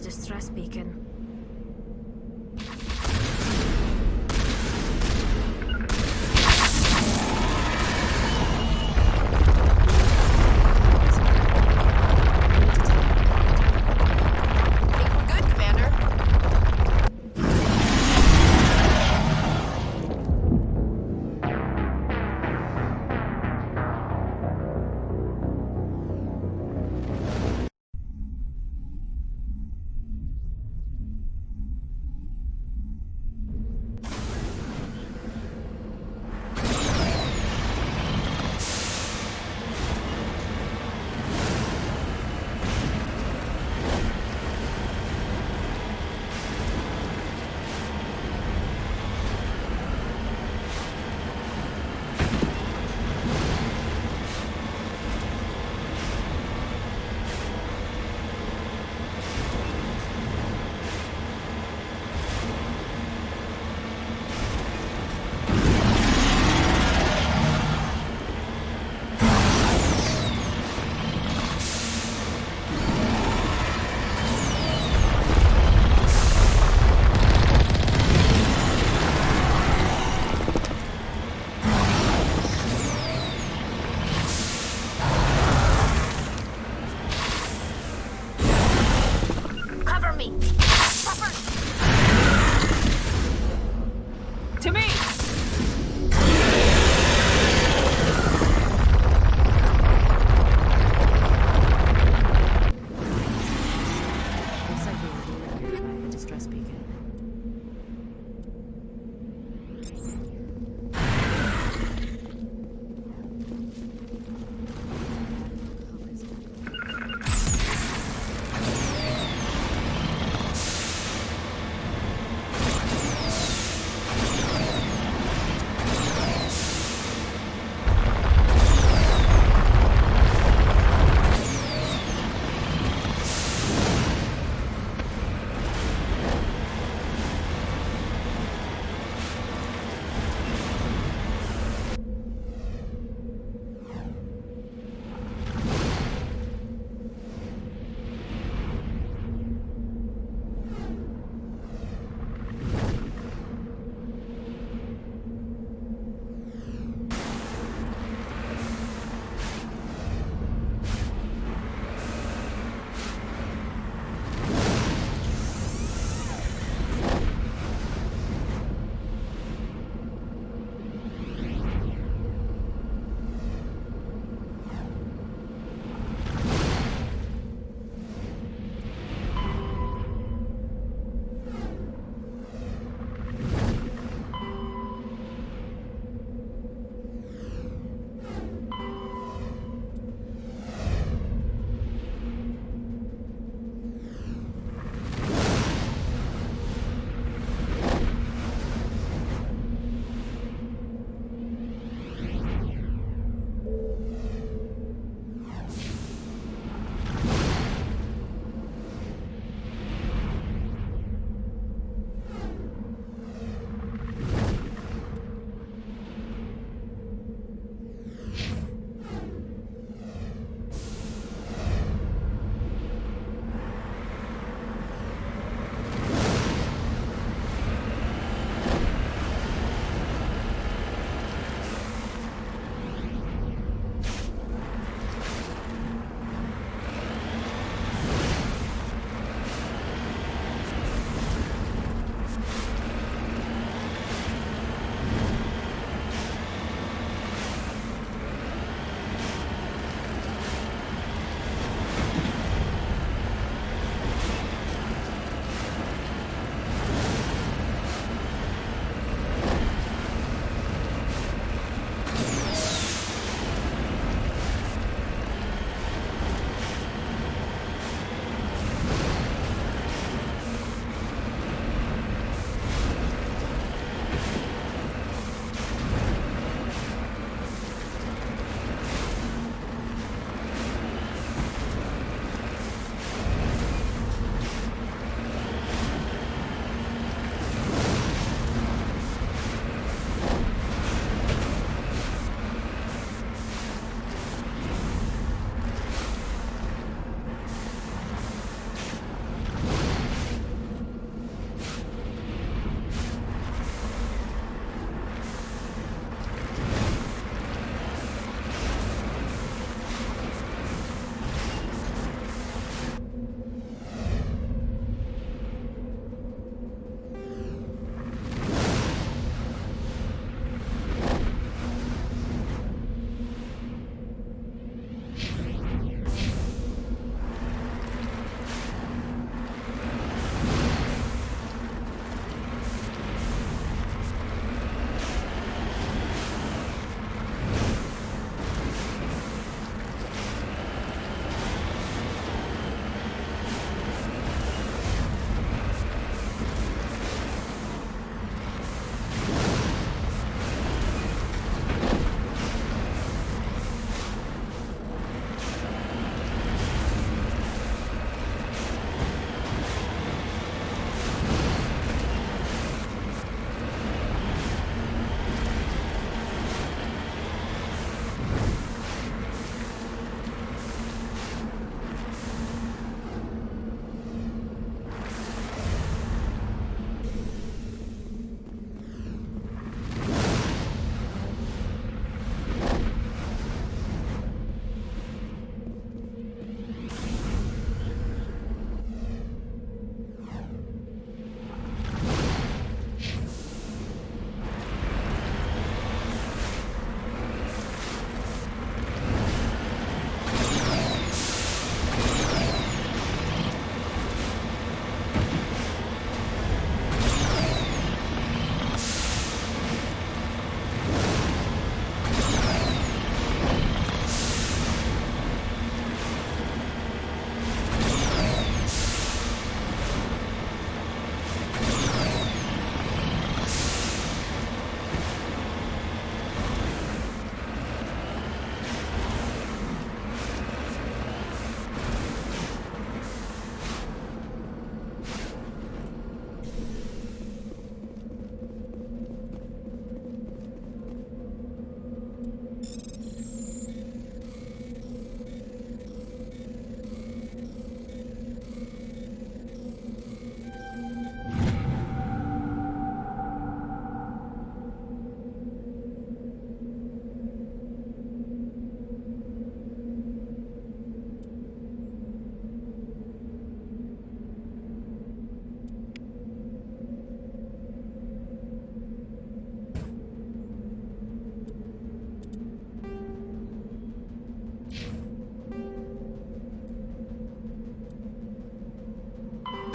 distress beacon.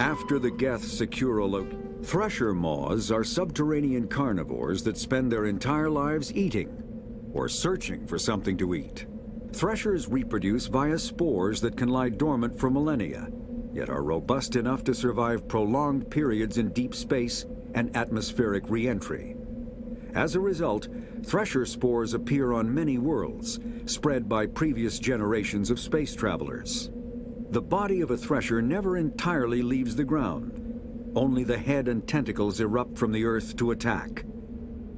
After the geth's secure thresher moths are subterranean carnivores that spend their entire lives eating or searching for something to eat. Threshers reproduce via spores that can lie dormant for millennia, yet are robust enough to survive prolonged periods in deep space and atmospheric re-entry. As a result, thresher spores appear on many worlds, spread by previous generations of space travelers. The body of a thresher never entirely leaves the ground. Only the head and tentacles erupt from the Earth to attack.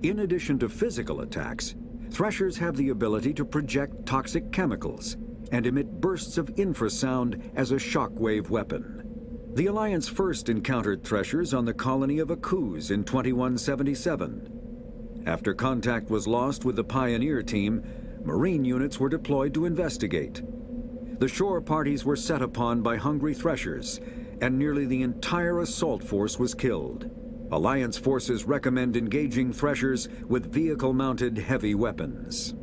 In addition to physical attacks, threshers have the ability to project toxic chemicals and emit bursts of infrasound as a shockwave weapon. The Alliance first encountered threshers on the colony of Akuz in 2177. After contact was lost with the Pioneer team, Marine units were deployed to investigate. The shore parties were set upon by hungry threshers, and nearly the entire assault force was killed. Alliance forces recommend engaging threshers with vehicle-mounted heavy weapons.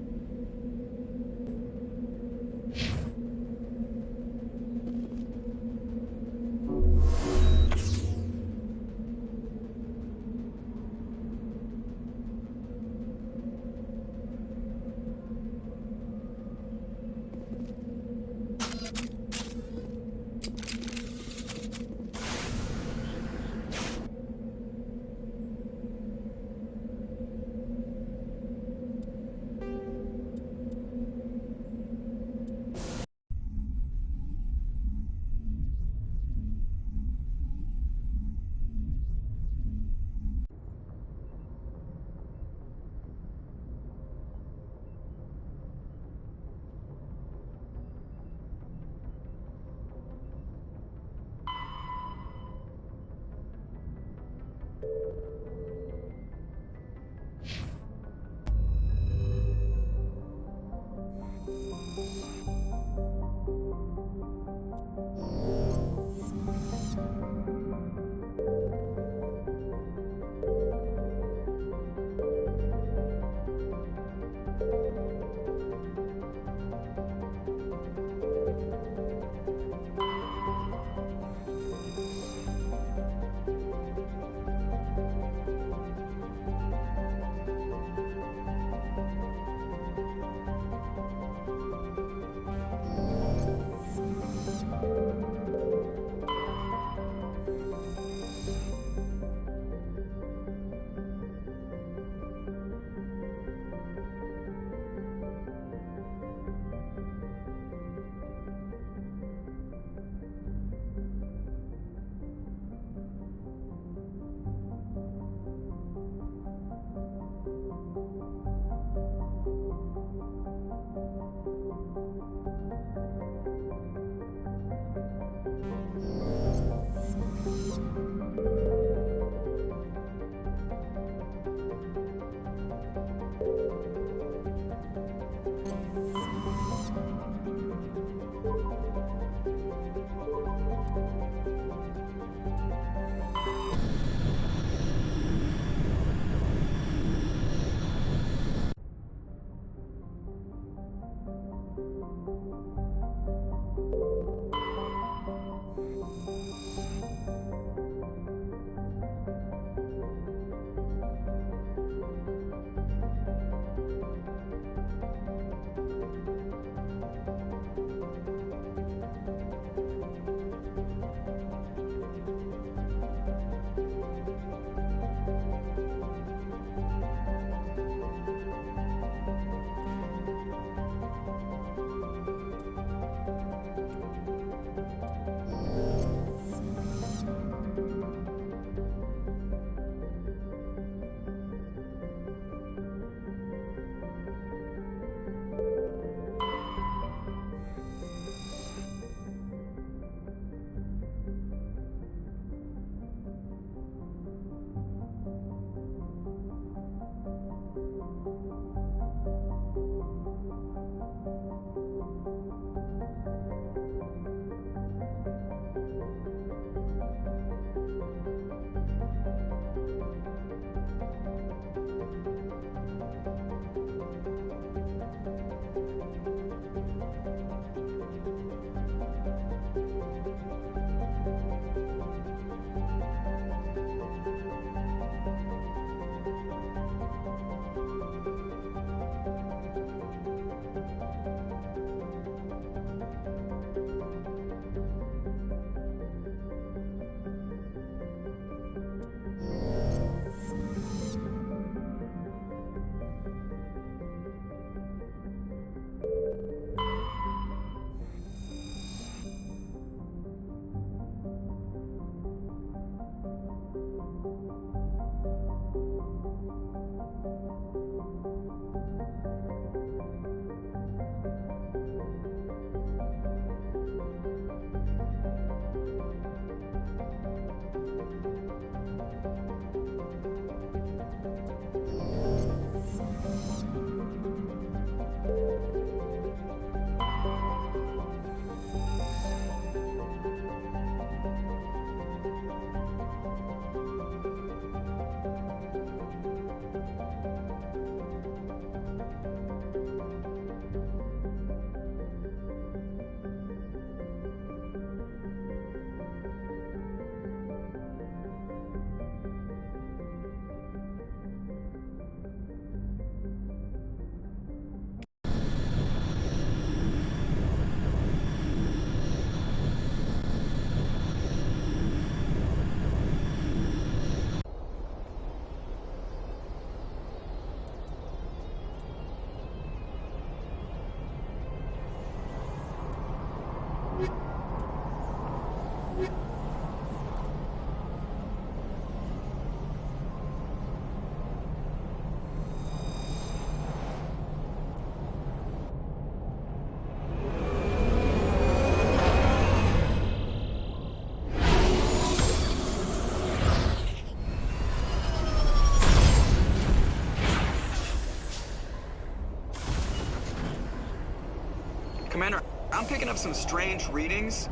Commander, I'm picking up some strange readings.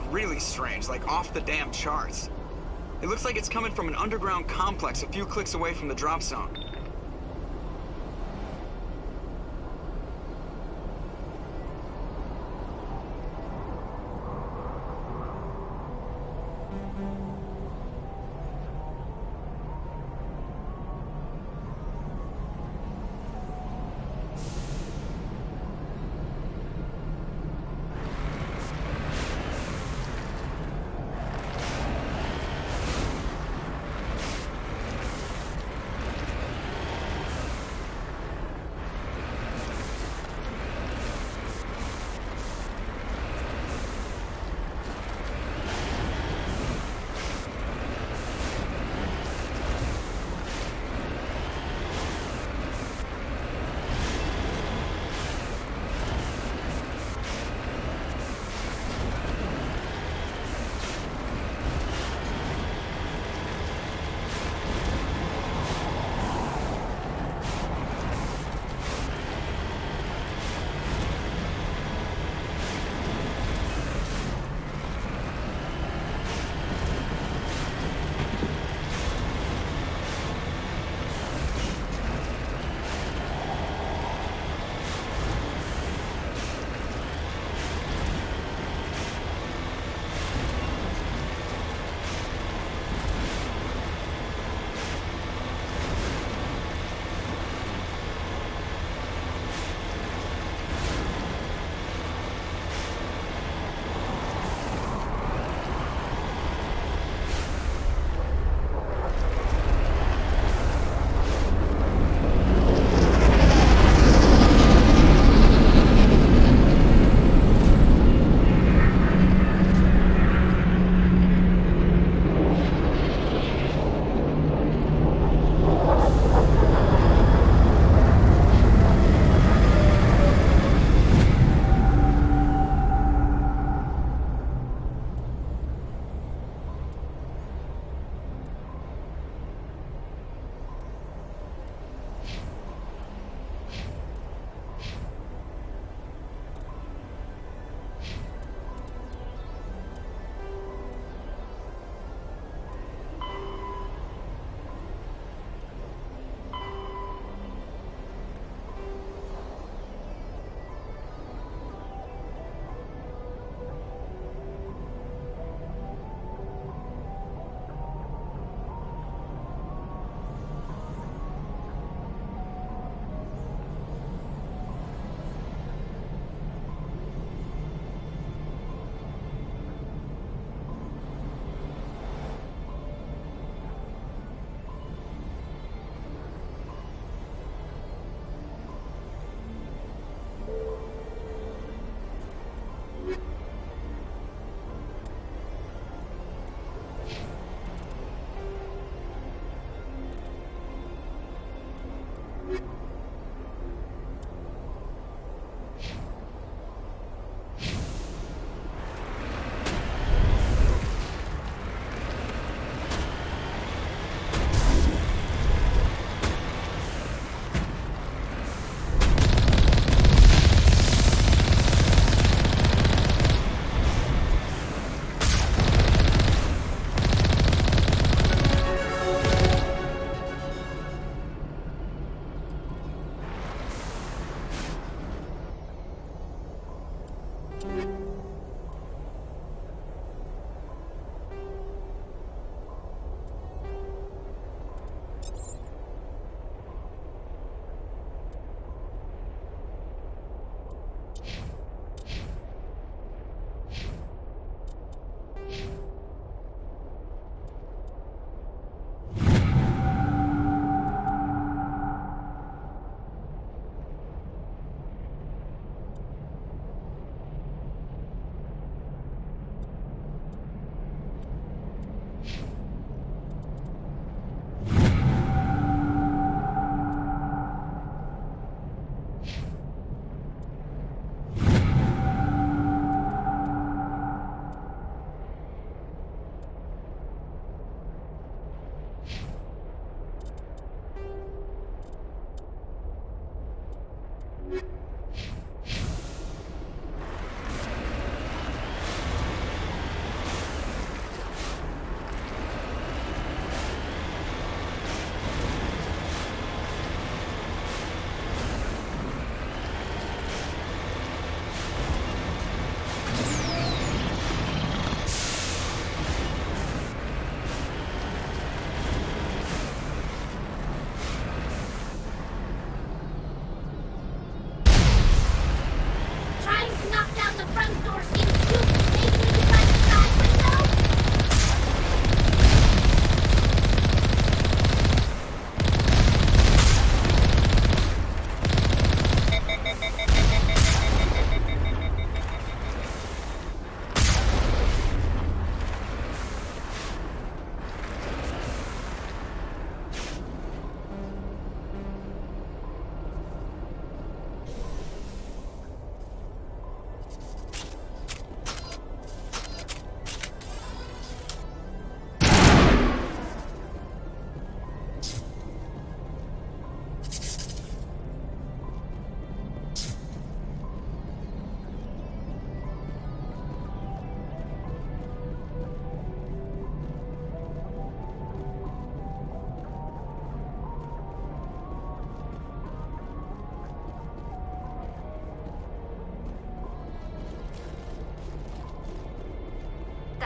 Really strange, like off the damn charts. It looks like it's coming from an underground complex a few clicks away from the drop zone.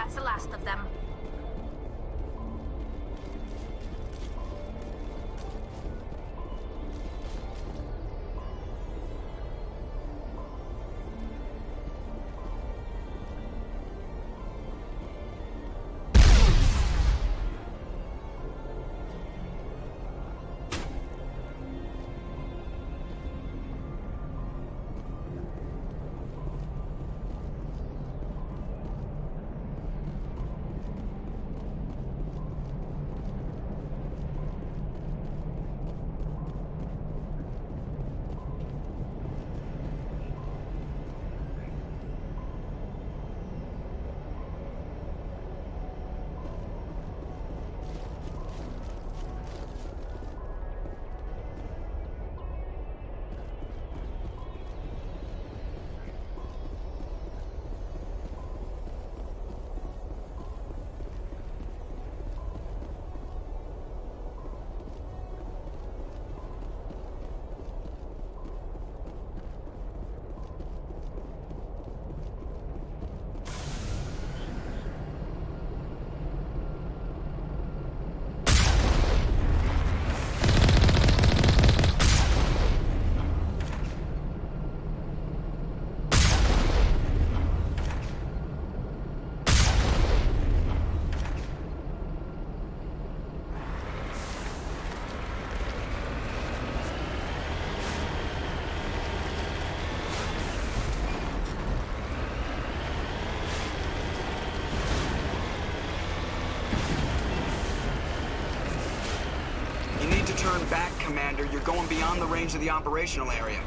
That's the last of them. Turn back, Commander. You're going beyond the range of the operational area.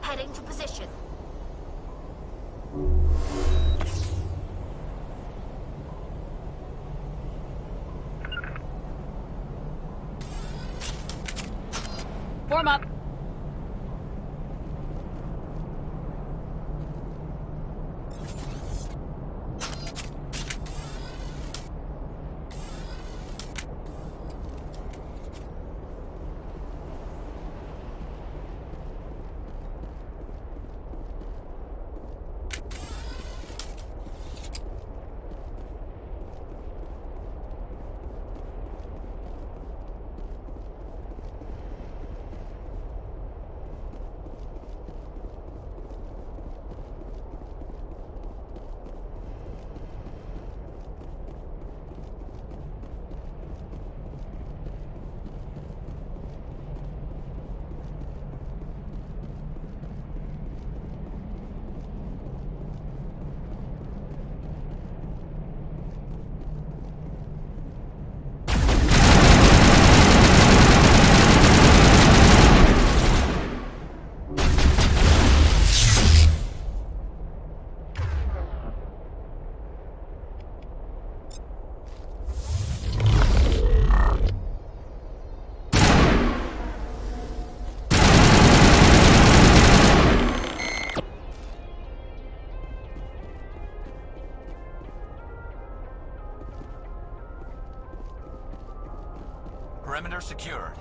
Heading to position. Form up. Perimeter secured.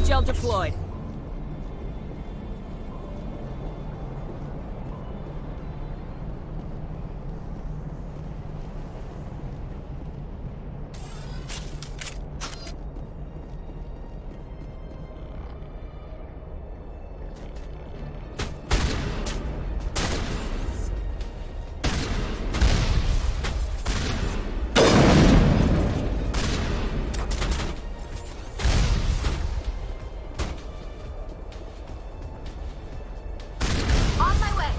Shell deployed. On my way.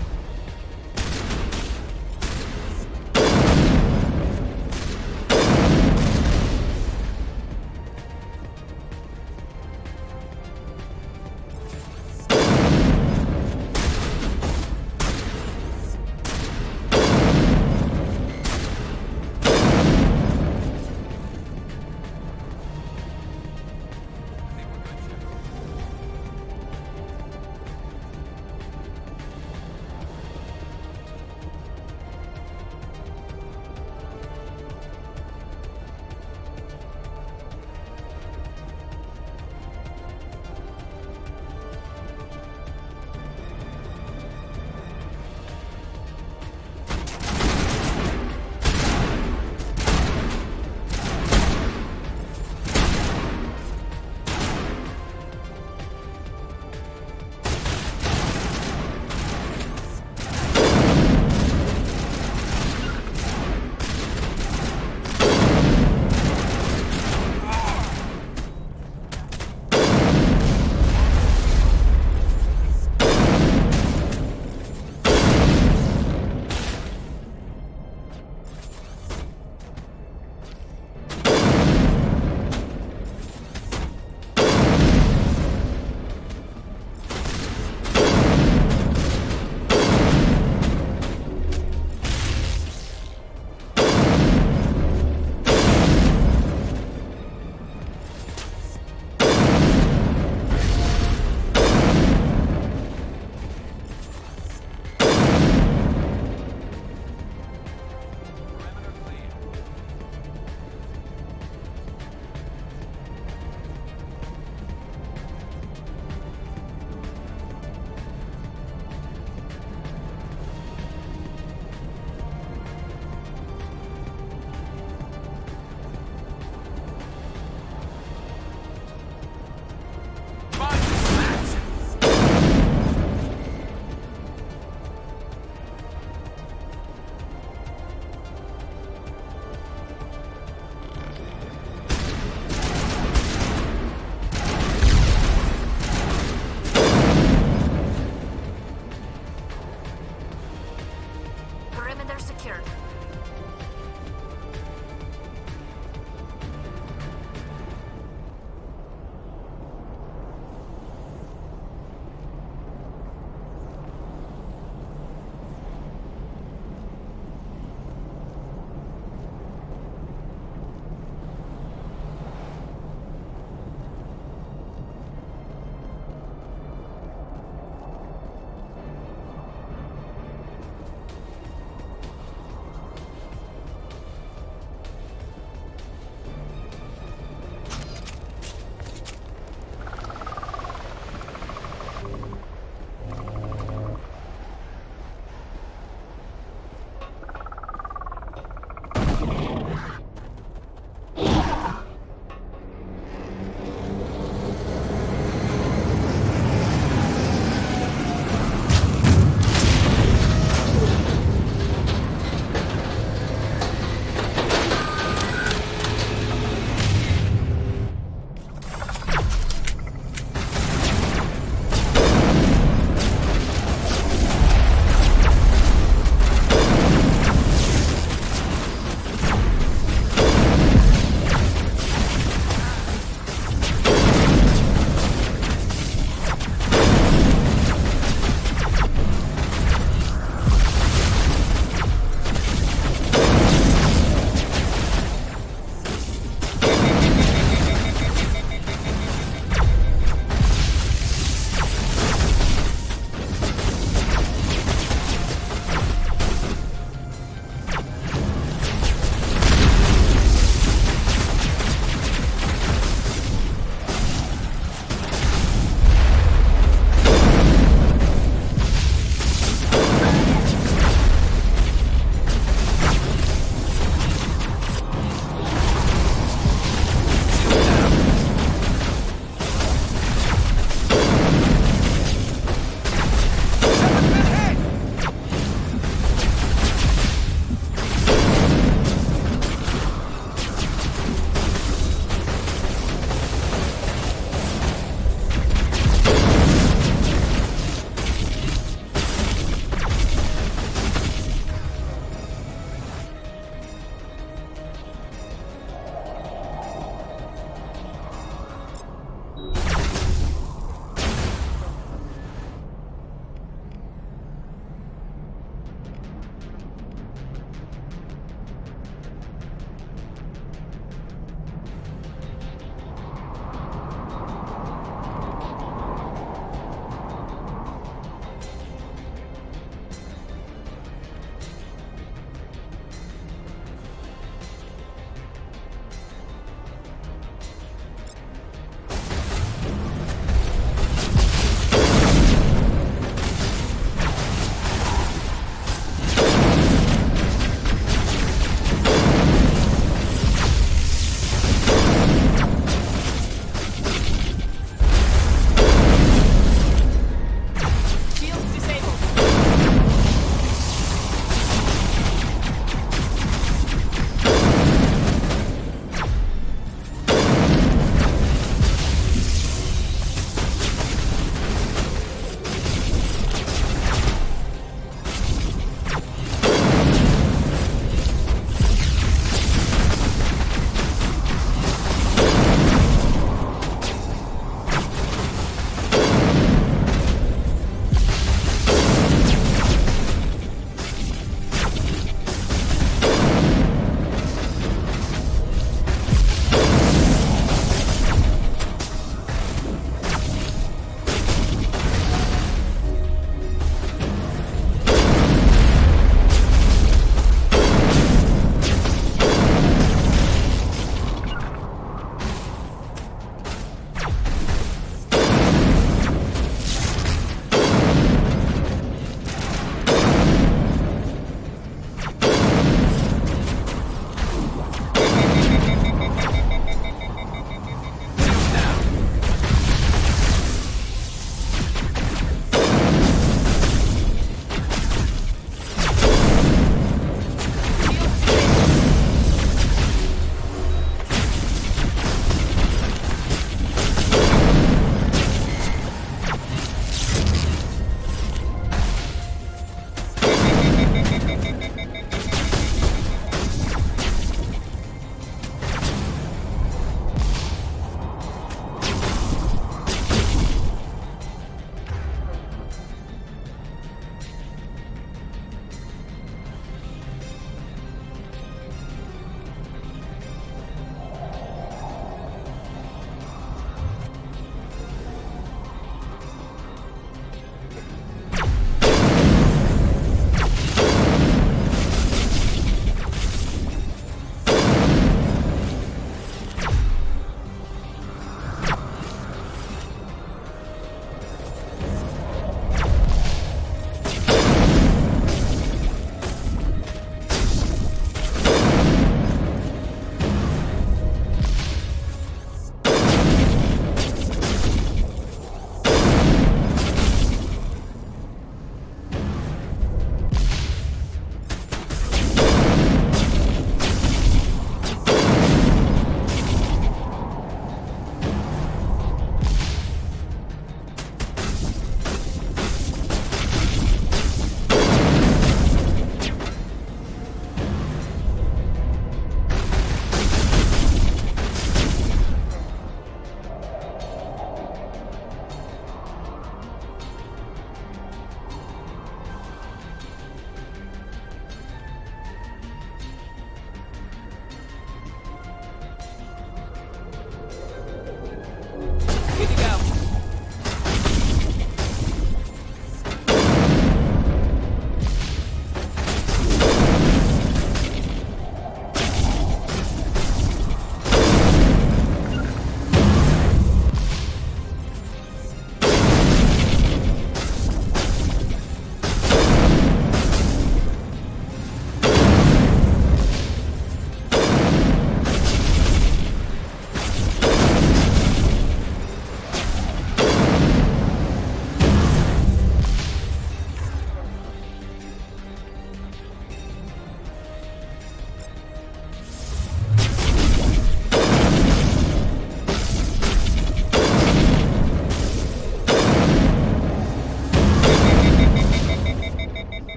Perimeter secured.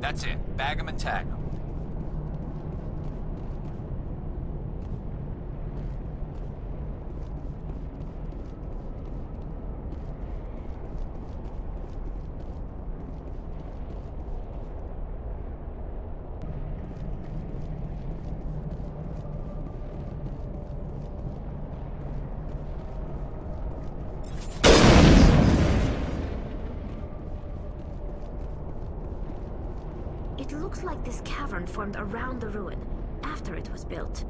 That's it. Bag 'em and tag 'em. It looks like this cavern formed around the ruin, after it was built.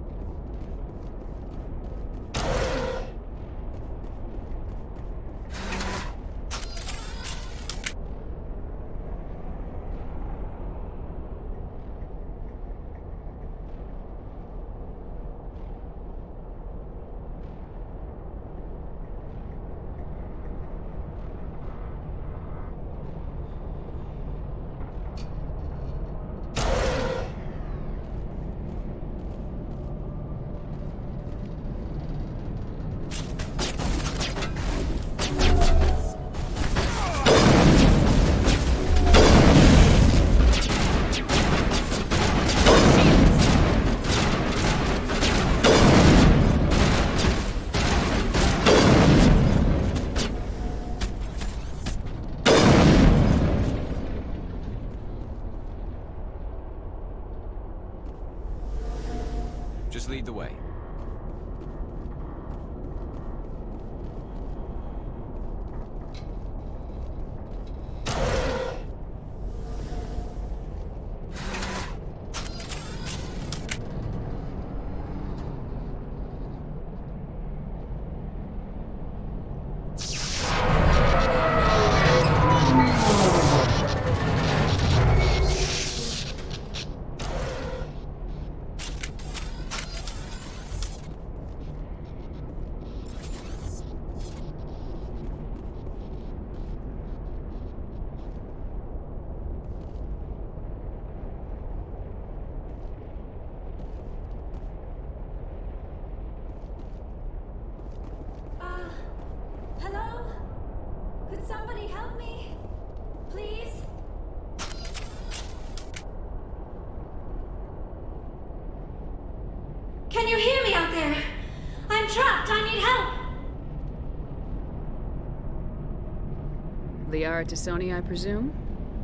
Just lead the way. Hello? Could somebody help me? Please? Can you hear me out there? I'm trapped. I need help. Liara Tassoni, I presume?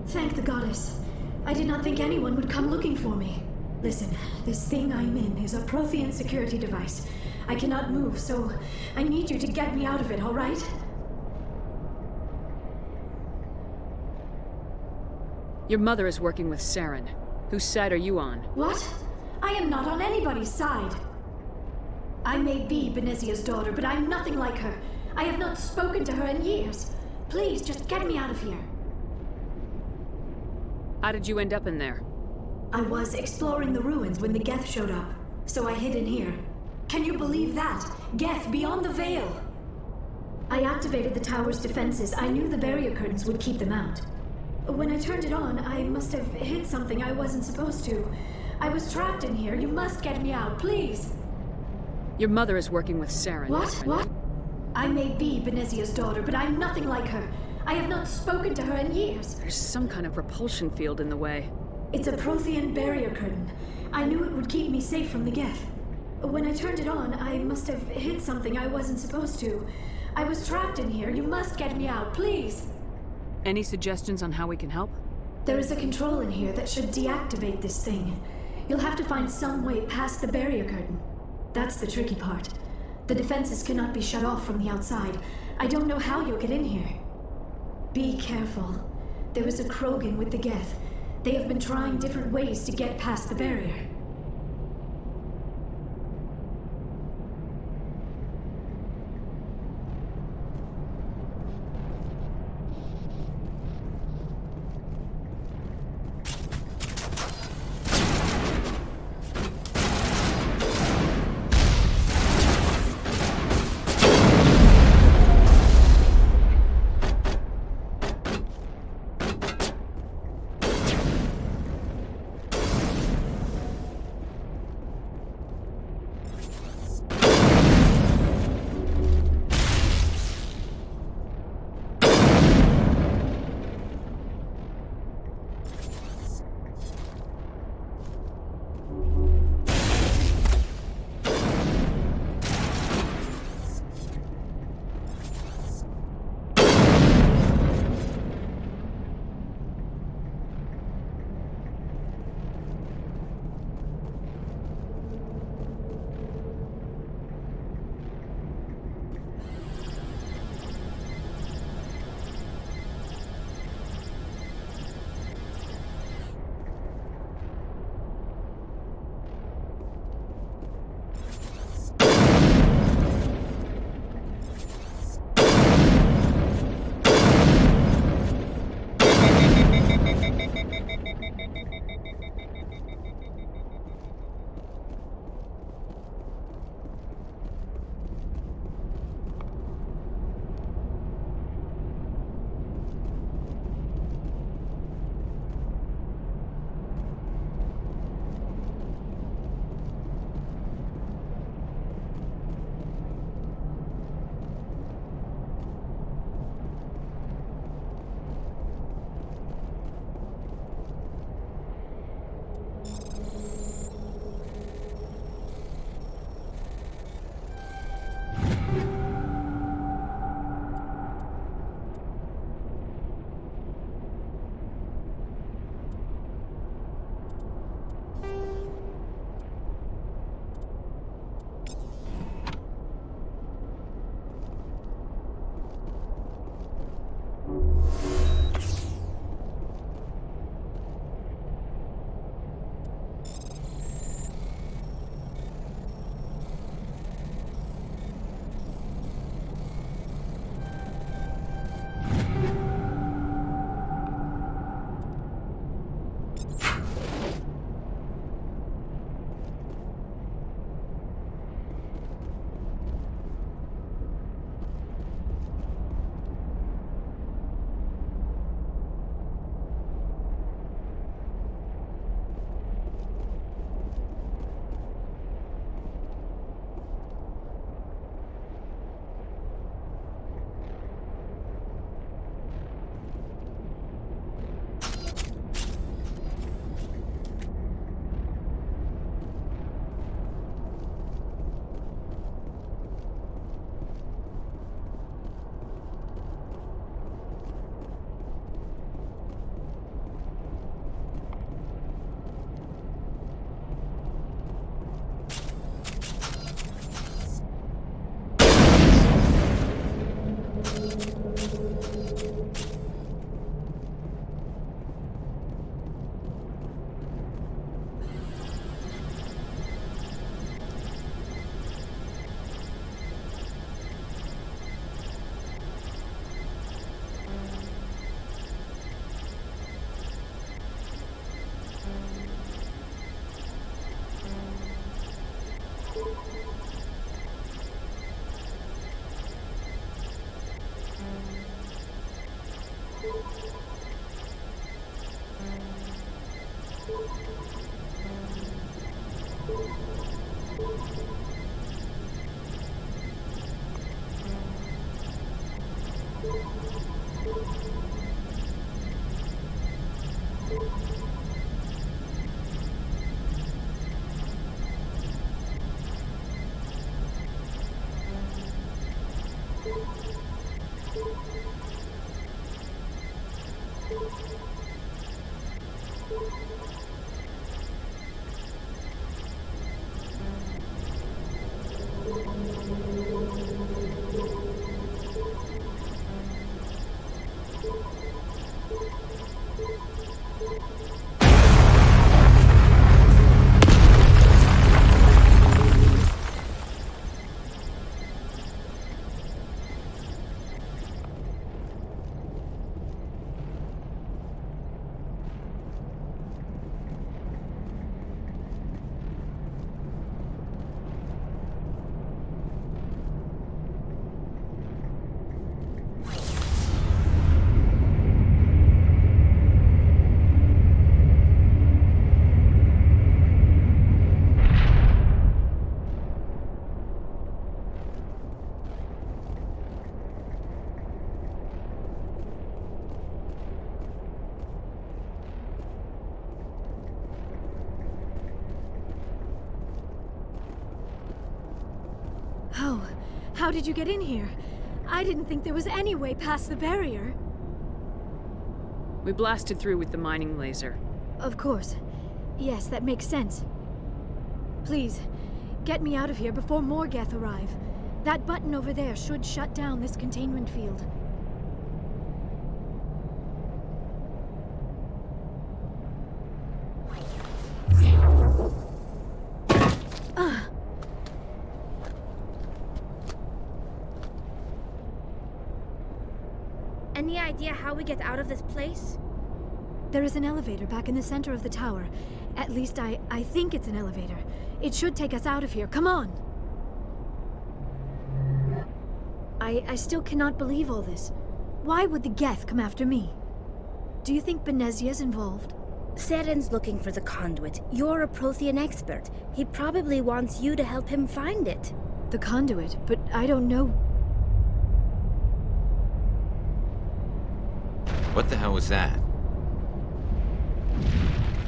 Thank the goddess. I did not think anyone would come looking for me. Listen, this thing I'm in is a Prothean security device. I cannot move, so I need you to get me out of it, all right? Your mother is working with Saren. Whose side are you on? What? I am not on anybody's side. I may be Benezia's daughter, but I'm nothing like her. I have not spoken to her in years. Please, just get me out of here. How did you end up in there? I was exploring the ruins when the Geth showed up, so I hid in here. Can you believe that? Geth beyond the veil! I activated the tower's defenses. I knew the barrier curtains would keep them out. When I turned it on, I must have hit something I wasn't supposed to. I was trapped in here. You must get me out, please! Your mother is working with Saren. What? I may be Benezia's daughter, but I'm nothing like her. I have not spoken to her in years. There's some kind of repulsion field in the way. It's a Prothean barrier curtain. I knew it would keep me safe from the Geth. When I turned it on, I must have hit something I wasn't supposed to. I was trapped in here. You must get me out, please! Any suggestions on how we can help? There is a control in here that should deactivate this thing. You'll have to find some way past the barrier curtain. That's the tricky part. The defenses cannot be shut off from the outside. I don't know how you'll get in here. Be careful. There is a Krogan with the Geth. They have been trying different ways to get past the barrier. Oh, how did you get in here? I didn't think there was any way past the barrier. We blasted through with the mining laser. Of course. Yes, that makes sense. Please, get me out of here before more Geth arrive. That button over there should shut down this containment field. Any idea how we get out of this place? There is an elevator back in the center of the tower. At least I think it's an elevator. It should take us out of here. Come on! I still cannot believe all this. Why would the Geth come after me? Do you think Benezia's involved? Seren's looking for the conduit. You're a Prothean expert. He probably wants you to help him find it. The conduit, but I don't know. What the hell was that?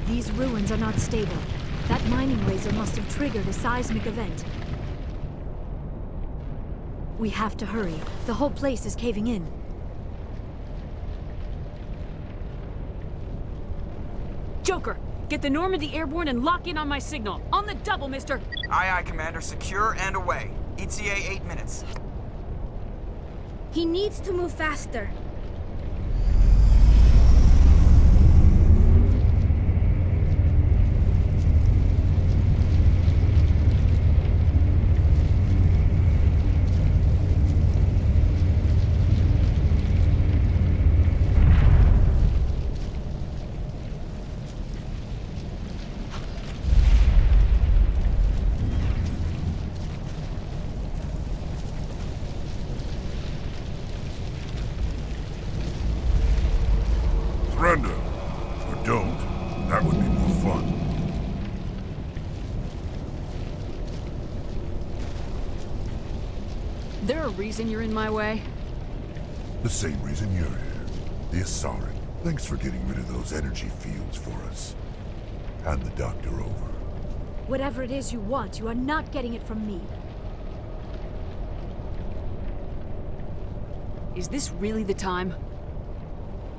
These ruins are not stable. That mining laser must have triggered a seismic event. We have to hurry. The whole place is caving in. Joker, get the Normandy airborne and lock in on my signal. On the double, mister! Aye, aye, Commander. Secure and away. ETA 8 minutes. He needs to move faster. Surrender. Or don't. That would be more fun. There a reason you're in my way? The same reason you're here. The Asari. Thanks for getting rid of those energy fields for us. Hand the doctor over. Whatever it is you want, you are not getting it from me. Is this really the time?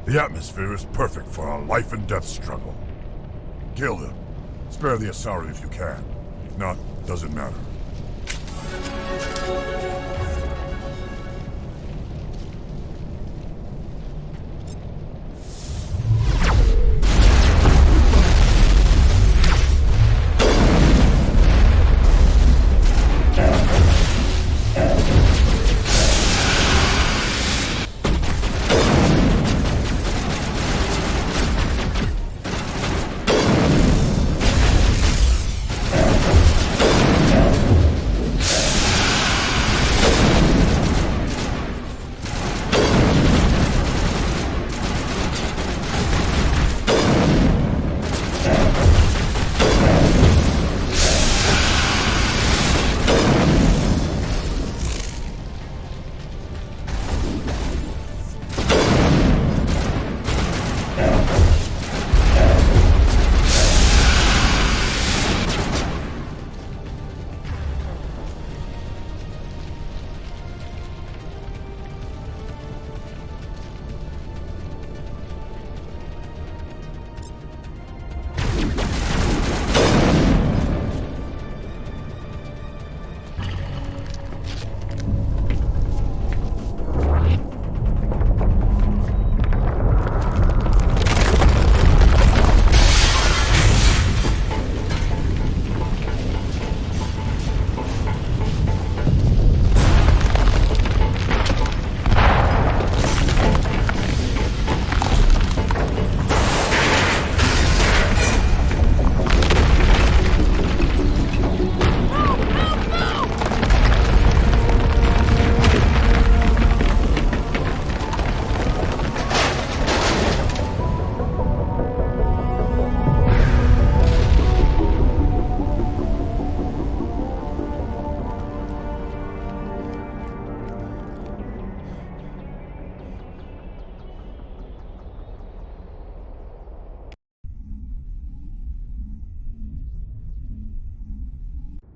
The atmosphere is perfect for a life and death struggle. Kill them. Spare the Asari if you can. If not, doesn't matter.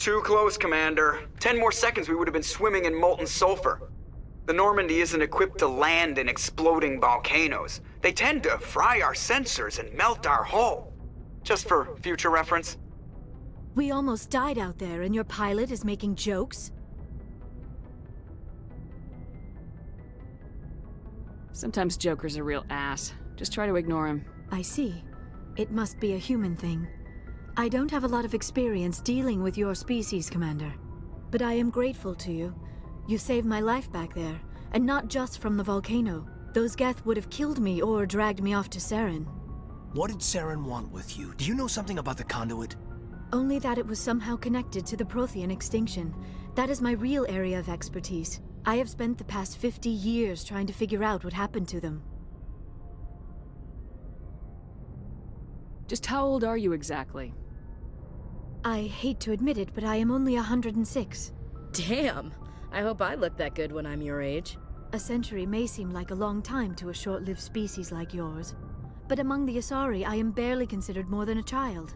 Too close, Commander. 10 more seconds we would have been swimming in molten sulfur. The Normandy isn't equipped to land in exploding volcanoes. They tend to fry our sensors and melt our hull. Just for future reference. We almost died out there, and your pilot is making jokes? Sometimes Joker's a real ass. Just try to ignore him. I see. It must be a human thing. I don't have a lot of experience dealing with your species, Commander. But I am grateful to you. You saved my life back there, and not just from the volcano. Those Geth would have killed me or dragged me off to Saren. What did Saren want with you? Do you know something about the conduit? Only that it was somehow connected to the Prothean extinction. That is my real area of expertise. I have spent the past 50 years trying to figure out what happened to them. Just how old are you exactly? I hate to admit it, but I am only 106. Damn! I hope I look that good when I'm your age. A century may seem like a long time to a short-lived species like yours, but among the Asari I am barely considered more than a child.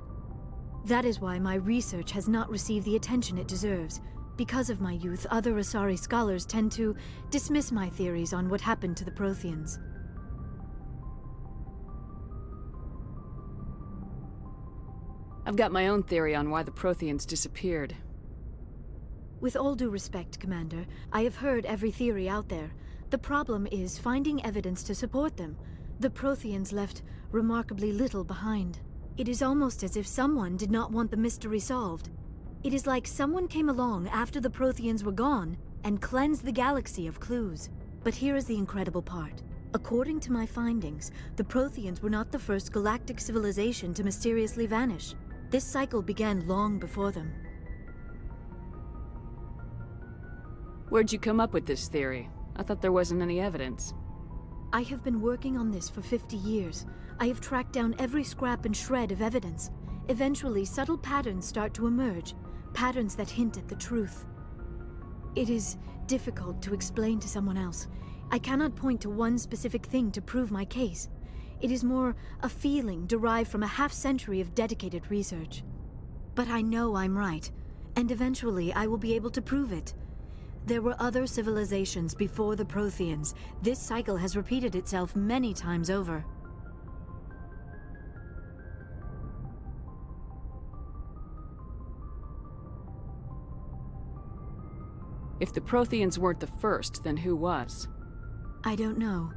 That is why my research has not received the attention it deserves. Because of my youth, other Asari scholars tend to dismiss my theories on what happened to the Protheans. I've got my own theory on why the Protheans disappeared. With all due respect, Commander, I have heard every theory out there. The problem is finding evidence to support them. The Protheans left remarkably little behind. It is almost as if someone did not want the mystery solved. It is like someone came along after the Protheans were gone and cleansed the galaxy of clues. But here is the incredible part. According to my findings, the Protheans were not the first galactic civilization to mysteriously vanish. This cycle began long before them. Where'd you come up with this theory? I thought there wasn't any evidence. I have been working on this for 50 years. I have tracked down every scrap and shred of evidence. Eventually, subtle patterns start to emerge, patterns that hint at the truth. It is difficult to explain to someone else. I cannot point to one specific thing to prove my case. It is more a feeling derived from a half-century of dedicated research. But I know I'm right, and eventually I will be able to prove it. There were other civilizations before the Protheans. This cycle has repeated itself many times over. If the Protheans weren't the first, then who was? I don't know.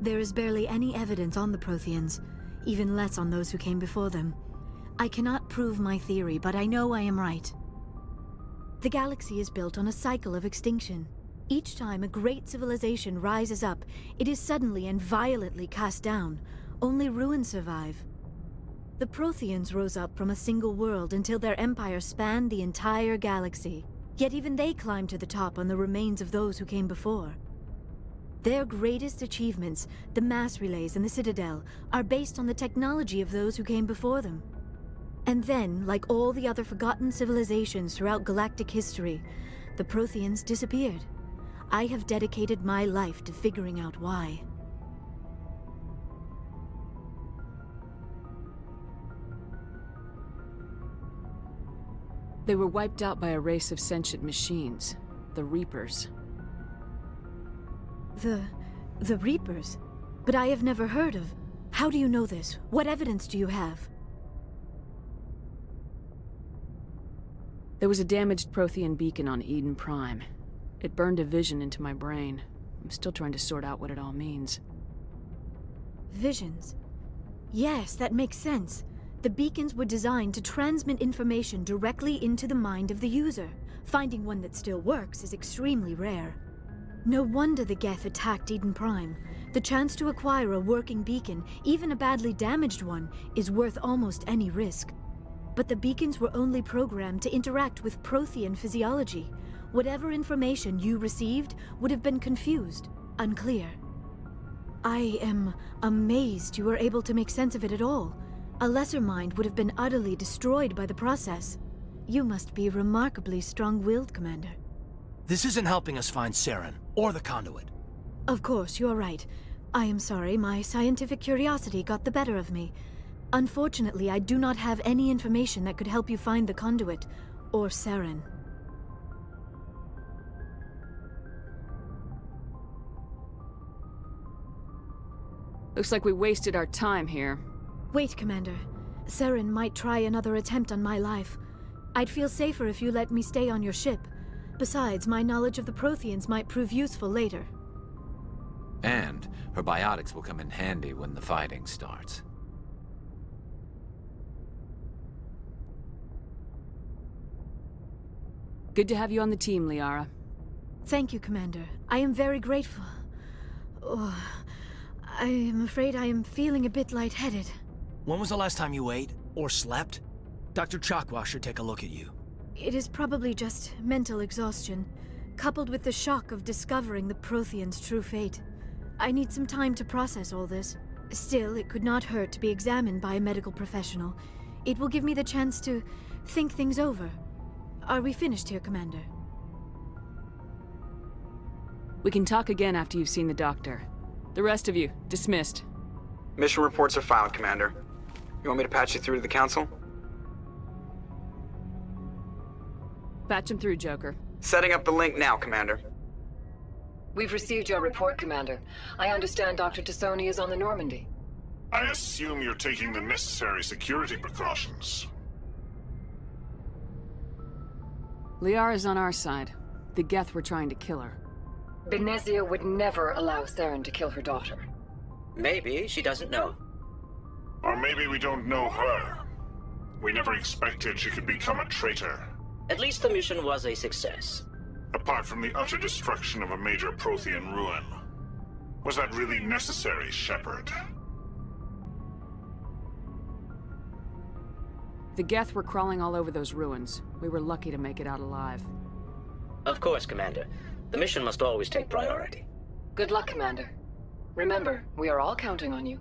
There is barely any evidence on the Protheans, even less on those who came before them. I cannot prove my theory, but I know I am right. The galaxy is built on a cycle of extinction. Each time a great civilization rises up, it is suddenly and violently cast down. Only ruins survive. The Protheans rose up from a single world until their empire spanned the entire galaxy. Yet even they climbed to the top on the remains of those who came before. Their greatest achievements, the mass relays and the Citadel, are based on the technology of those who came before them. And then, like all the other forgotten civilizations throughout galactic history, the Protheans disappeared. I have dedicated my life to figuring out why. They were wiped out by a race of sentient machines, the Reapers. The Reapers? But I have never heard of... How do you know this? What evidence do you have? There was a damaged Prothean beacon on Eden Prime. It burned a vision into my brain. I'm still trying to sort out what it all means. Visions. Yes, that makes sense. The beacons were designed to transmit information directly into the mind of the user. Finding one that still works is extremely rare. No wonder the Geth attacked Eden Prime. The chance to acquire a working beacon, even a badly damaged one, is worth almost any risk. But the beacons were only programmed to interact with Prothean physiology. Whatever information you received would have been confused, unclear. I am amazed you were able to make sense of it at all. A lesser mind would have been utterly destroyed by the process. You must be remarkably strong-willed, Commander. This isn't helping us find Saren, or the conduit. Of course, you're right. I am sorry, my scientific curiosity got the better of me. Unfortunately, I do not have any information that could help you find the conduit, Or Saren. Looks like we wasted our time here. Wait, Commander. Saren might try another attempt on my life. I'd feel safer if you let me stay on your ship. Besides, my knowledge of the Protheans might prove useful later. And her biotics will come in handy when the fighting starts. Good to have you on the team, Liara. Thank you, Commander. I am very grateful. Oh, I am afraid I am feeling a bit lightheaded. When was the last time you ate? Or slept? Dr. Chakwa should take a look at you. It is probably just mental exhaustion, coupled with the shock of discovering the Protheans' true fate. I need some time to process all this. Still, it could not hurt to be examined by a medical professional. It will give me the chance to think things over. Are we finished here, Commander? We can talk again after you've seen the doctor. The rest of you, dismissed. Mission reports are filed, Commander. You want me to patch you through to the Council? Patch him through, Joker. Setting up the link now, Commander. We've received your report, Commander. I understand Dr. Tassoni is on the Normandy. I assume you're taking the necessary security precautions. Liara's on our side. The Geth were trying to kill her. Benezia would never allow Saren to kill her daughter. Maybe she doesn't know. Or maybe we don't know her. We never expected she could become a traitor. At least the mission was a success. Apart from the utter destruction of a major Prothean ruin. Was that really necessary, Shepard? The Geth were crawling all over those ruins. We were lucky to make it out alive. Of course, Commander. The mission must always take priority. Good luck, Commander. Remember, we are all counting on you.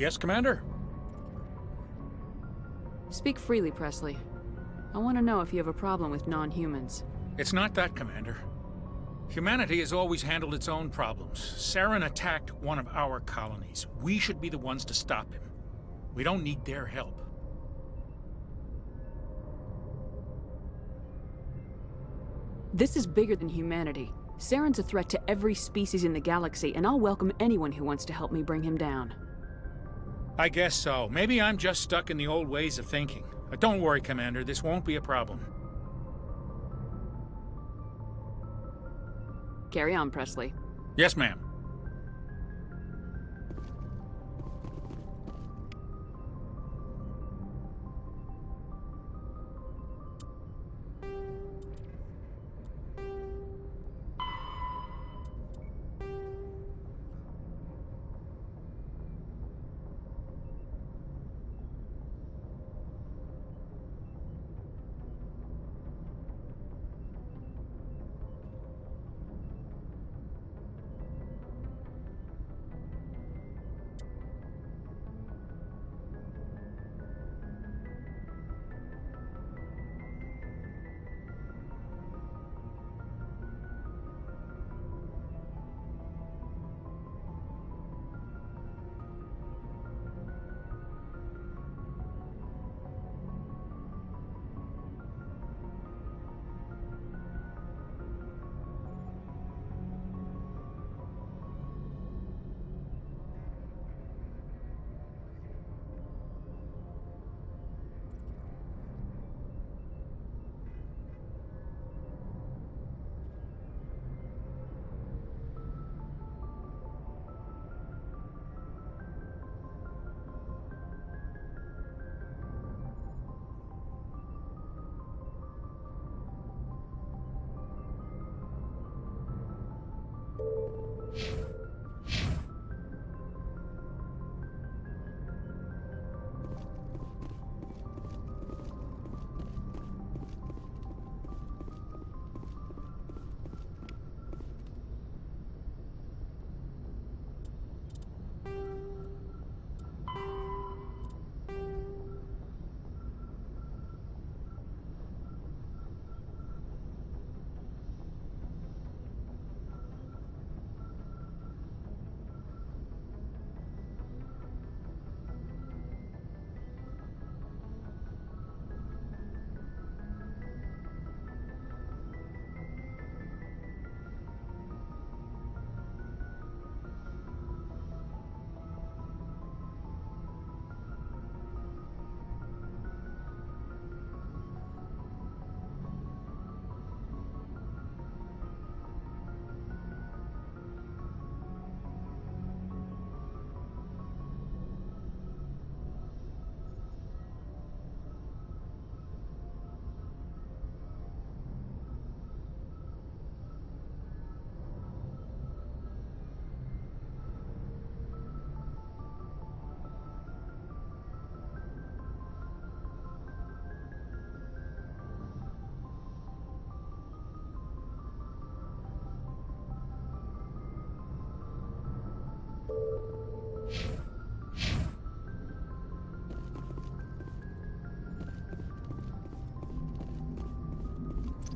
Yes, Commander? Speak freely, Presley. I want to know if you have a problem with non-humans. It's not that, Commander. Humanity has always handled its own problems. Saren attacked one of our colonies. We should be the ones to stop him. We don't need their help. This is bigger than humanity. Saren's a threat to every species in the galaxy, and I'll welcome anyone who wants to help me bring him down. I guess so. Maybe I'm just stuck in the old ways of thinking. But don't worry, Commander. This won't be a problem. Carry on, Presley. Yes, ma'am.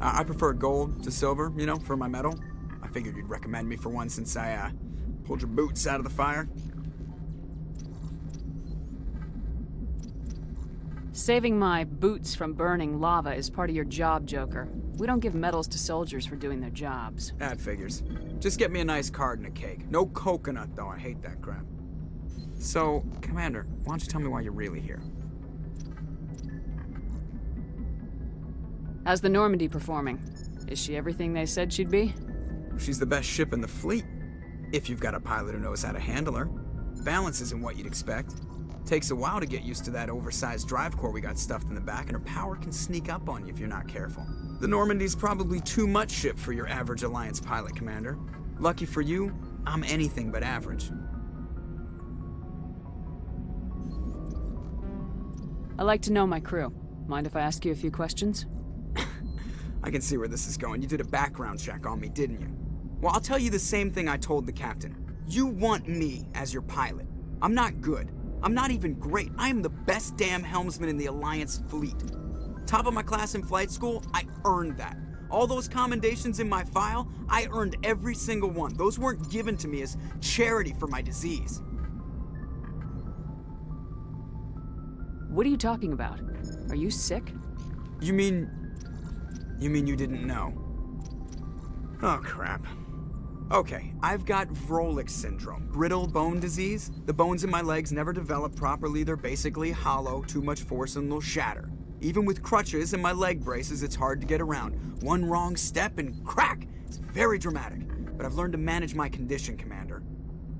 I prefer gold to silver, you know, for my medal. I figured you'd recommend me for one since I, pulled your boots out of the fire. Saving my boots from burning lava is part of your job, Joker. We don't give medals to soldiers for doing their jobs. That figures. Just get me a nice card and a cake. No coconut, though. I hate that crap. So, Commander, why don't you tell me why you're really here? How's the Normandy performing? Is she everything they said she'd be? She's the best ship in the fleet. If you've got a pilot who knows how to handle her. Balance isn't what you'd expect. Takes a while to get used to that oversized drive core we got stuffed in the back, and her power can sneak up on you if you're not careful. The Normandy's probably too much ship for your average Alliance pilot, Commander. Lucky for you, I'm anything but average. I like to know my crew. Mind if I ask you a few questions? I can see where this is going. You did a background check on me, didn't you? Well, I'll tell you the same thing I told the captain. You want me as your pilot. I'm not good. I'm not even great. I am the best damn helmsman in the Alliance fleet. Top of my class in flight school, I earned that. All those commendations in my file, I earned every single one. Those weren't given to me as charity for my disease. What are you talking about? Are you sick? You mean you didn't know? Oh, crap. Okay, I've got Vrolik syndrome, brittle bone disease. The bones in my legs never develop properly. They're basically hollow, too much force and they'll shatter. Even with crutches and my leg braces, it's hard to get around. One wrong step and crack! It's very dramatic, but I've learned to manage my condition, Commander.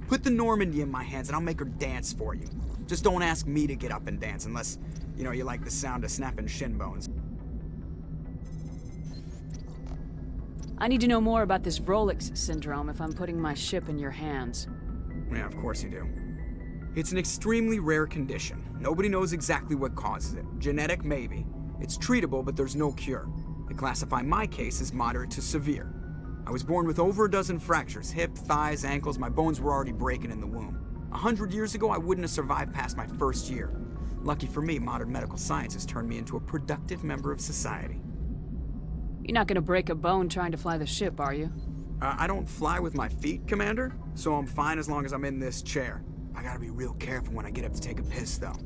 Put the Normandy in my hands and I'll make her dance for you. Just don't ask me to get up and dance unless, you like the sound of snapping shin bones. I need to know more about this Vrolik syndrome if I'm putting my ship in your hands. Yeah, of course you do. It's an extremely rare condition. Nobody knows exactly what causes it. Genetic, maybe. It's treatable, but there's no cure. They classify my case as moderate to severe. I was born with over a dozen fractures, hip, thighs, ankles. My bones were already breaking in the womb. 100 years ago, I wouldn't have survived past my first year. Lucky for me, modern medical science has turned me into a productive member of society. You're not gonna break a bone trying to fly the ship, are you? I don't fly with my feet, Commander, so I'm fine as long as I'm in this chair. I gotta be real careful when I get up to take a piss, though.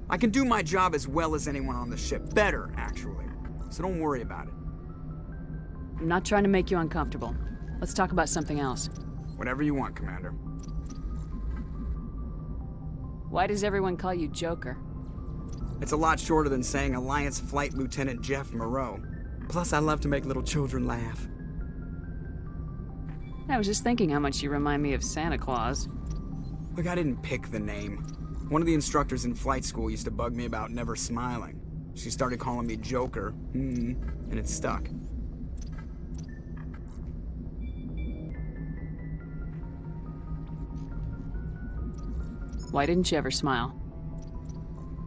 I can do my job as well as anyone on the ship. Better, actually. So don't worry about it. I'm not trying to make you uncomfortable. Let's talk about something else. Whatever you want, Commander. Why does everyone call you Joker? It's a lot shorter than saying Alliance Flight Lieutenant Jeff Moreau. Plus, I love to make little children laugh. I was just thinking how much you remind me of Santa Claus. Look, I didn't pick the name. One of the instructors in flight school used to bug me about never smiling. She started calling me Joker, and it stuck. Why didn't you ever smile?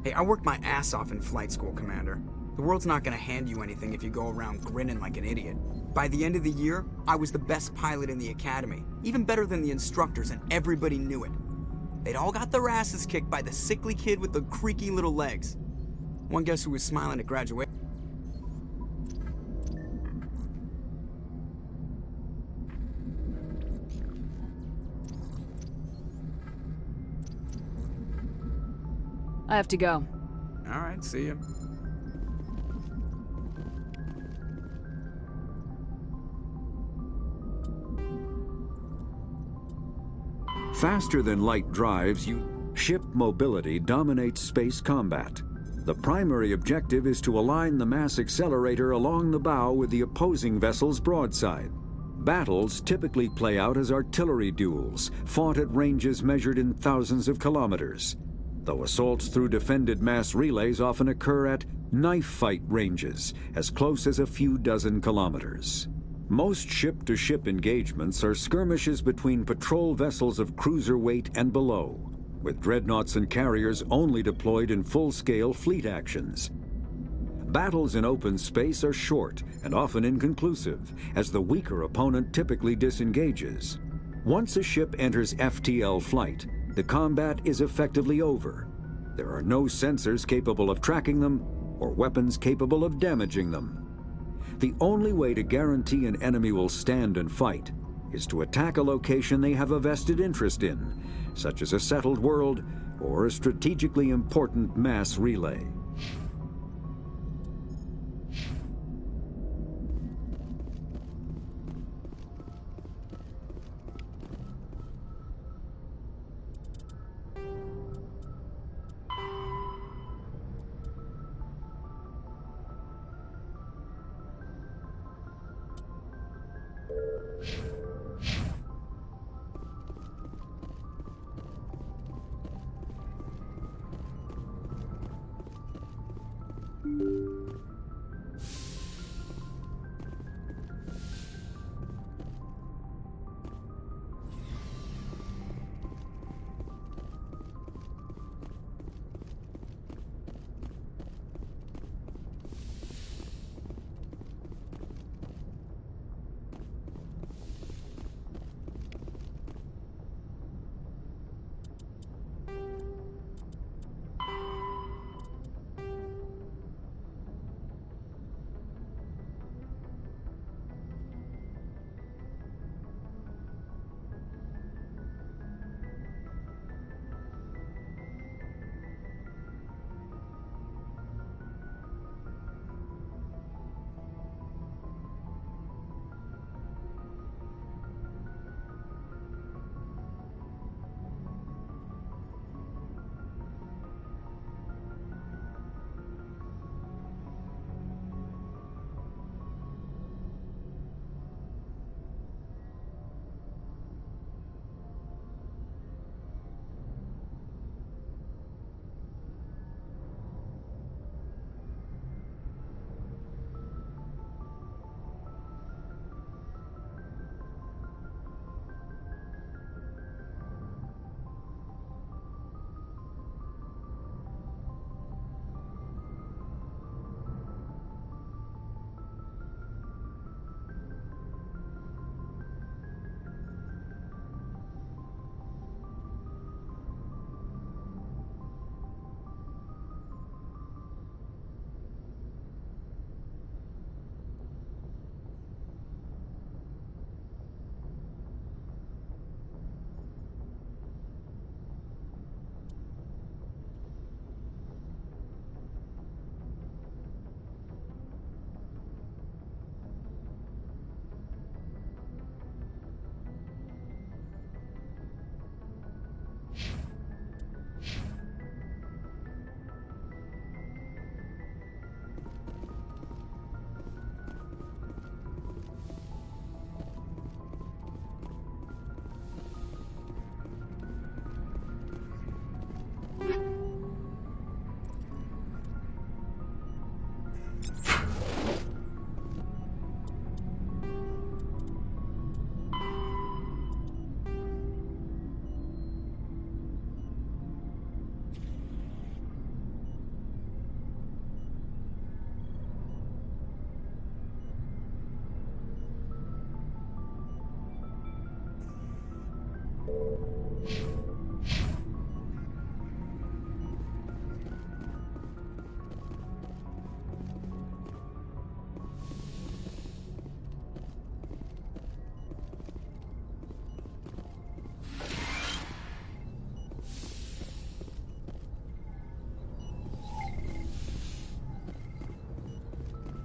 Hey, I worked my ass off in flight school, Commander. The world's not gonna hand you anything if you go around grinning like an idiot. By the end of the year, I was the best pilot in the academy, even better than the instructors, and everybody knew it. They'd all got their asses kicked by the sickly kid with the creaky little legs. One guess who was smiling at graduation? I have to go. All right, see ya. Faster than light drives, ship mobility dominates space combat. The primary objective is to align the mass accelerator along the bow with the opposing vessel's broadside. Battles typically play out as artillery duels, fought at ranges measured in thousands of kilometers, though assaults through defended mass relays often occur at knife fight ranges, as close as a few dozen kilometers. Most ship-to-ship engagements are skirmishes between patrol vessels of cruiser weight and below, with dreadnoughts and carriers only deployed in full-scale fleet actions. Battles in open space are short and often inconclusive, as the weaker opponent typically disengages. Once a ship enters FTL flight, the combat is effectively over. There are no sensors capable of tracking them or weapons capable of damaging them. The only way to guarantee an enemy will stand and fight is to attack a location they have a vested interest in, such as a settled world or a strategically important mass relay.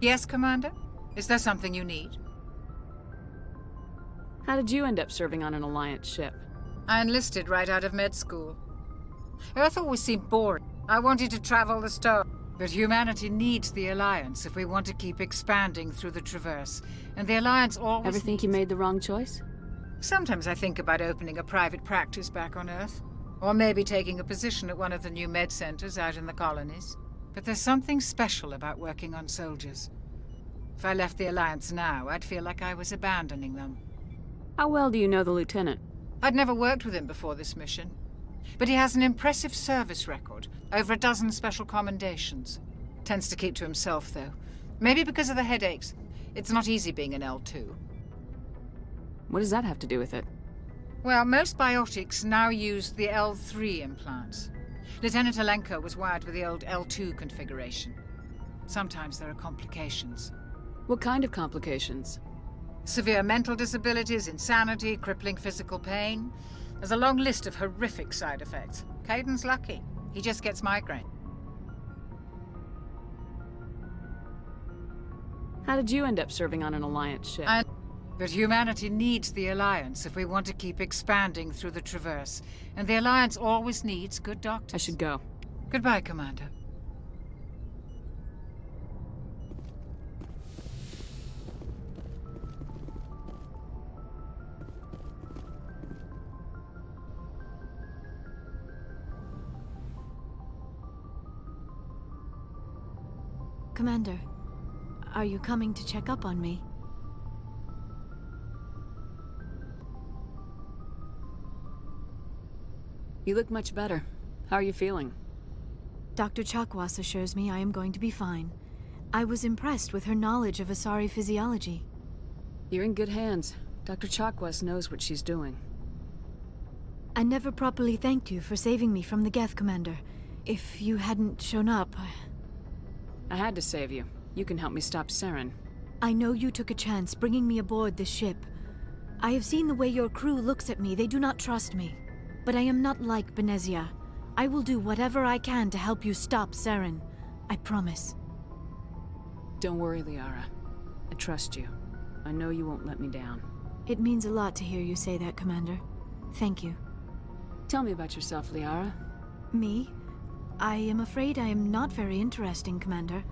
Yes, Commander? Is there something you need? How did you end up serving on an Alliance ship? I enlisted right out of med school. Earth always seemed boring. I wanted to travel the stars. But humanity needs the Alliance if we want to keep expanding through the Traverse. And the Alliance always... Ever think you made the wrong choice? Sometimes I think about opening a private practice back on Earth. Or maybe taking a position at one of the new med centers out in the colonies. But there's something special about working on soldiers. If I left the Alliance now, I'd feel like I was abandoning them. How well do you know the Lieutenant? I'd never worked with him before this mission. But he has an impressive service record, over a dozen special commendations. Tends to keep to himself, though. Maybe because of the headaches. It's not easy being an L2. What does that have to do with it? Well, most biotics now use the L3 implants. Lieutenant Alenko was wired with the old L2 configuration. Sometimes there are complications. What kind of complications? Severe mental disabilities, insanity, crippling physical pain. There's a long list of horrific side effects. Caden's lucky. He just gets migraine. How did you end up serving on an Alliance ship? But humanity needs the Alliance if we want to keep expanding through the Traverse. And the Alliance always needs good doctors. I should go. Goodbye, Commander. Commander, are you coming to check up on me? You look much better. How are you feeling? Dr. Chakwas assures me I am going to be fine. I was impressed with her knowledge of Asari physiology. You're in good hands. Dr. Chakwas knows what she's doing. I never properly thanked you for saving me from the Geth, Commander. If you hadn't shown up... I had to save you. You can help me stop Saren. I know you took a chance bringing me aboard this ship. I have seen the way your crew looks at me. They do not trust me. But I am not like Benezia. I will do whatever I can to help you stop Saren. I promise. Don't worry, Liara. I trust you. I know you won't let me down. It means a lot to hear you say that, Commander. Thank you. Tell me about yourself, Liara. Me? I am afraid I am not very interesting, Commander.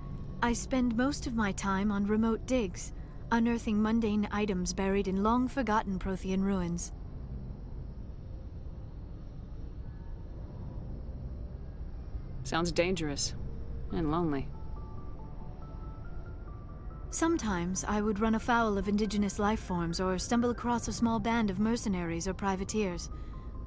I spend most of my time on remote digs, unearthing mundane items buried in long-forgotten Prothean ruins. Sounds dangerous. And lonely. Sometimes I would run afoul of indigenous life forms or stumble across a small band of mercenaries or privateers.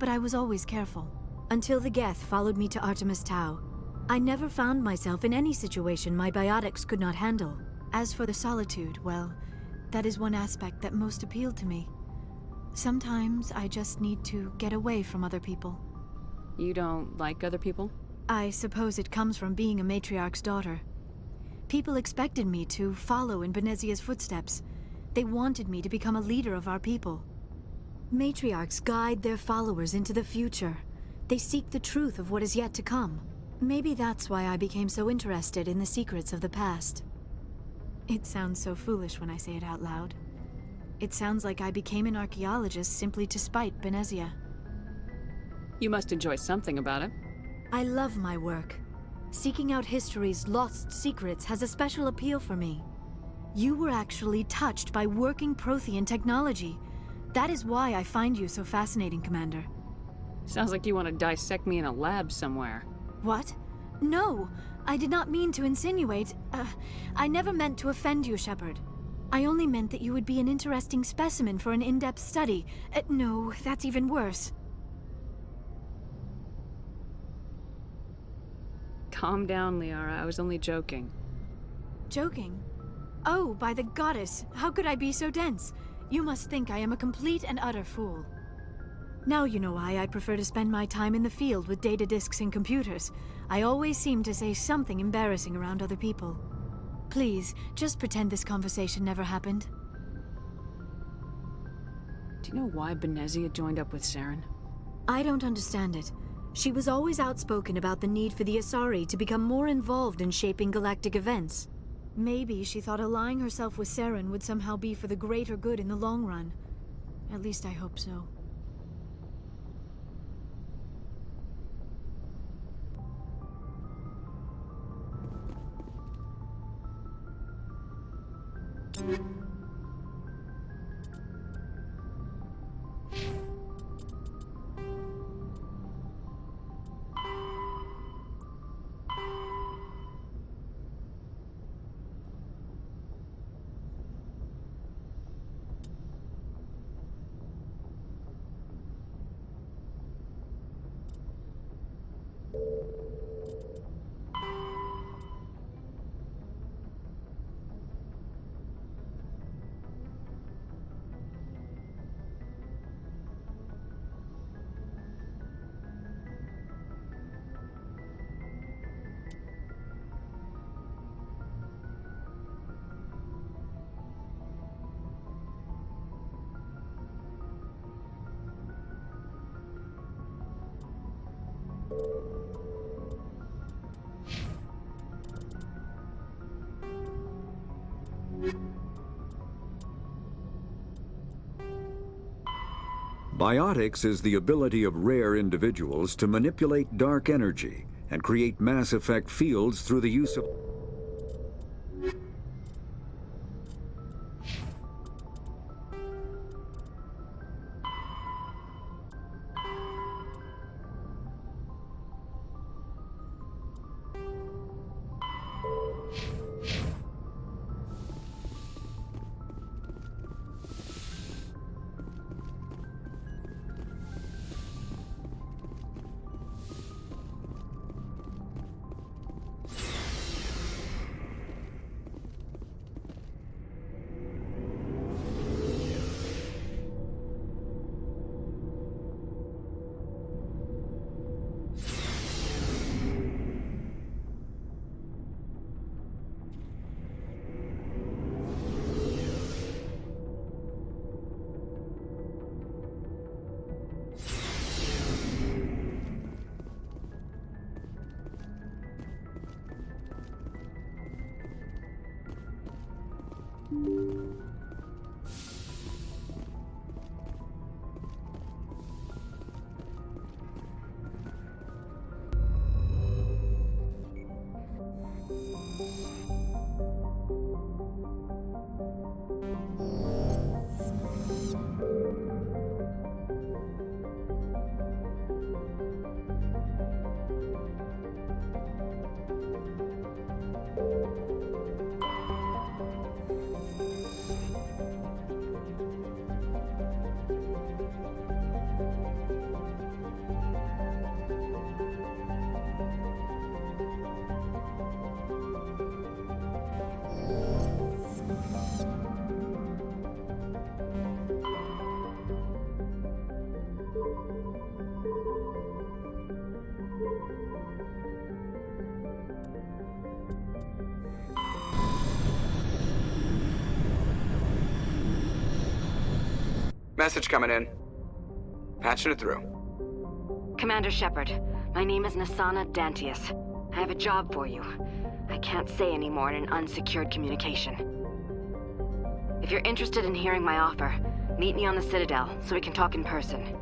But I was always careful. Until the Geth followed me to Artemis Tau. I never found myself in any situation my biotics could not handle. As for the solitude, well, that is one aspect that most appealed to me. Sometimes I just need to get away from other people. You don't like other people? I suppose it comes from being a matriarch's daughter. People expected me to follow in Benezia's footsteps. They wanted me to become a leader of our people. Matriarchs guide their followers into the future. They seek the truth of what is yet to come. Maybe that's why I became so interested in the secrets of the past. It sounds so foolish when I say it out loud. It sounds like I became an archaeologist simply to spite Benezia. You must enjoy something about it. I love my work. Seeking out history's lost secrets has a special appeal for me. You were actually touched by working Prothean technology. That is why I find you so fascinating, Commander. Sounds like you want to dissect me in a lab somewhere. What? No! I did not mean to insinuate. I never meant to offend you, Shepard. I only meant that you would be an interesting specimen for an in-depth study. No, that's even worse. Calm down, Liara. I was only joking. Joking? Oh, by the goddess, how could I be so dense? You must think I am a complete and utter fool. Now you know why I prefer to spend my time in the field with data disks and computers. I always seem to say something embarrassing around other people. Please, just pretend this conversation never happened. Do you know why Benezia joined up with Saren? I don't understand it. She was always outspoken about the need for the Asari to become more involved in shaping galactic events. Maybe she thought allying herself with Saren would somehow be for the greater good in the long run. At least I hope so. Biotics is the ability of rare individuals to manipulate dark energy and create mass effect fields through the use of... Message coming in. Patching it through. Commander Shepard, my name is Nasana Dantius. I have a job for you. I can't say any more in an unsecured communication. If you're interested in hearing my offer, meet me on the Citadel so we can talk in person.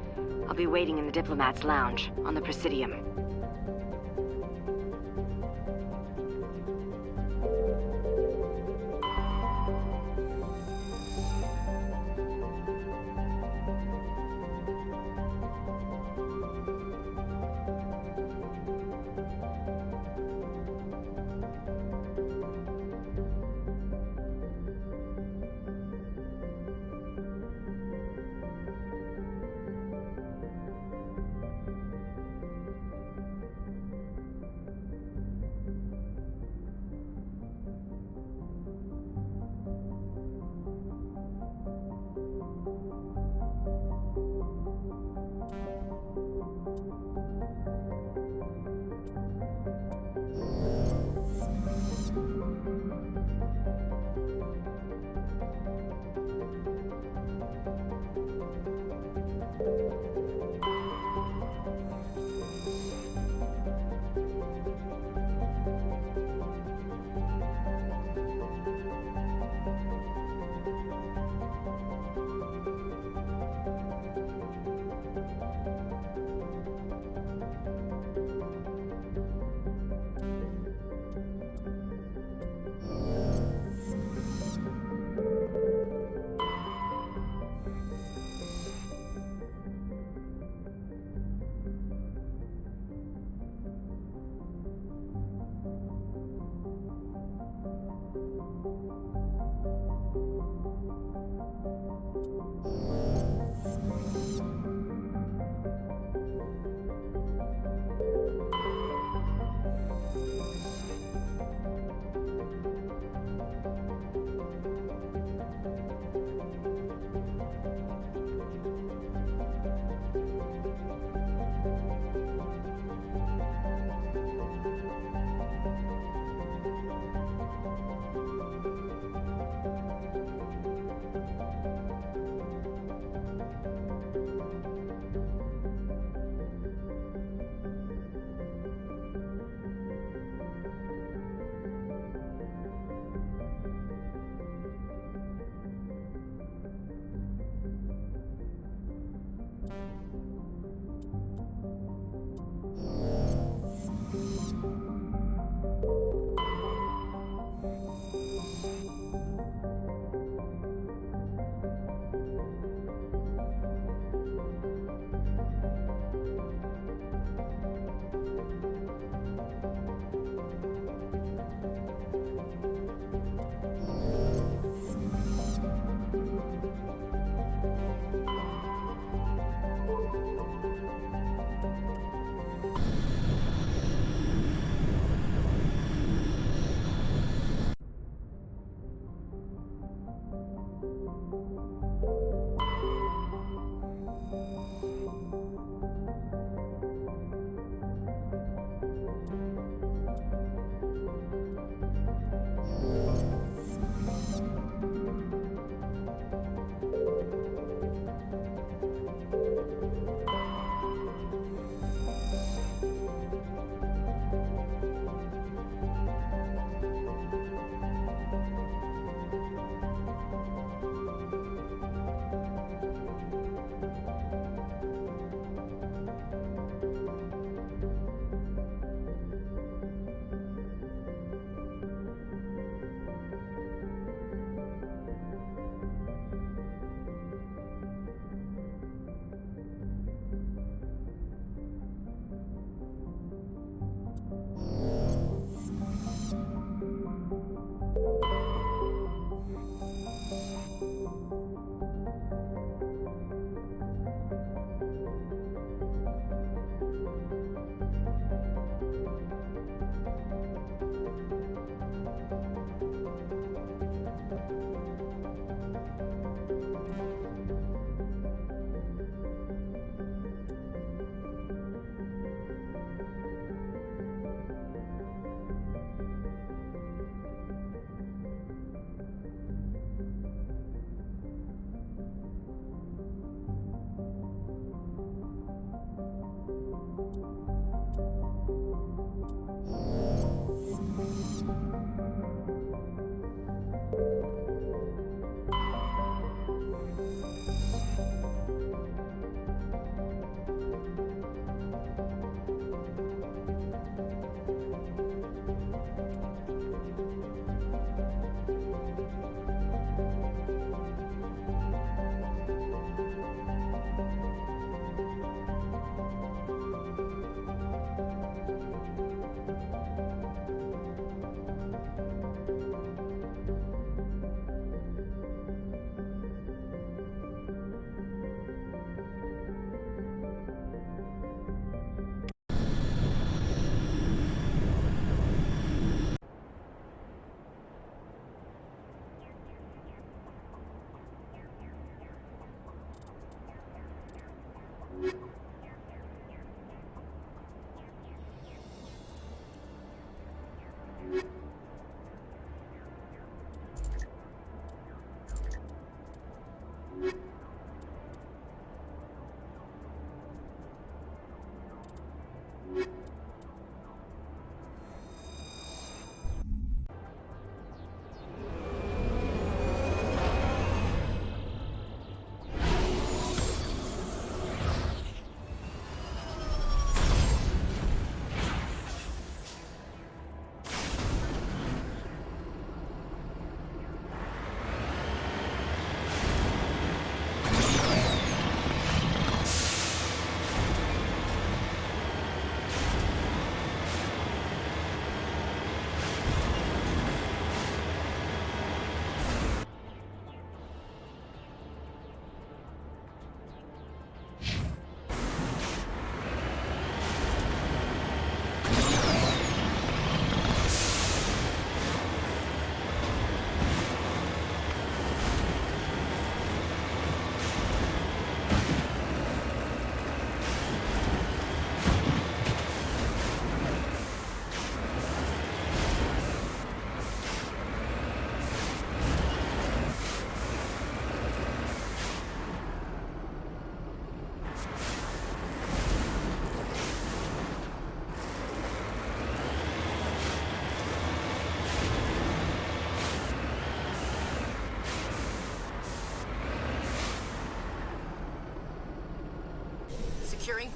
I'll be waiting in the Diplomat's Lounge on the Presidium.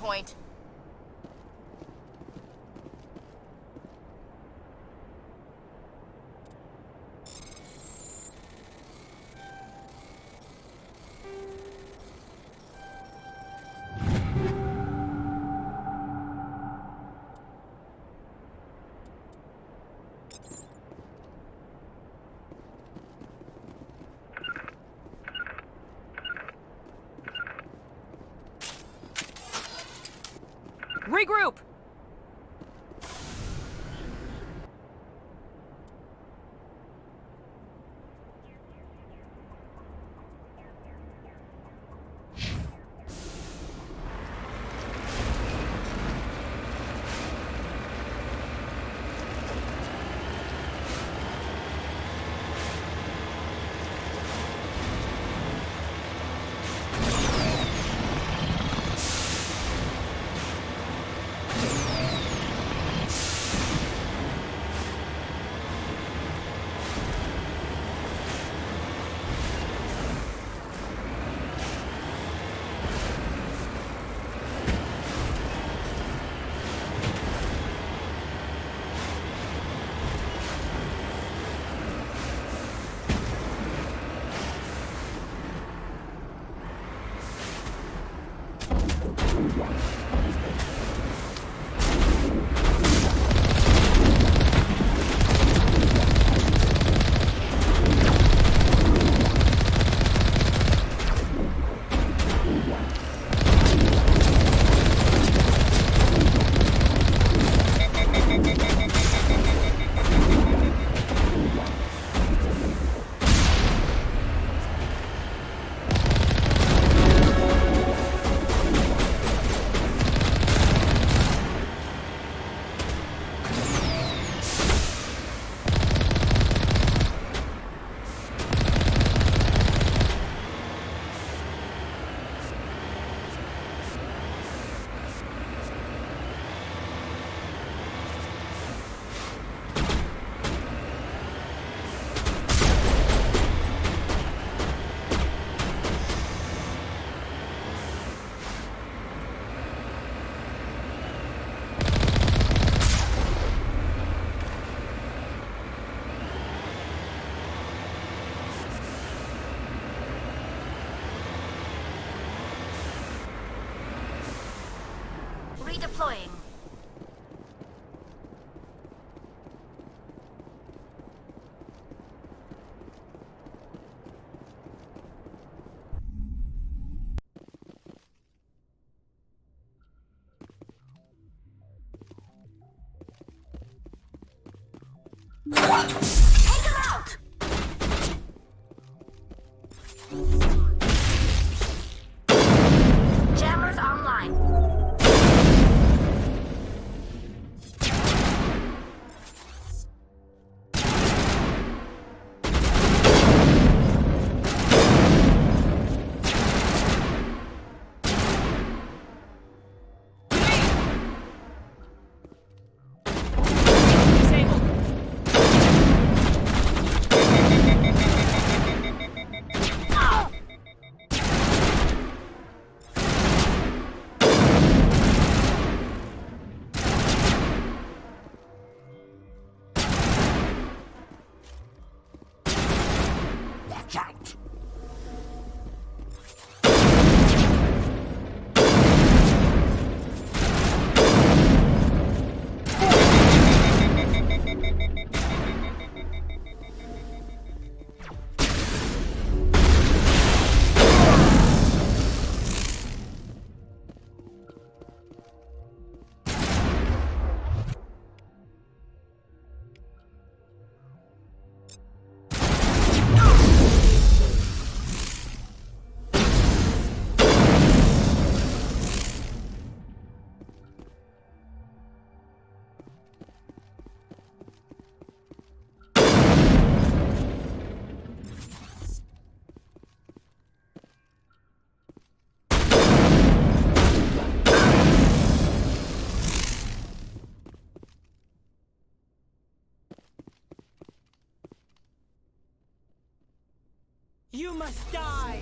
point. Regroup! Redeploying. Take him out! Jammers online. Watch out! You must die!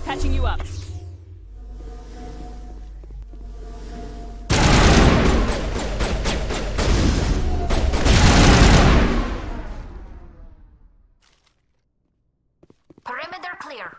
Patching you up. Perimeter clear.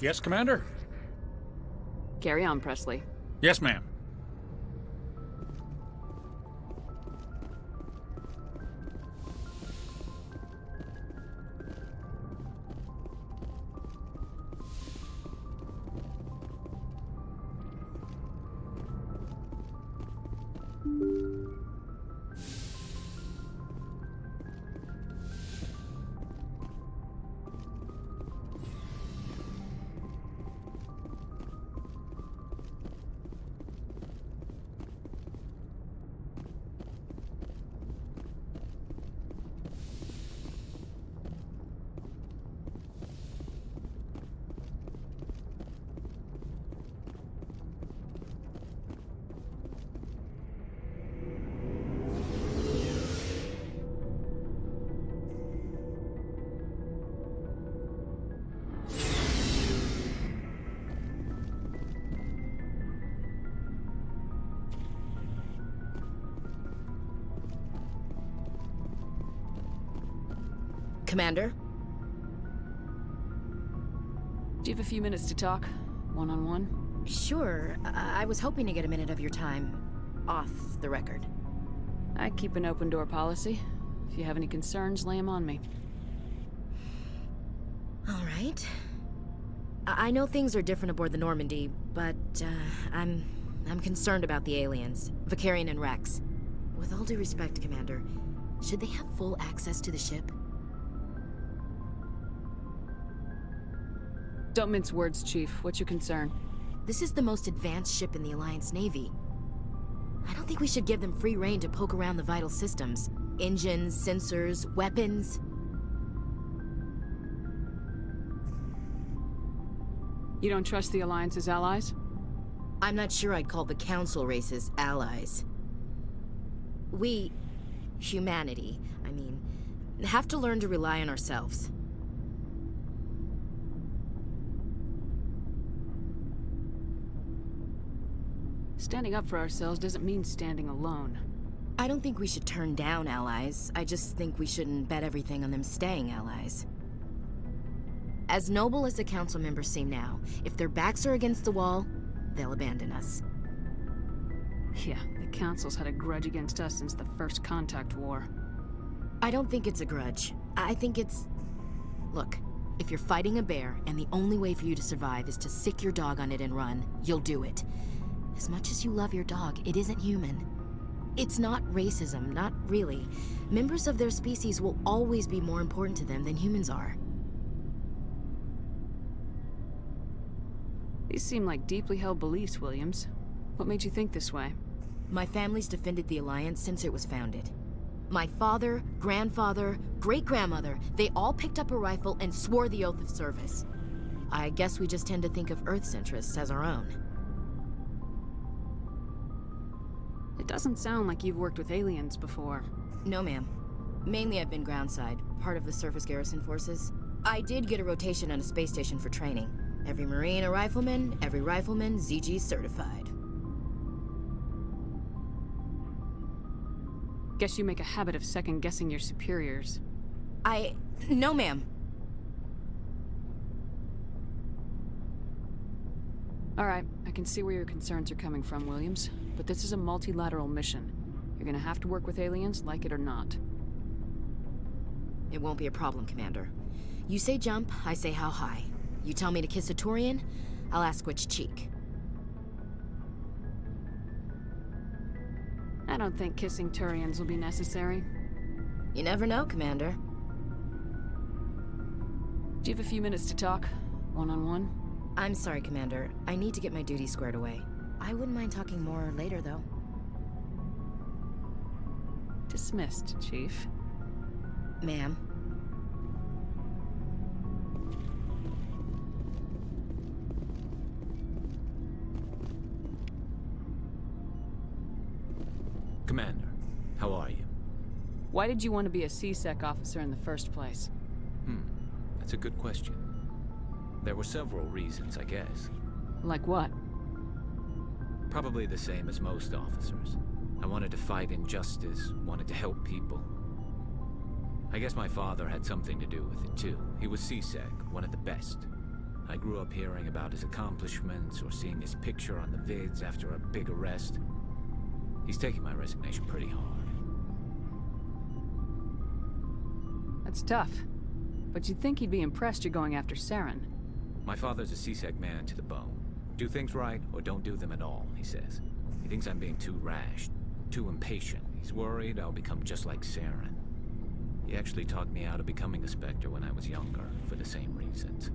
Yes, Commander? Carry on, Presley. Yes, ma'am. Commander? Do you have a few minutes to talk? One-on-one? Sure. I was hoping to get a minute of your time off the record. I keep an open-door policy. If you have any concerns, lay them on me. All right. I know things are different aboard the Normandy, but I'm concerned about the aliens, Vicarian and Rex. With all due respect, Commander, should they have full access to the ship? Don't mince words, Chief. What's your concern? This is the most advanced ship in the Alliance Navy. I don't think we should give them free rein to poke around the vital systems. Engines, sensors, weapons. You don't trust the Alliance's allies? I'm not sure I'd call the Council races allies. We, humanity, have to learn to rely on ourselves. Standing up for ourselves doesn't mean standing alone. I don't think we should turn down allies. I just think we shouldn't bet everything on them staying allies. As noble as the Council members seem now, if their backs are against the wall, they'll abandon us. Yeah, the Council's had a grudge against us since the First Contact War. I don't think it's a grudge. I think it's... Look, if you're fighting a bear and the only way for you to survive is to sick your dog on it and run, you'll do it. As much as you love your dog, it isn't human. It's not racism, not really. Members of their species will always be more important to them than humans are. These seem like deeply held beliefs, Williams. What made you think this way? My family's defended the Alliance since it was founded. My father, grandfather, great-grandmother, they all picked up a rifle and swore the oath of service. I guess we just tend to think of Earth's interests as our own. It doesn't sound like you've worked with aliens before. No, ma'am. Mainly I've been groundside, part of the surface garrison forces. I did get a rotation on a space station for training. Every Marine a rifleman, every rifleman ZG certified. Guess you make a habit of second-guessing your superiors. No, ma'am. All right, I can see where your concerns are coming from, Williams. But this is a multilateral mission. You're gonna have to work with aliens, like it or not. It won't be a problem, Commander. You say jump, I say how high. You tell me to kiss a Turian, I'll ask which cheek. I don't think kissing Turians will be necessary. You never know, Commander. Do you have a few minutes to talk? One-on-one? I'm sorry, Commander. I need to get my duties squared away. I wouldn't mind talking more later, though. Dismissed, Chief. Ma'am. Commander, how are you? Why did you want to be a C-Sec officer in the first place? That's a good question. There were several reasons, I guess. Like what? Probably the same as most officers. I wanted to fight injustice, wanted to help people. I guess my father had something to do with it too. He was C-Sec, one of the best. I grew up hearing about his accomplishments or seeing his picture on the vids after a big arrest. He's taking my resignation pretty hard. That's tough. But you'd think he'd be impressed you're going after Saren. My father's a C-Sec man to the bone. Do things right, or don't do them at all, he says. He thinks I'm being too rash, too impatient. He's worried I'll become just like Saren. He actually talked me out of becoming a Spectre when I was younger, for the same reasons.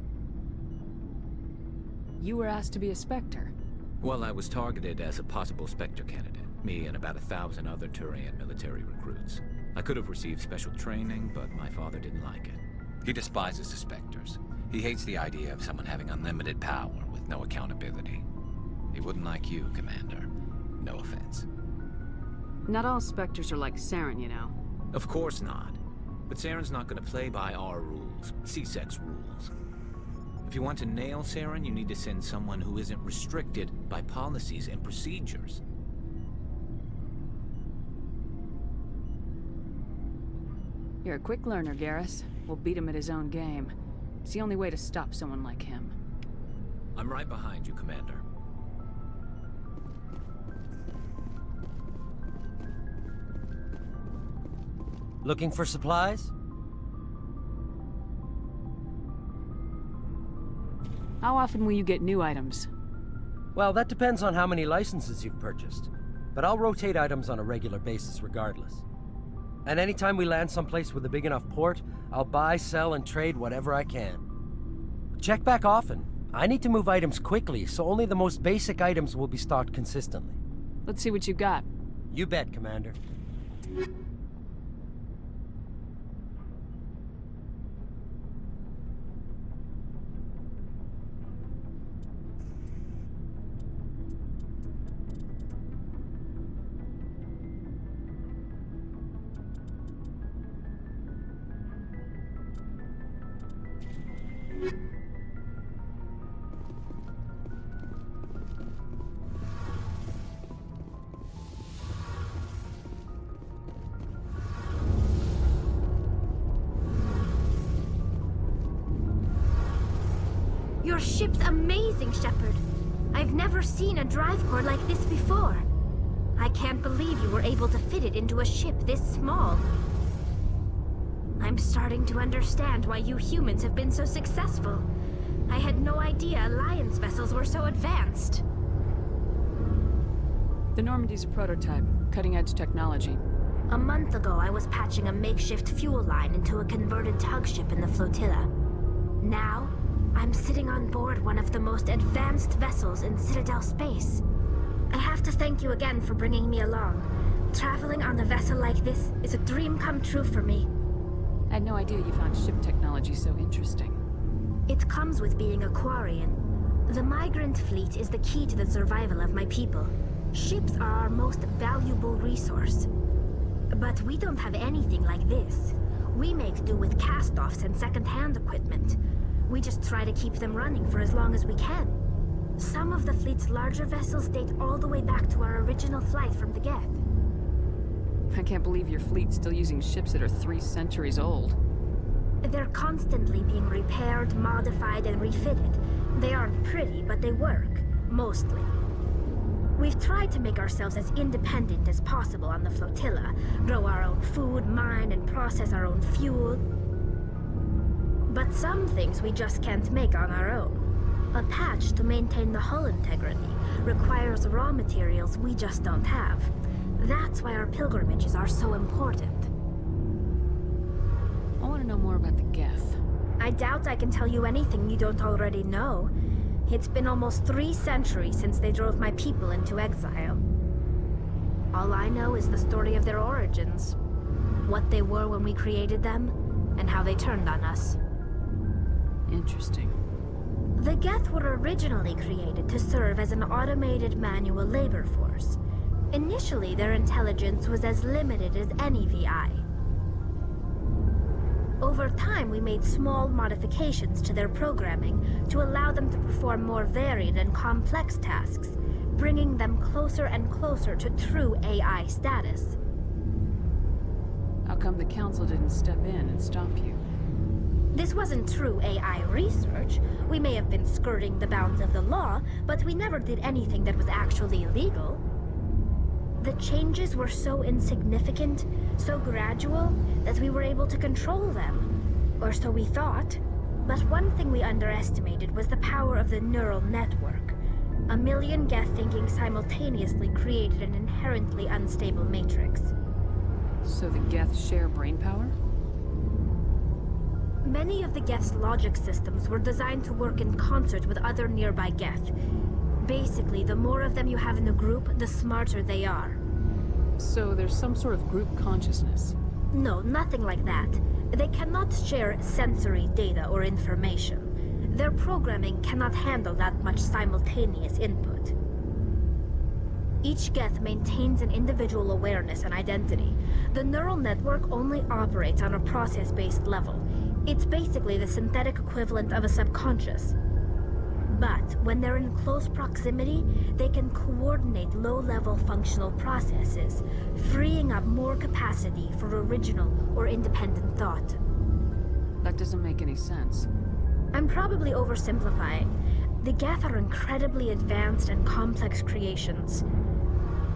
You were asked to be a Spectre? Well, I was targeted as a possible Spectre candidate. Me and about 1,000 other Turian military recruits. I could have received special training, but my father didn't like it. He despises the Spectres. He hates the idea of someone having unlimited power with no accountability. He wouldn't like you, Commander. No offense. Not all Spectres are like Saren, you know. Of course not. But Saren's not going to play by our rules, C-Sec's rules. If you want to nail Saren, you need to send someone who isn't restricted by policies and procedures. You're a quick learner, Garrus. We'll beat him at his own game. It's the only way to stop someone like him. I'm right behind you, Commander. Looking for supplies? How often will you get new items? Well, that depends on how many licenses you've purchased. But I'll rotate items on a regular basis regardless. And anytime we land someplace with a big enough port, I'll buy, sell, and trade whatever I can. Check back often. I need to move items quickly, so only the most basic items will be stocked consistently. Let's see what you got. You bet, Commander. Your ship's amazing, Shepard. I've never seen a drive core like this before. I can't believe you were able to fit it into a ship this small. I'm starting to understand why you humans have been so successful. I had no idea Alliance vessels were so advanced. The Normandy's a prototype, cutting-edge technology. A month ago, I was patching a makeshift fuel line into a converted tug ship in the flotilla. Now, I'm sitting on board one of the most advanced vessels in Citadel space. I have to thank you again for bringing me along. Traveling on a vessel like this is a dream come true for me. I had no idea you found ship technology so interesting. It comes with being a Quarian. The migrant fleet is the key to the survival of my people. Ships are our most valuable resource. But we don't have anything like this. We make do with cast-offs and second-hand equipment. We just try to keep them running for as long as we can. Some of the fleet's larger vessels date all the way back to our original flight from the Geth. I can't believe your fleet's still using ships that are 3 centuries old. They're constantly being repaired, modified, and refitted. They aren't pretty, but they work. Mostly. We've tried to make ourselves as independent as possible on the flotilla. Grow our own food, mine, and process our own fuel. But some things we just can't make on our own. A patch to maintain the hull integrity requires raw materials we just don't have. That's why our pilgrimages are so important. I want to know more about the Geth. I doubt I can tell you anything you don't already know. It's been almost 3 centuries since they drove my people into exile. All I know is the story of their origins. What they were when we created them, and how they turned on us. Interesting. The Geth were originally created to serve as an automated manual labor force. Initially, their intelligence was as limited as any VI. Over time, we made small modifications to their programming to allow them to perform more varied and complex tasks, bringing them closer and closer to true AI status. How come the Council didn't step in and stop you? This wasn't true AI research. We may have been skirting the bounds of the law, but we never did anything that was actually illegal. The changes were so insignificant, so gradual, that we were able to control them. Or so we thought. But one thing we underestimated was the power of the neural network. A million Geth thinking simultaneously created an inherently unstable matrix. So the Geth share brainpower? Many of the Geth's logic systems were designed to work in concert with other nearby Geth. Basically, the more of them you have in a group, the smarter they are. So there's some sort of group consciousness? No, nothing like that. They cannot share sensory data or information. Their programming cannot handle that much simultaneous input. Each Geth maintains an individual awareness and identity. The neural network only operates on a process-based level. It's basically the synthetic equivalent of a subconscious. But when they're in close proximity, they can coordinate low-level functional processes, freeing up more capacity for original or independent thought. That doesn't make any sense. I'm probably oversimplifying. The Geth are incredibly advanced and complex creations.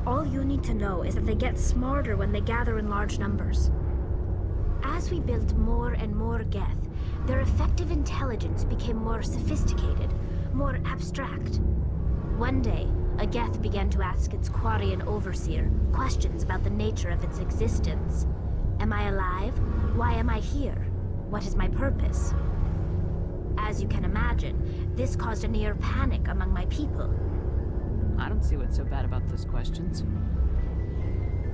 All you need to know is that they get smarter when they gather in large numbers. As we built more and more Geth, their effective intelligence became more sophisticated, more abstract. One day, a Geth began to ask its Quarian overseer questions about the nature of its existence. Am I alive? Why am I here? What is my purpose? As you can imagine, this caused a near panic among my people. I don't see what's so bad about those questions.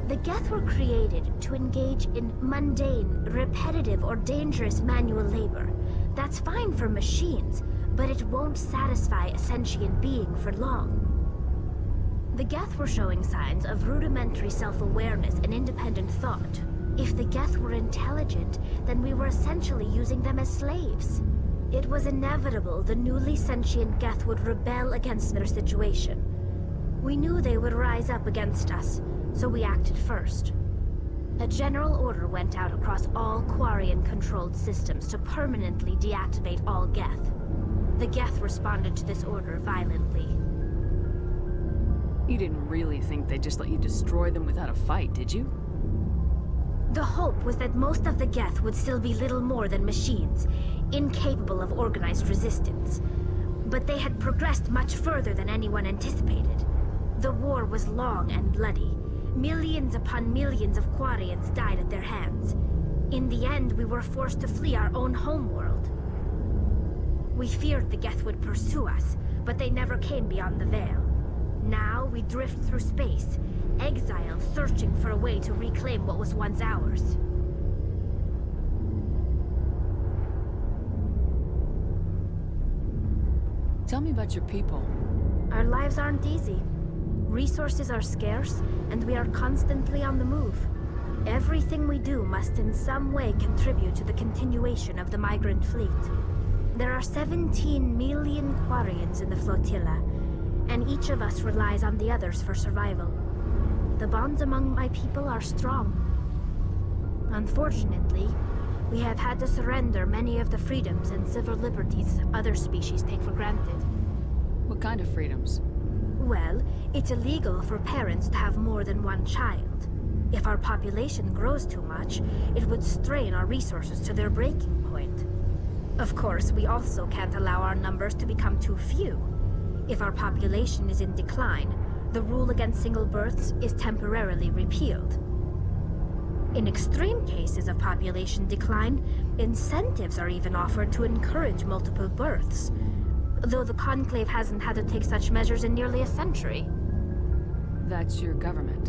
The Geth were created to engage in mundane, repetitive, or dangerous manual labor. That's fine for machines, but it won't satisfy a sentient being for long. The Geth were showing signs of rudimentary self-awareness and independent thought. If the Geth were intelligent, then we were essentially using them as slaves. It was inevitable the newly sentient Geth would rebel against their situation. We knew they would rise up against us, so we acted first. A general order went out across all Quarian-controlled systems to permanently deactivate all Geth. The Geth responded to this order violently. You didn't really think they'd just let you destroy them without a fight, did you? The hope was that most of the Geth would still be little more than machines, incapable of organized resistance. But they had progressed much further than anyone anticipated. The war was long and bloody. Millions upon millions of Quarians died at their hands. In the end, we were forced to flee our own homeworld. We feared the Geth would pursue us, but they never came beyond the Veil. Now we drift through space, exiled, searching for a way to reclaim what was once ours. Tell me about your people. Our lives aren't easy. Resources are scarce, and we are constantly on the move. Everything we do must in some way contribute to the continuation of the migrant fleet. There are 17 million Quarians in the flotilla, and each of us relies on the others for survival. The bonds among my people are strong. Unfortunately, we have had to surrender many of the freedoms and civil liberties other species take for granted. What kind of freedoms? Well, it's illegal for parents to have more than one child. If our population grows too much, it would strain our resources to their breaking point. Of course, we also can't allow our numbers to become too few. If our population is in decline, the rule against single births is temporarily repealed. In extreme cases of population decline, incentives are even offered to encourage multiple births, though the Conclave hasn't had to take such measures in nearly a century. That's your government.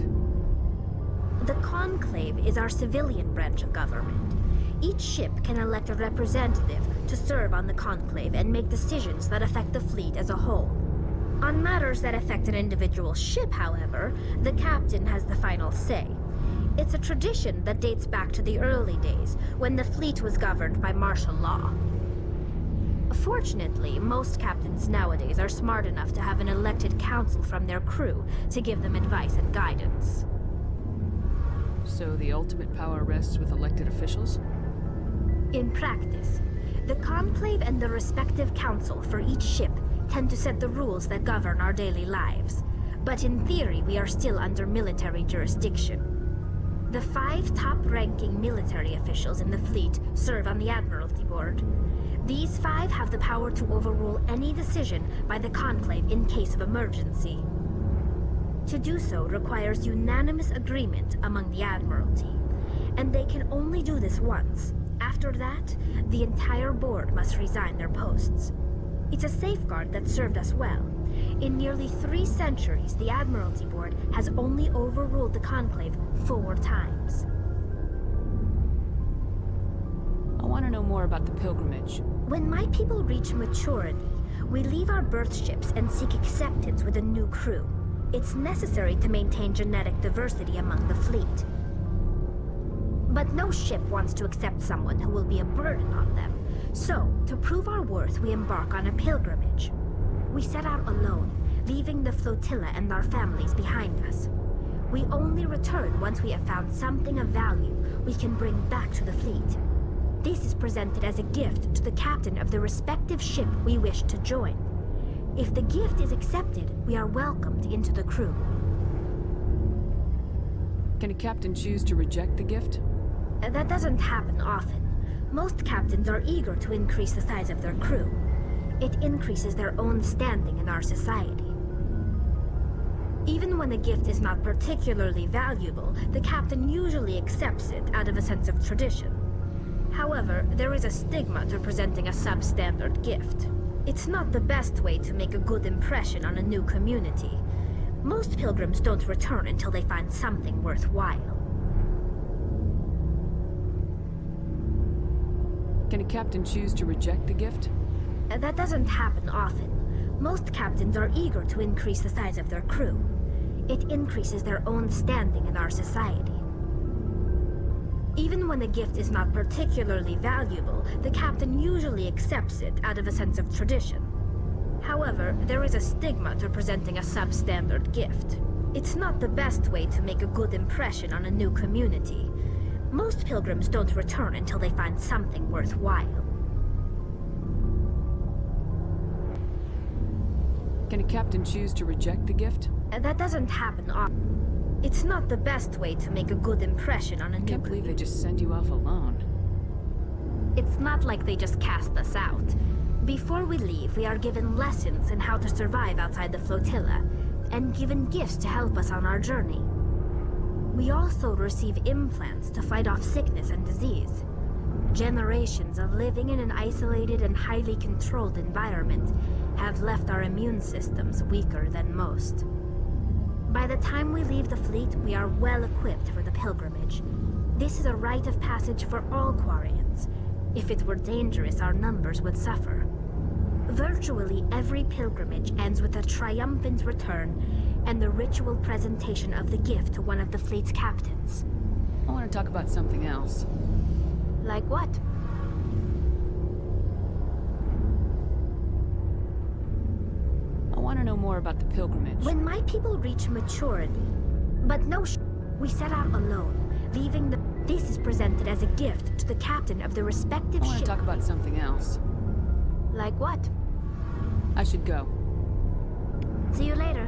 The Conclave is our civilian branch of government. Each ship can elect a representative to serve on the Conclave and make decisions that affect the fleet as a whole. On matters that affect an individual ship, however, the captain has the final say. It's a tradition that dates back to the early days, when the fleet was governed by martial law. Fortunately, most captains nowadays are smart enough to have an elected council from their crew to give them advice and guidance. So the ultimate power rests with elected officials? In practice, the Conclave and the respective council for each ship tend to set the rules that govern our daily lives. But in theory, we are still under military jurisdiction. The 5 top-ranking military officials in the fleet serve on the Admiralty Board. These 5 have the power to overrule any decision by the Conclave in case of emergency. To do so requires unanimous agreement among the Admiralty, and they can only do this once. After that, the entire board must resign their posts. It's a safeguard that served us well. In nearly 3 centuries, the Admiralty Board has only overruled the Conclave 4 times. I want to know more about the pilgrimage. When my people reach maturity, we leave our birth ships and seek acceptance with a new crew. It's necessary to maintain genetic diversity among the fleet. But no ship wants to accept someone who will be a burden on them. So, to prove our worth, we embark on a pilgrimage. We set out alone, leaving the flotilla and our families behind us. We only return once we have found something of value we can bring back to the fleet. This is presented as a gift to the captain of the respective ship we wish to join. If the gift is accepted, we are welcomed into the crew. Can a captain choose to reject the gift? That doesn't happen often. Most captains are eager to increase the size of their crew. It increases their own standing in our society. Even when a gift is not particularly valuable, the captain usually accepts it out of a sense of tradition. However, there is a stigma to presenting a substandard gift. It's not the best way to make a good impression on a new community. Most pilgrims don't return until they find something worthwhile. Can a captain choose to reject the gift? That doesn't happen often. Most captains are eager to increase the size of their crew. It increases their own standing in our society. Even when a gift is not particularly valuable, the captain usually accepts it out of a sense of tradition. However, there is a stigma to presenting a substandard gift. It's not the best way to make a good impression on a new community. Most pilgrims don't return until they find something worthwhile. Can a captain choose to reject the gift? That doesn't happen often. It's not the best way to make a good impression on a new I can't believe they just send you off alone. It's not like they just cast us out. Before we leave, we are given lessons in how to survive outside the flotilla, and given gifts to help us on our journey. We also receive implants to fight off sickness and disease. Generations of living in an isolated and highly controlled environment have left our immune systems weaker than most. By the time we leave the fleet, we are well equipped for the pilgrimage. This is a rite of passage for all Quarians. If it were dangerous, our numbers would suffer. Virtually every pilgrimage ends with a triumphant return and the ritual presentation of the gift to one of the fleet's captains. I want to talk about something else. Like what? I want to know more about the pilgrimage. When my people reach maturity, but no we set out alone, leaving the... This is presented as a gift to the captain of the respective ship. I want to talk about something else. Like what? I should go. See you later.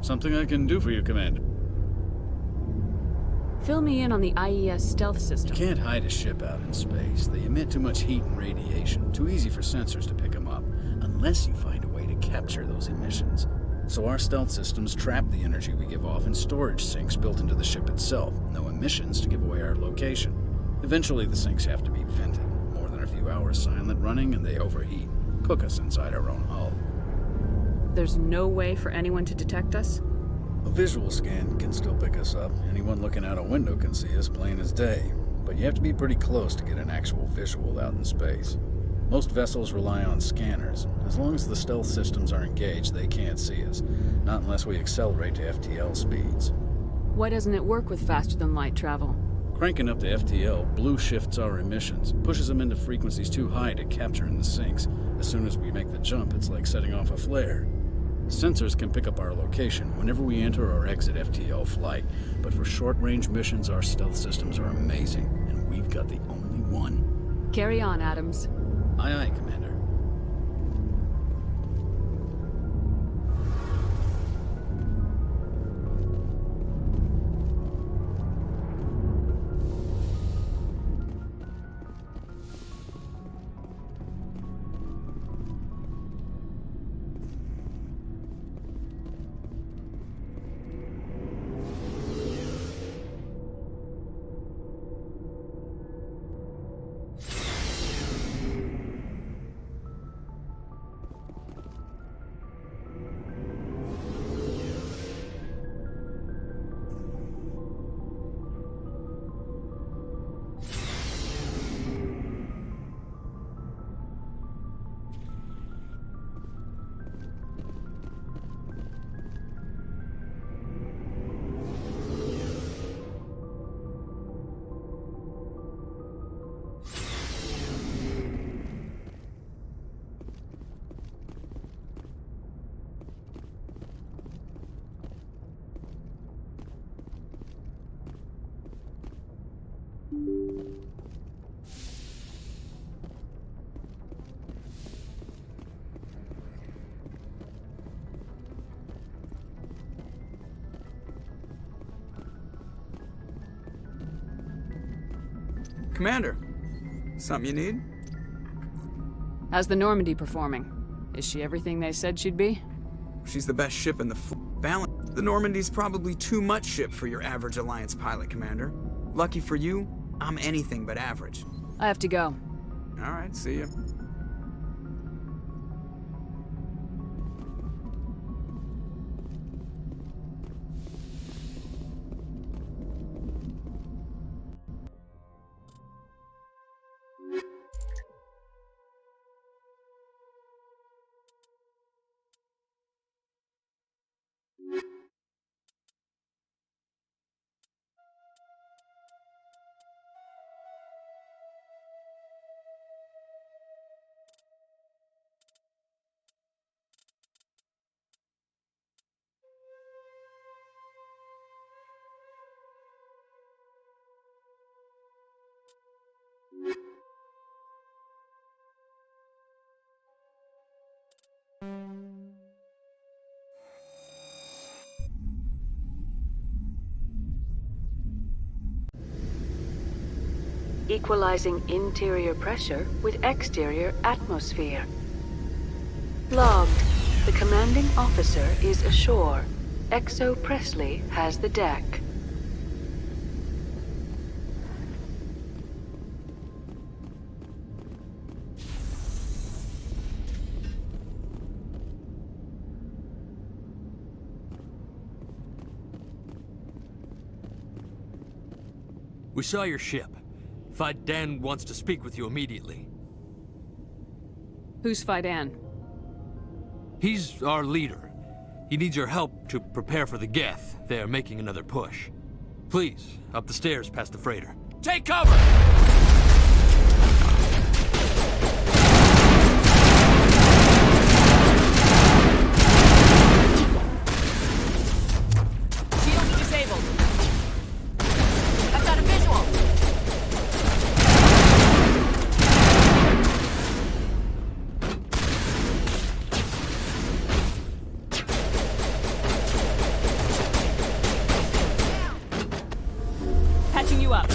Something I can do for you, Commander. Fill me in on the IES stealth system. You can't hide a ship out in space. They emit too much heat and radiation. Too easy for sensors to pick them up, unless you find a way to capture those emissions. So our stealth systems trap the energy we give off in storage sinks built into the ship itself. No emissions to give away our location. Eventually the sinks have to be vented. More than a few hours silent running and they overheat. Cook us inside our own hull. There's no way for anyone to detect us? A visual scan can still pick us up. Anyone looking out a window can see us plain as day. But you have to be pretty close to get an actual visual out in space. Most vessels rely on scanners. As long as the stealth systems are engaged, they can't see us. Not unless we accelerate to FTL speeds. Why doesn't it work with faster-than-light travel? Cranking up to FTL blue shifts our emissions, pushes them into frequencies too high to capture in the sinks. As soon as we make the jump, it's like setting off a flare. Sensors can pick up our location whenever we enter or exit FTL flight, but for short-range missions, our stealth systems are amazing, and we've got the only one. Carry on, Adams. Aye, aye, Commander. Commander, something you need? How's the Normandy performing? Is she everything they said she'd be? She's the best ship in the balance. The Normandy's probably too much ship for your average Alliance pilot, Commander. Lucky for you, I'm anything but average. I have to go. All right, see ya. Equalizing interior pressure with exterior atmosphere. Logged. The commanding officer is ashore. Exo Presley has the deck. We saw your ship. Fidan wants to speak with you immediately. Who's Fidan? He's our leader. He needs your help to prepare for the Geth. They are making another push. Please, up the stairs past the freighter. Take cover! Shields disabled. I've got a visual. Patching you up.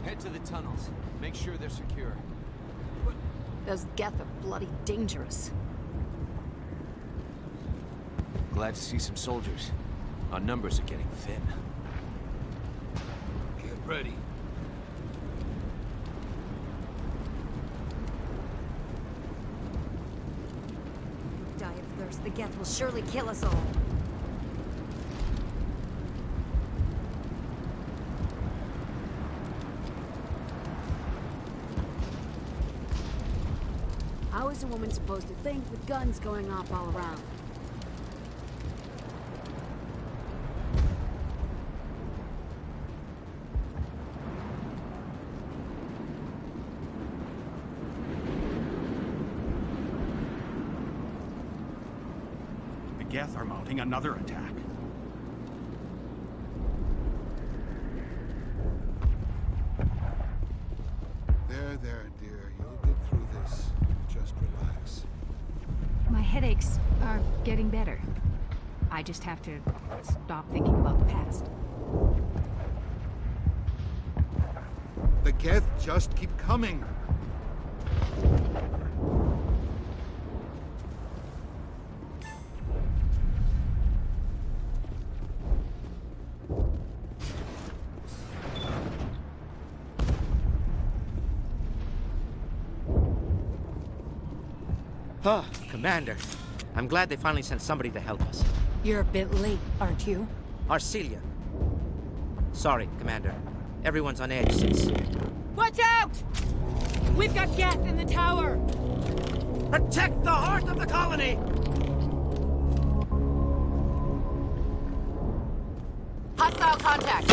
Head to the tunnels. Make sure they're secure. Those Geth are bloody dangerous. Glad to see some soldiers. Our numbers are getting thin. Get ready. Die of thirst. The Geth will surely kill us all. How is a woman supposed to think with guns going off all around? The Geth are mounting another attack. There, dear. You'll get through this. Just relax. My headaches are getting better. I just have to stop thinking about the past. The Geth just keep coming. Oh, Commander. I'm glad they finally sent somebody to help us. You're a bit late, aren't you? Arcelia. Sorry, Commander. Everyone's on edge since... Watch out! We've got Geth in the tower! Protect the heart of the colony! Hostile contact!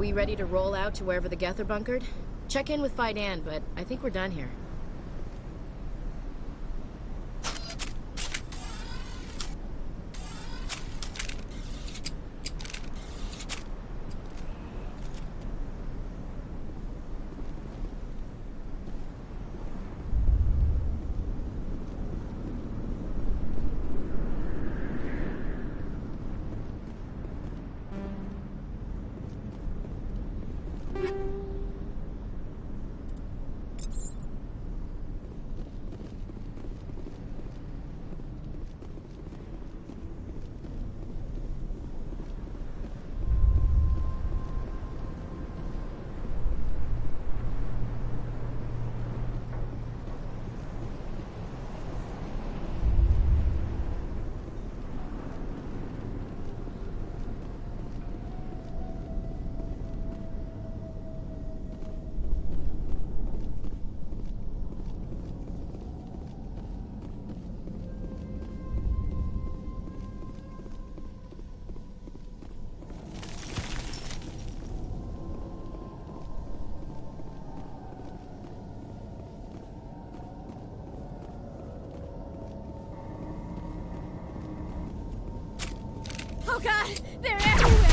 we ready to roll out to wherever the Geth are bunkered? Check in with Fidan, but I think we're done here. Oh god, they're everywhere!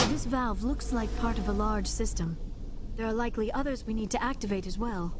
This valve looks like part of a large system. There are likely others we need to activate as well.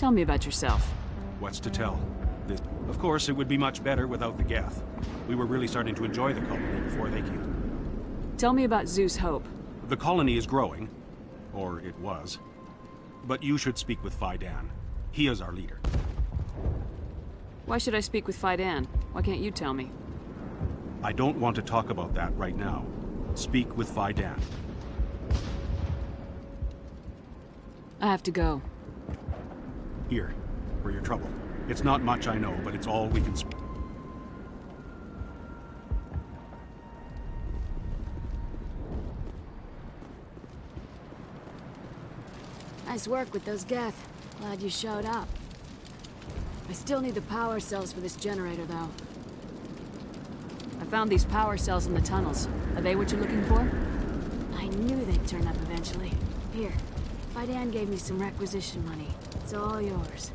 Tell me about yourself. What's to tell? Of course, it would be much better without the Geth. We were really starting to enjoy the colony before they came. Tell me about Zeus Hope. The colony is growing. Or it was. But you should speak with Fidan. He is our leader. Why should I speak with Fidan? Why can't you tell me? I don't want to talk about that right now. Speak with Fidan. I have to go. Here, for your trouble. It's not much, I know, but it's all we can speak. Nice work with those Geth. Glad you showed up. I still need the power cells for this generator, though. I found these power cells in the tunnels. Are they what you're looking for? I knew they'd turn up eventually. Here, Fidan gave me some requisition money. It's all yours.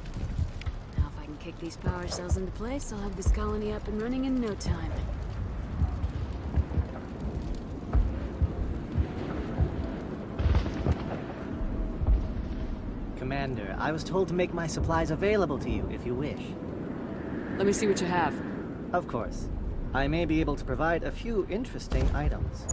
Now if I can kick these power cells into place, I'll have this colony up and running in no time. Commander, I was told to make my supplies available to you if you wish. Let me see what you have. Of course. I may be able to provide a few interesting items.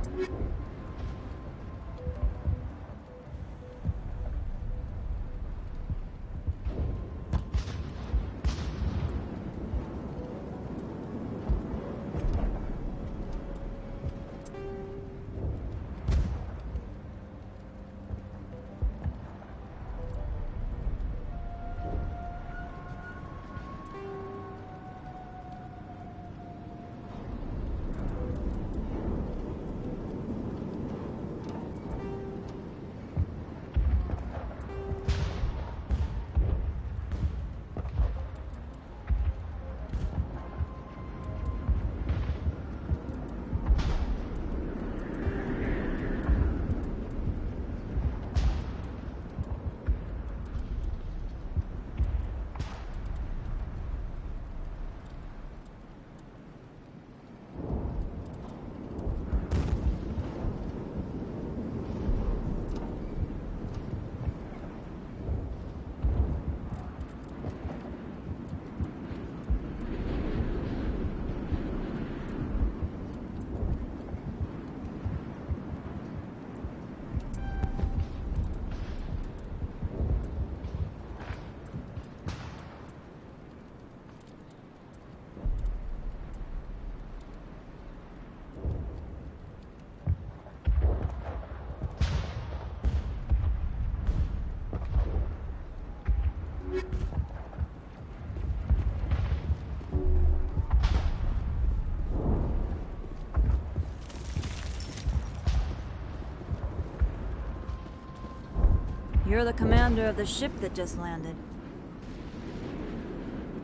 You're the commander of the ship that just landed.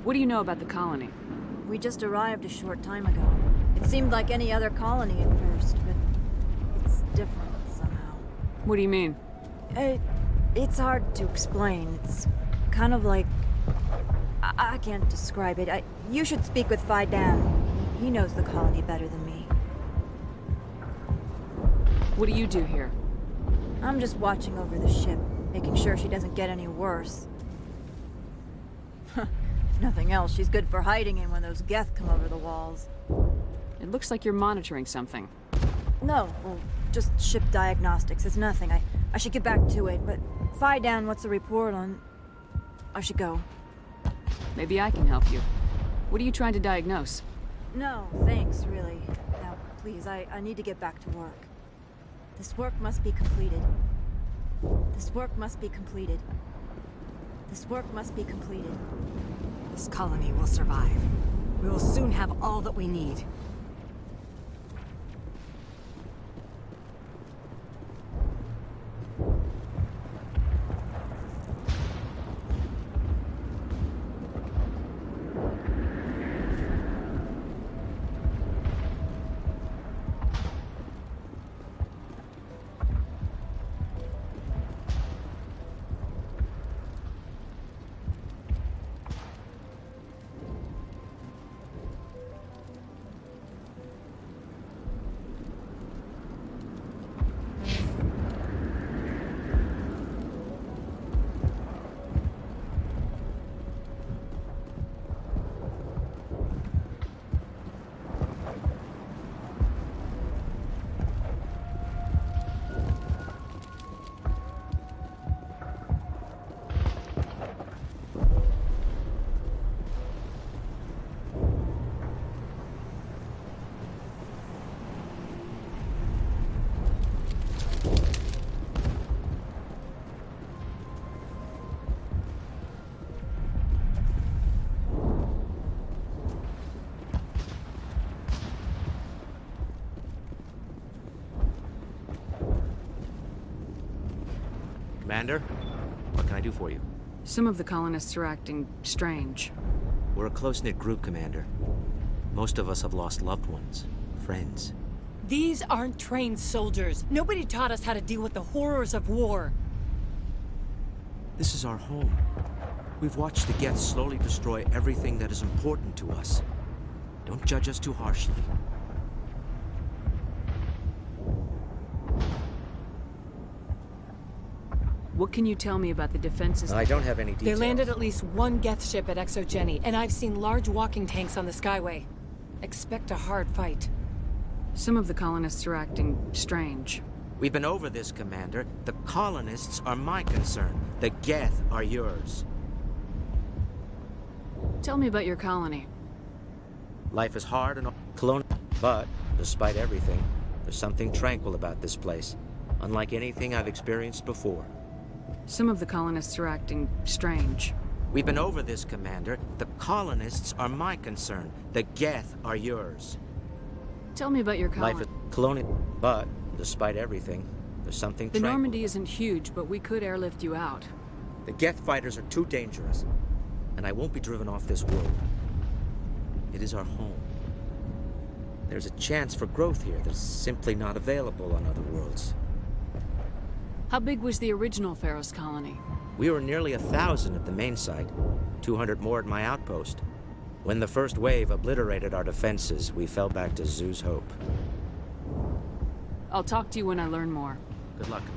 What do you know about the colony? We just arrived a short time ago. It seemed like any other colony at first, but it's different somehow. What do you mean? It's hard to explain. It's kind of like... I can't describe it. You should speak with Phi Dan. He knows the colony better than me. What do you do here? I'm just watching over the ship, making sure she doesn't get any worse. If nothing else, she's good for hiding in when those Geth come over the walls. It looks like you're monitoring something. No, well, just ship diagnostics. It's nothing. I should get back to it, but Phi Dan, what's the report on... I should go. Maybe I can help you. What are you trying to diagnose? No, thanks, really. Now, please, I need to get back to work. This work must be completed. This work must be completed. This work must be completed. This colony will survive. We will soon have all that we need. Commander, what can I do for you? Some of the colonists are acting strange. We're a close-knit group, Commander. Most of us have lost loved ones, friends. These aren't trained soldiers. Nobody taught us how to deal with the horrors of war. This is our home. We've watched the Geth slowly destroy everything that is important to us. Don't judge us too harshly. What can you tell me about the defenses? I don't have any details. They landed at least one Geth ship at Exogeny, and I've seen large walking tanks on the Skyway. Expect a hard fight. Some of the colonists are acting strange. We've been over this, Commander. The colonists are my concern. The Geth are yours. Tell me about your colony. Life is hard and colonial, but despite everything, there's something tranquil about this place, unlike anything I've experienced before. Some of the colonists are acting strange. We've been over this, Commander. The colonists are my concern. The Geth are yours. Tell me about your colony. Life is colonial, but despite everything, there's something The tranquil. Normandy isn't huge, but we could airlift you out. The Geth fighters are too dangerous, and I won't be driven off this world. It is our home. There's a chance for growth here that's simply not available on other worlds. How big was the original Pharaoh's colony? We were nearly 1,000 at the main site, 200 more at my outpost. When the first wave obliterated our defenses, we fell back to Zoo's Hope. I'll talk to you when I learn more. Good luck, Commander.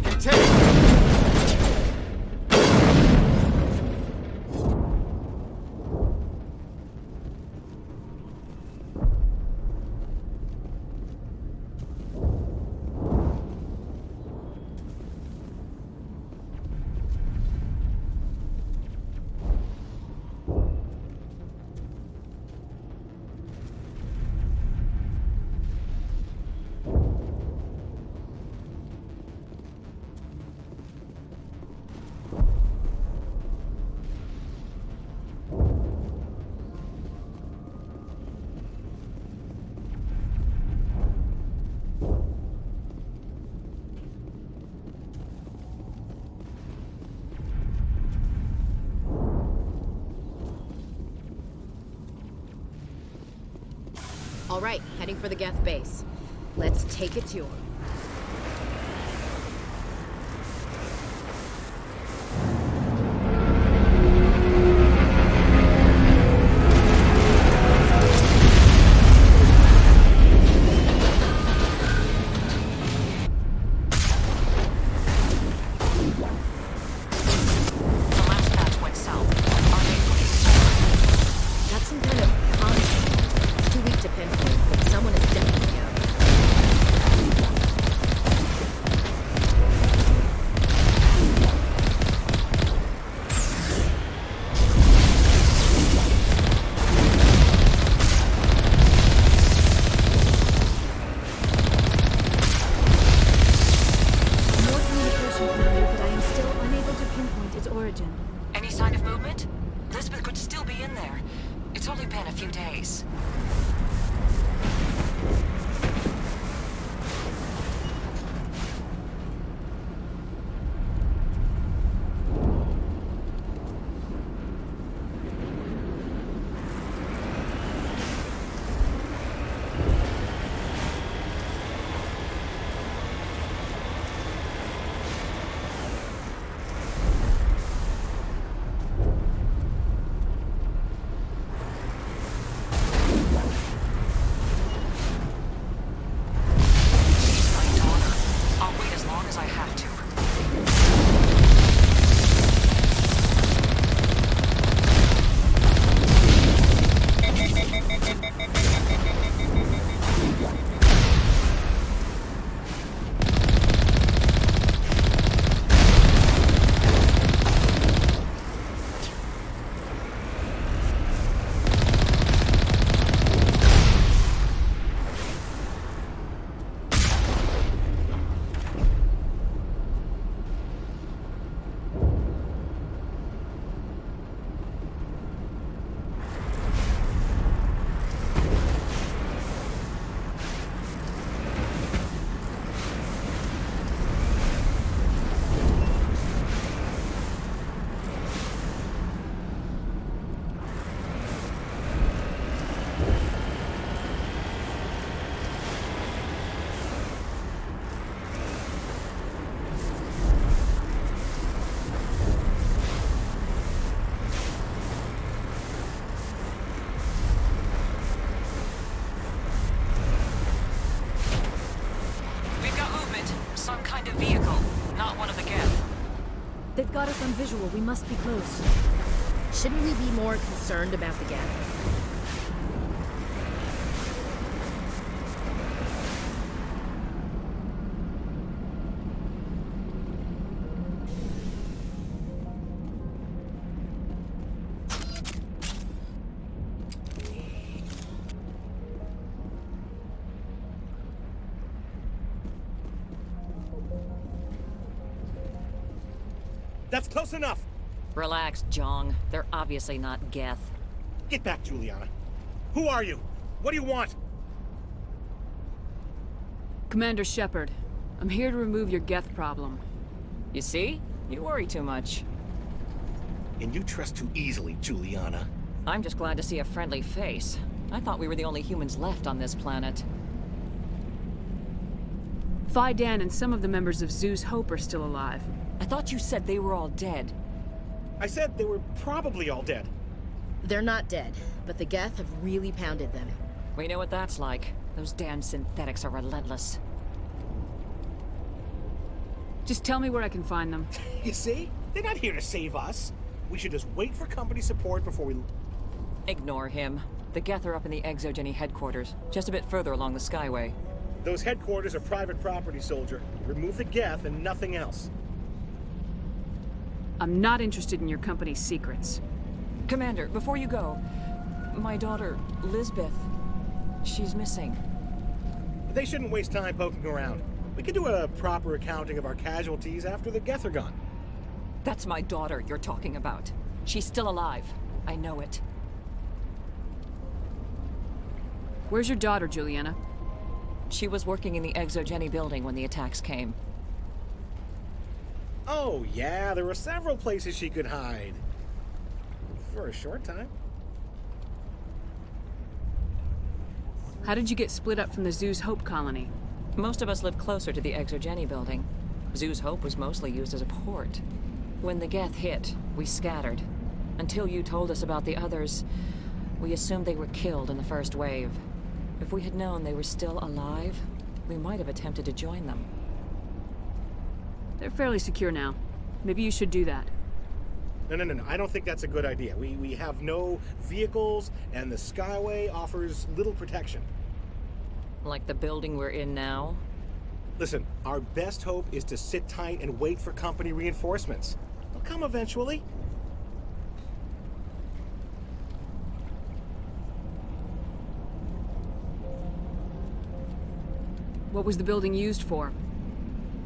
can take. All right, heading for the Geth base. Let's take it to him. Any sign of movement? Lisbeth could still be in there. It's only been a few days. They've got us on visual. We must be close. Shouldn't we be more concerned about the Geth? That's close enough! Relax, Jong. They're obviously not Geth. Get back, Juliana. Who are you? What do you want? Commander Shepard, I'm here to remove your Geth problem. You see? You worry too much. And you trust too easily, Juliana. I'm just glad to see a friendly face. I thought we were the only humans left on this planet. Phi Dan and some of the members of Zoo's Hope are still alive. I thought you said they were all dead. I said they were probably all dead. They're not dead, but the Geth have really pounded them. We know what that's like. Those damn synthetics are relentless. Just tell me where I can find them. You see? They're not here to save us. We should just wait for company support before we... Ignore him. The Geth are up in the Exogeny headquarters, just a bit further along the Skyway. Those headquarters are private property, soldier. Remove the Geth and nothing else. I'm not interested in your company's secrets. Commander, before you go, my daughter, Lisbeth, she's missing. They shouldn't waste time poking around. We can do a proper accounting of our casualties after the Geth are gone. That's my daughter you're talking about. She's still alive. I know it. Where's your daughter, Juliana? She was working in the Exogeny building when the attacks came. Oh, yeah, there were several places she could hide. For a short time. How did you get split up from the Zoo's Hope colony? Most of us lived closer to the Exogeny building. Zoo's Hope was mostly used as a port. When the Geth hit, we scattered. Until you told us about the others, we assumed they were killed in the first wave. If we had known they were still alive, we might have attempted to join them. They're fairly secure now. Maybe you should do that. No. I don't think that's a good idea. We have no vehicles, and the Skyway offers little protection. Like the building we're in now? Listen, our best hope is to sit tight and wait for company reinforcements. They'll come eventually. What was the building used for?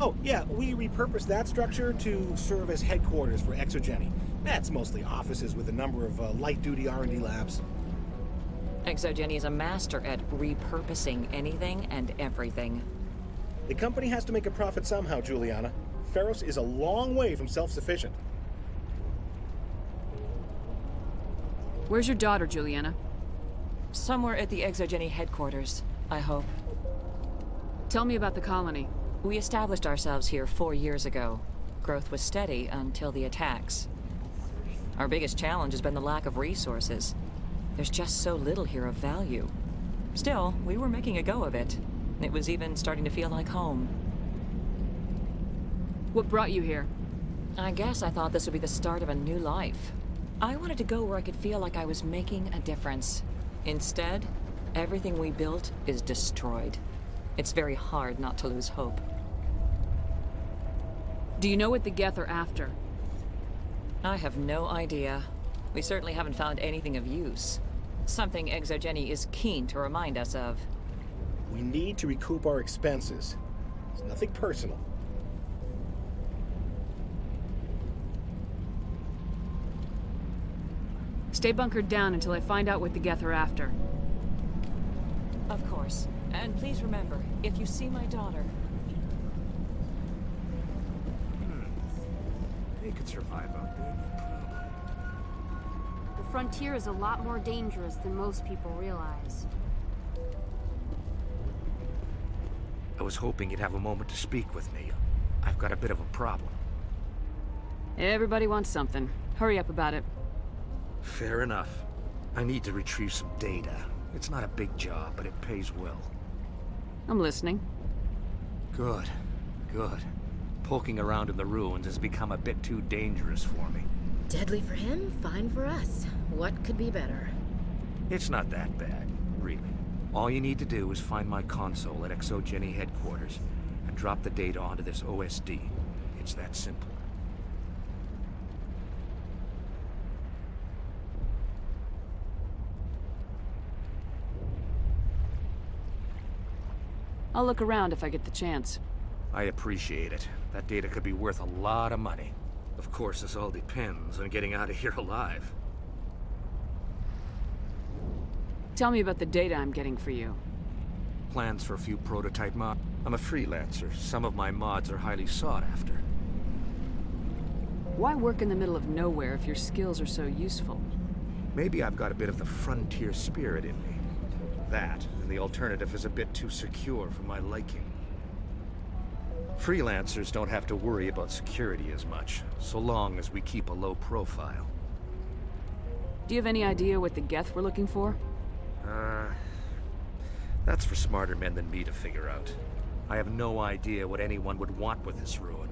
Oh, yeah, we repurposed that structure to serve as headquarters for Exogeny. That's mostly offices with a number of light-duty R&D labs. Exogeny is a master at repurposing anything and everything. The company has to make a profit somehow, Juliana. Feros is a long way from self-sufficient. Where's your daughter, Juliana? Somewhere at the Exogeny headquarters, I hope. Tell me about the colony. We established ourselves here 4 years ago. Growth was steady until the attacks. Our biggest challenge has been the lack of resources. There's just so little here of value. Still, we were making a go of it. It was even starting to feel like home. What brought you here? I guess I thought this would be the start of a new life. I wanted to go where I could feel like I was making a difference. Instead, everything we built is destroyed. It's very hard not to lose hope. Do you know what the Geth are after? I have no idea. We certainly haven't found anything of use. Something Exogeny is keen to remind us of. We need to recoup our expenses. It's nothing personal. Stay bunkered down until I find out what the Geth are after. Of course. And please remember, if you see my daughter... They could survive out there, no problem. The frontier is a lot more dangerous than most people realize. I was hoping you'd have a moment to speak with me. I've got a bit of a problem. Everybody wants something. Hurry up about it. Fair enough. I need to retrieve some data. It's not a big job, but it pays well. I'm listening. Good. Poking around in the ruins has become a bit too dangerous for me. Deadly for him, fine for us. What could be better? It's not that bad, really. All you need to do is find my console at Exogeny headquarters and drop the data onto this OSD. It's that simple. I'll look around if I get the chance. I appreciate it. That data could be worth a lot of money. Of course, this all depends on getting out of here alive. Tell me about the data I'm getting for you. Plans for a few prototype mods. I'm a freelancer. Some of my mods are highly sought after. Why work in the middle of nowhere if your skills are so useful? Maybe I've got a bit of the frontier spirit in me. That, and the alternative is a bit too secure for my liking. Freelancers don't have to worry about security as much, so long as we keep a low profile. Do you have any idea what the Geth were looking for? That's for smarter men than me to figure out. I have no idea what anyone would want with this ruin.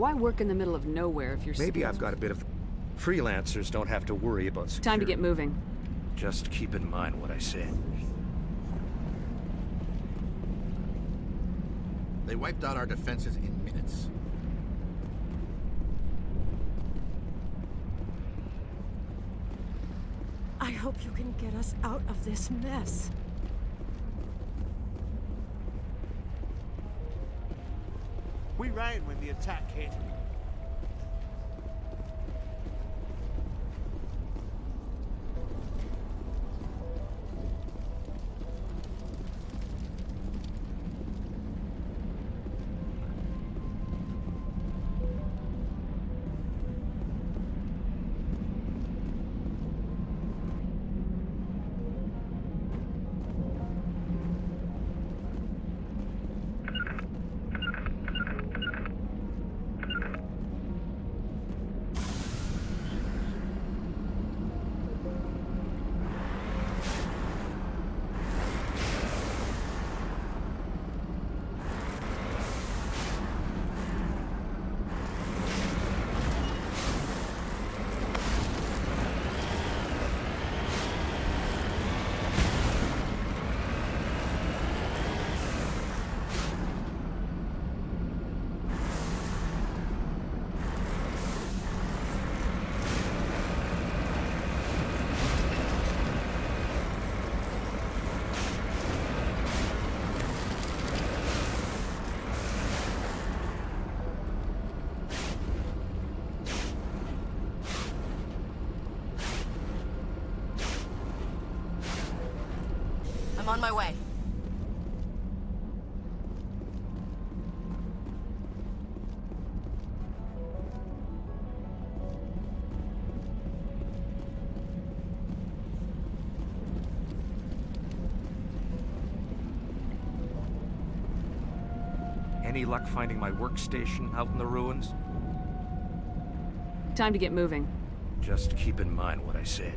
Why work in the middle of nowhere if you're... Maybe I've got a bit of... Freelancers don't have to worry about security. Time to get moving. Just keep in mind what I said. They wiped out our defenses in minutes. I hope you can get us out of this mess. We ran when the attack hit. I'm on my way. Any luck finding my workstation out in the ruins? Time to get moving. Just keep in mind what I said.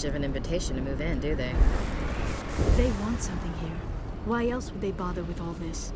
much of an invitation to move in, do they? They want something here. Why else would they bother with all this?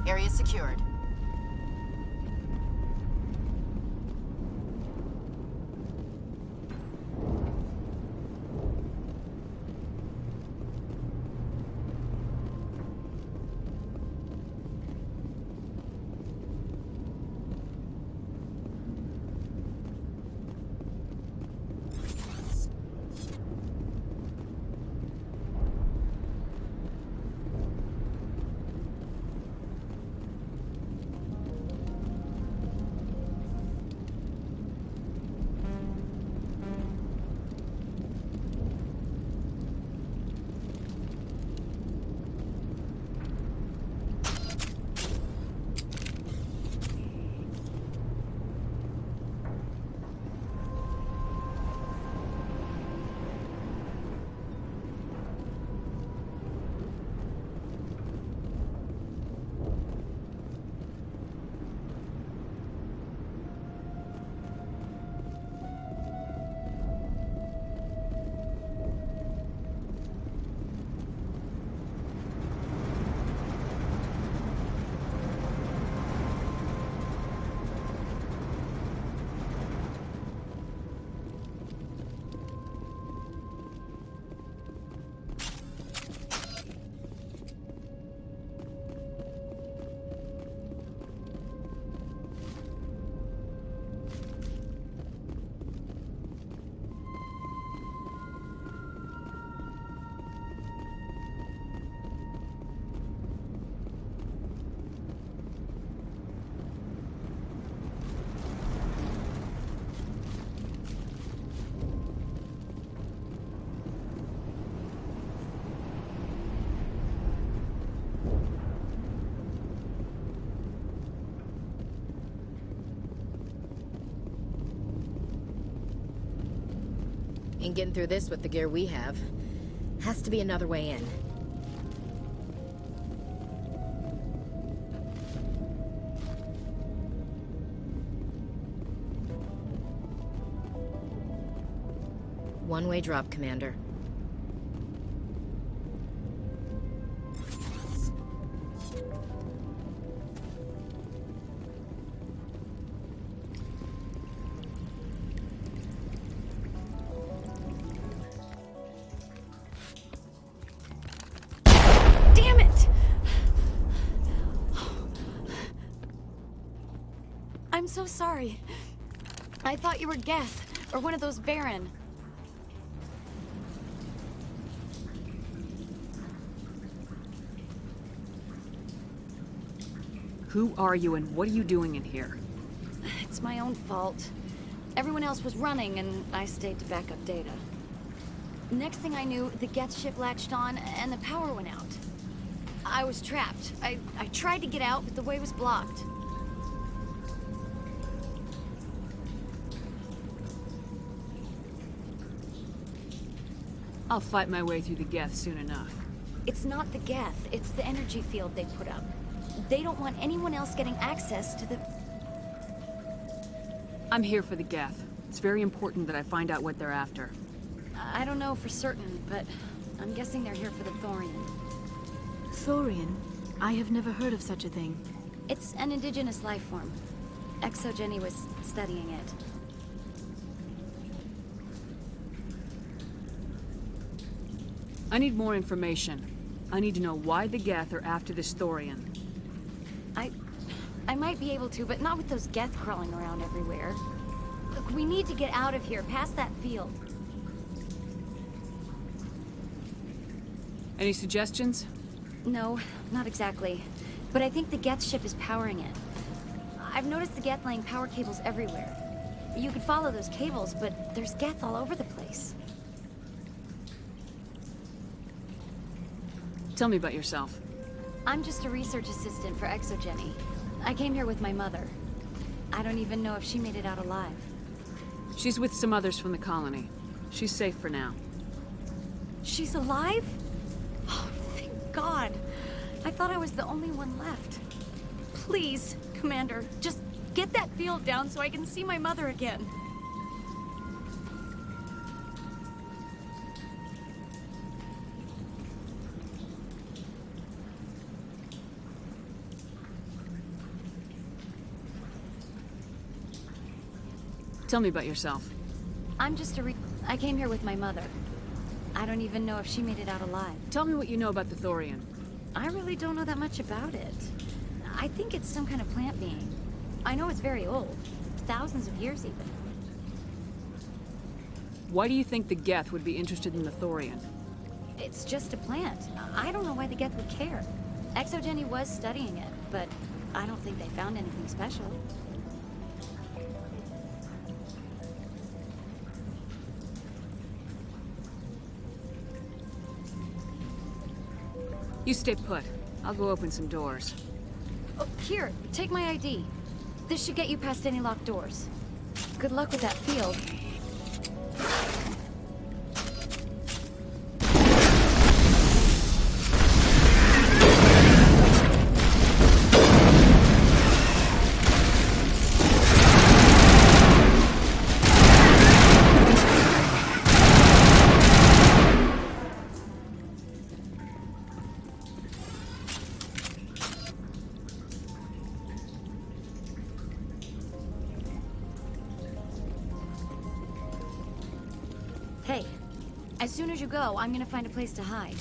Area secured. Ain't getting through this with the gear we have. Has to be another way in. One-way drop, Commander. Damn it! I'm so sorry. I thought you were Geth, or one of those Baron. Who are you and what are you doing in here? It's my own fault. Everyone else was running, and I stayed to back up data. Next thing I knew, the Geth ship latched on, and the power went out. I was trapped. I tried to get out, but the way was blocked. I'll fight my way through the Geth soon enough. It's not the Geth, it's the energy field they put up. They don't want anyone else getting access to the... I'm here for the Geth. It's very important that I find out what they're after. I don't know for certain, but I'm guessing they're here for the Thorian. Thorian? I have never heard of such a thing. It's an indigenous life form. ExoJenny was studying it. I need more information. I need to know why the Geth are after this Thorian. I might be able to, but not with those Geth crawling around everywhere. Look, we need to get out of here, past that field. Any suggestions? No, not exactly. But I think the Geth ship is powering it. I've noticed the Geth laying power cables everywhere. You could follow those cables, but there's Geth all over the place. Tell me about yourself. I'm just a research assistant for ExoGenny. I came here with my mother. I don't even know if she made it out alive. She's with some others from the colony. She's safe for now. She's alive? Oh, thank God. I thought I was the only one left. Please, Commander, just get that field down so I can see my mother again. Tell me about yourself. I'm just I came here with my mother. I don't even know if she made it out alive. Tell me what you know about the Thorian. I really don't know that much about it. I think it's some kind of plant being. I know it's very old. Thousands of years even. Why do you think the Geth would be interested in the Thorian? It's just a plant. I don't know why the Geth would care. ExoGenny was studying it, but I don't think they found anything special. You stay put. I'll go open some doors. Oh, here, take my ID. This should get you past any locked doors. Good luck with that field. Hey, as soon as you go, I'm gonna find a place to hide.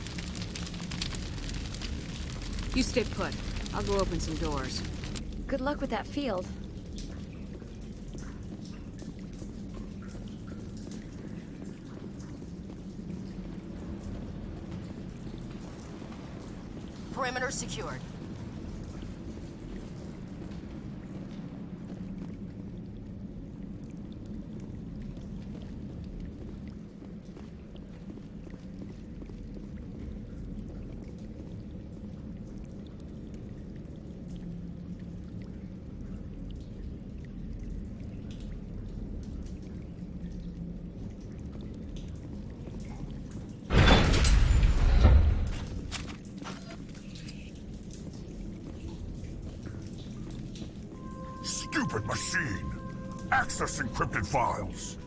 You stay put. I'll go open some doors. Good luck with that field. Perimeter secured. Stupid machine! Access encrypted files!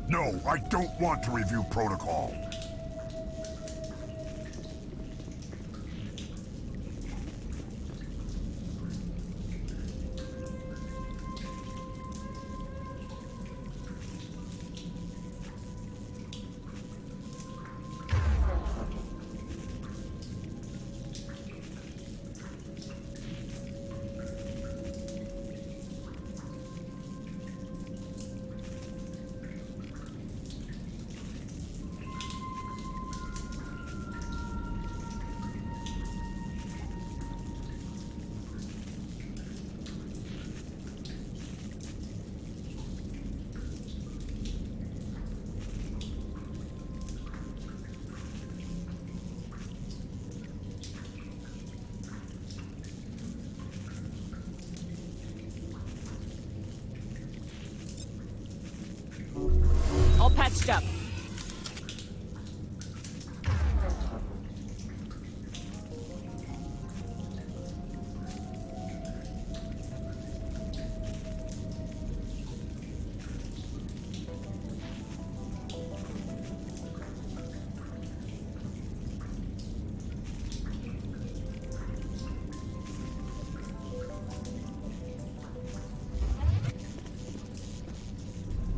No, I don't want to review protocol. All patched up.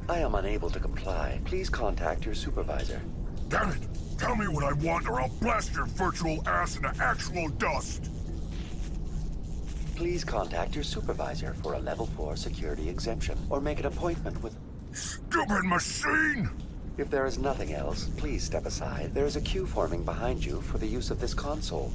I am unable to comply. Please contact your supervisor. Damn it! Tell me what I want or I'll blast your virtual ass into actual dust! Please contact your supervisor for a level 4 security exemption, or make an appointment with... Stupid machine! If there is nothing else, please step aside. There is a queue forming behind you for the use of this console.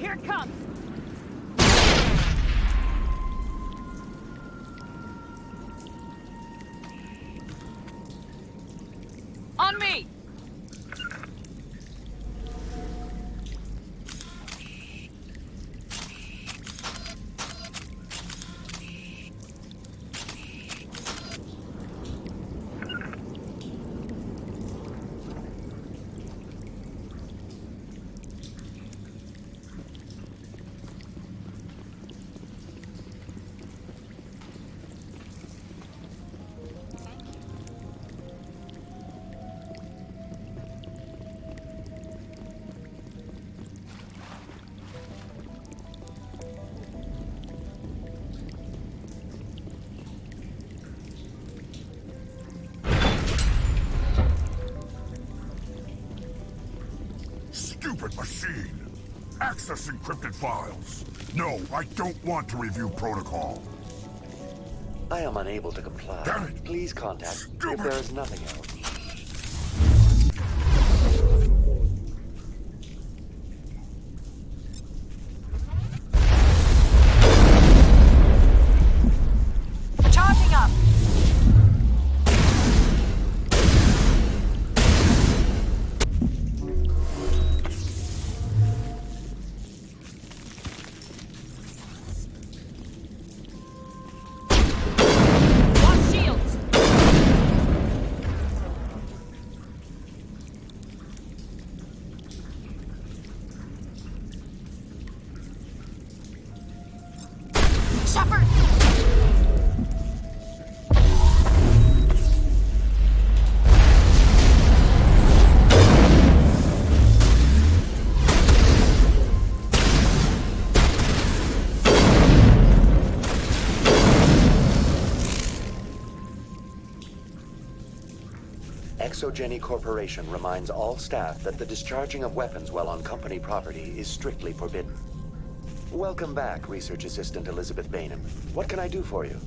Here it comes! On me! Stupid machine! Access encrypted files. No, I don't want to review protocol. I am unable to comply. Damn it! Please contact if there is nothing else. Charging up! Shepard! ExoGeni Corporation reminds all staff that the discharging of weapons while on company property is strictly forbidden. Welcome back, Research Assistant Elizabeth Bainham. What can I do for you?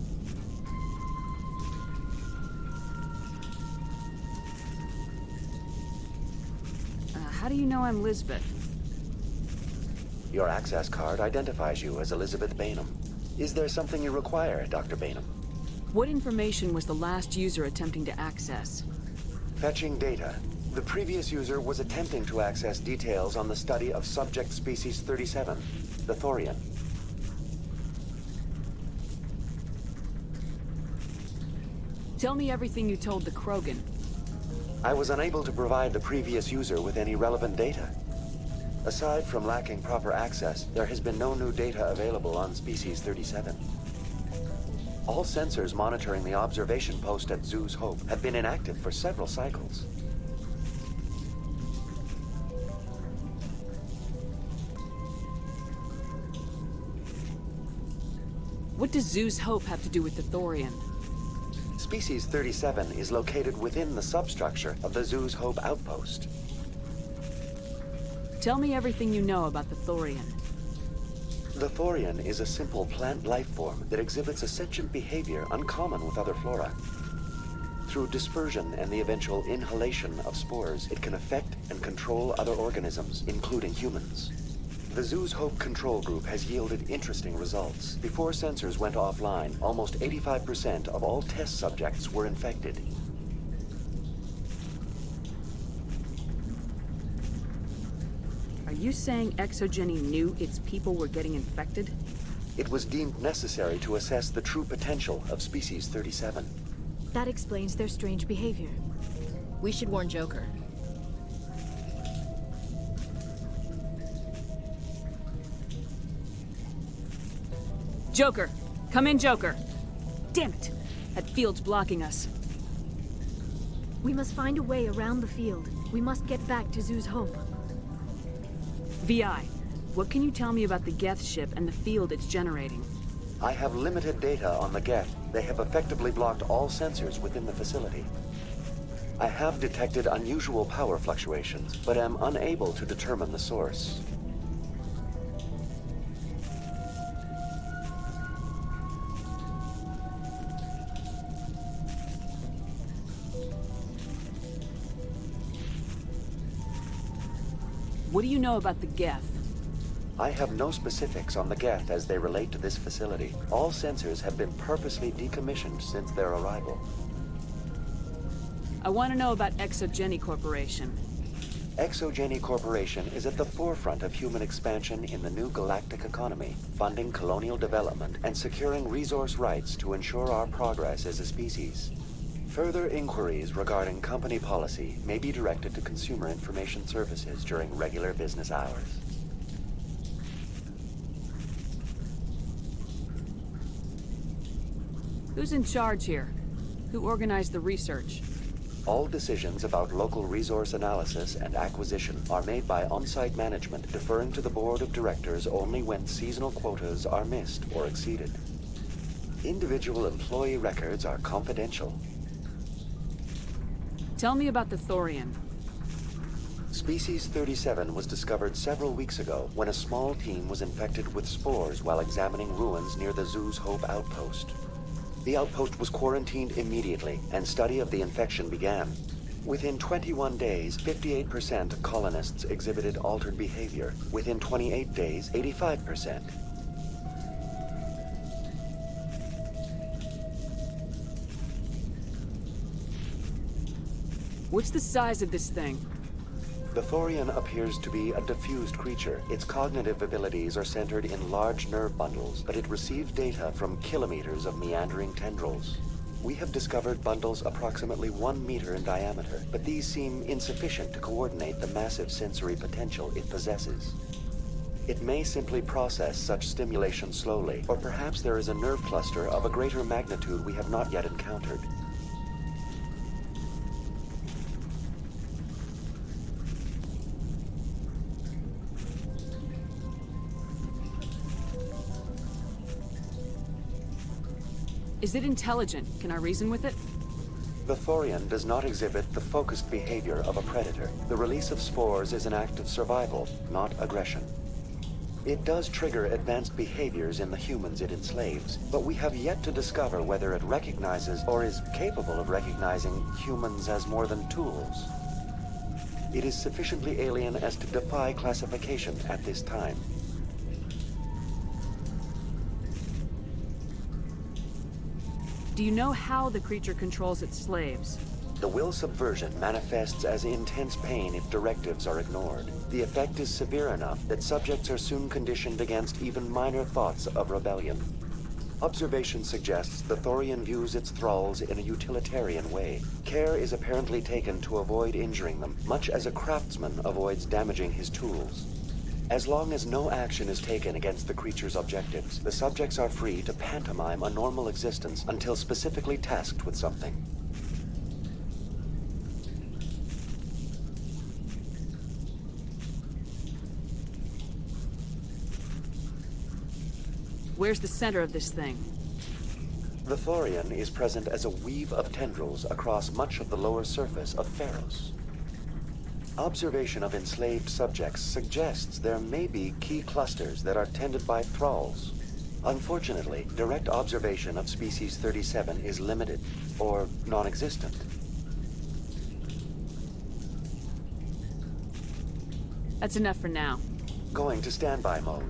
How do you know I'm Lisbeth? Your access card identifies you as Elizabeth Bainham. Is there something you require, Dr. Bainham? What information was the last user attempting to access? Fetching data. The previous user was attempting to access details on the study of subject species 37, the Thorian. Tell me everything you told the Krogan. I was unable to provide the previous user with any relevant data. Aside from lacking proper access, there has been no new data available on species 37. All sensors monitoring the observation post at Zoo's Hope have been inactive for several cycles. What does Zoo's Hope have to do with the Thorian? Species 37 is located within the substructure of the Zoo's Hope outpost. Tell me everything you know about the Thorian. The Thorian is a simple plant life form that exhibits a sentient behavior uncommon with other flora. Through dispersion and the eventual inhalation of spores, it can affect and control other organisms, including humans. The Zoo's Hope control group has yielded interesting results. Before sensors went offline, almost 85% of all test subjects were infected. Are you saying Exogeny knew its people were getting infected? It was deemed necessary to assess the true potential of Species 37. That explains their strange behavior. We should warn Joker. Joker! Come in, Joker! Damn it! That field's blocking us. We must find a way around the field. We must get back to Zoo's Hope. VI, what can you tell me about the Geth ship and the field it's generating? I have limited data on the Geth. They have effectively blocked all sensors within the facility. I have detected unusual power fluctuations, but am unable to determine the source. What do you know about the Geth? I have no specifics on the Geth as they relate to this facility. All sensors have been purposely decommissioned since their arrival. I want to know about Exogeny Corporation. Exogeny Corporation is at the forefront of human expansion in the new galactic economy, funding colonial development and securing resource rights to ensure our progress as a species. Further inquiries regarding company policy may be directed to Consumer Information Services during regular business hours. Who's in charge here? Who organized the research? All decisions about local resource analysis and acquisition are made by on-site management, deferring to the board of directors only when seasonal quotas are missed or exceeded. Individual employee records are confidential. Tell me about the Thorian. Species 37 was discovered several weeks ago when a small team was infected with spores while examining ruins near the Zoo's Hope outpost. The outpost was quarantined immediately, and study of the infection began. Within 21 days, 58% of colonists exhibited altered behavior. Within 28 days, 85%. What's the size of this thing? The Thorian appears to be a diffused creature. Its cognitive abilities are centered in large nerve bundles, but it receives data from kilometers of meandering tendrils. We have discovered bundles approximately 1 meter in diameter, but these seem insufficient to coordinate the massive sensory potential it possesses. It may simply process such stimulation slowly, or perhaps there is a nerve cluster of a greater magnitude we have not yet encountered. Is it intelligent? Can I reason with it? The Thorian does not exhibit the focused behavior of a predator. The release of spores is an act of survival, not aggression. It does trigger advanced behaviors in the humans it enslaves, but we have yet to discover whether it recognizes or is capable of recognizing humans as more than tools. It is sufficiently alien as to defy classification at this time. Do you know how the creature controls its slaves? The will subversion manifests as intense pain if directives are ignored. The effect is severe enough that subjects are soon conditioned against even minor thoughts of rebellion. Observation suggests the Thorian views its thralls in a utilitarian way. Care is apparently taken to avoid injuring them, much as a craftsman avoids damaging his tools. As long as no action is taken against the creature's objectives, the subjects are free to pantomime a normal existence until specifically tasked with something. Where's the center of this thing? The thorian is present as a weave of tendrils across much of the lower surface of Pharos. Observation of enslaved subjects suggests there may be key clusters that are tended by thralls. Unfortunately, direct observation of species 37 is limited, or non-existent. That's enough for now. Going to standby mode.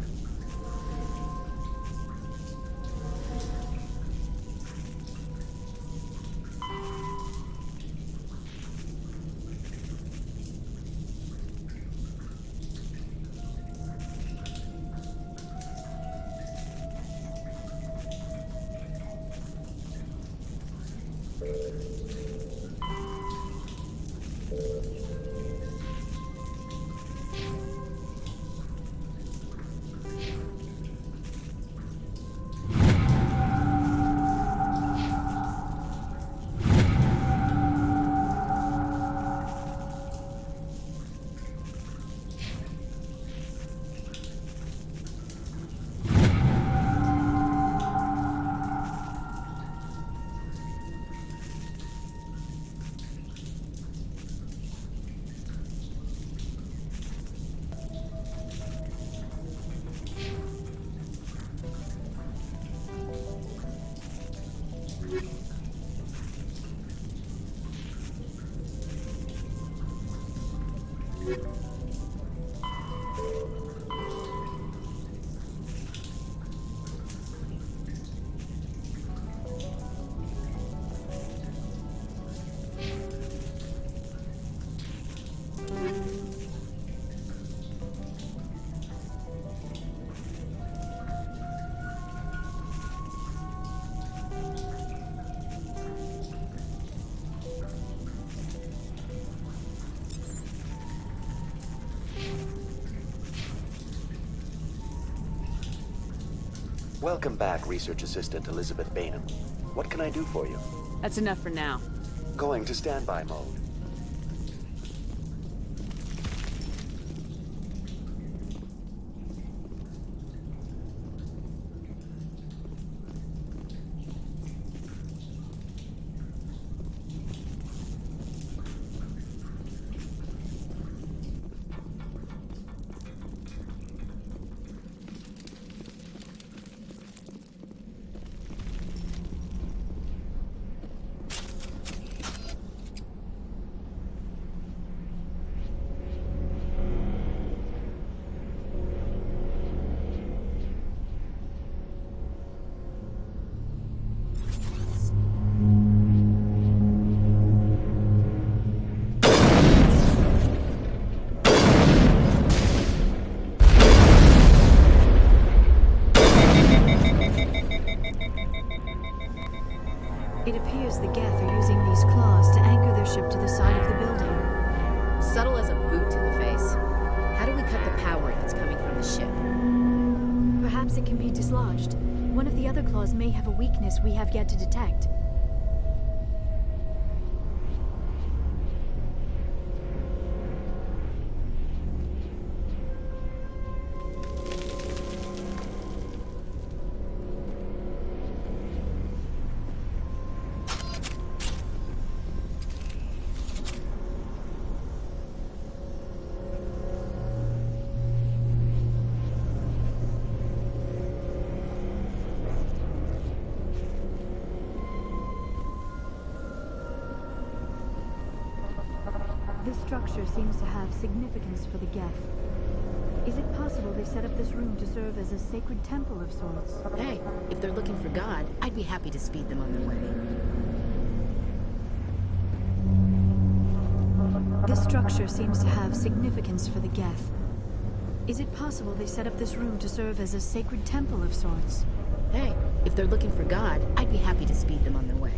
Welcome back, Research Assistant Elizabeth Bainham. What can I do for you? That's enough for now. Going to standby mode. It appears the Geth are using these claws to anchor their ship to the side of the building. Subtle as a boot to the face. How do we cut the power if it's coming from the ship? Perhaps it can be dislodged. One of the other claws may have a weakness we have yet to detect. This structure seems to have significance for the Geth. Is it possible they set up this room to serve as a sacred temple of sorts? Hey, if they're looking for God, I'd be happy to speed them on their way. This structure seems to have significance for the Geth. Is it possible they set up this room to serve as a sacred temple of sorts? Hey, if they're looking for God, I'd be happy to speed them on their way.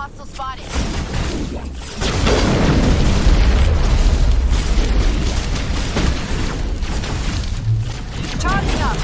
Hostile spotted. Charging up.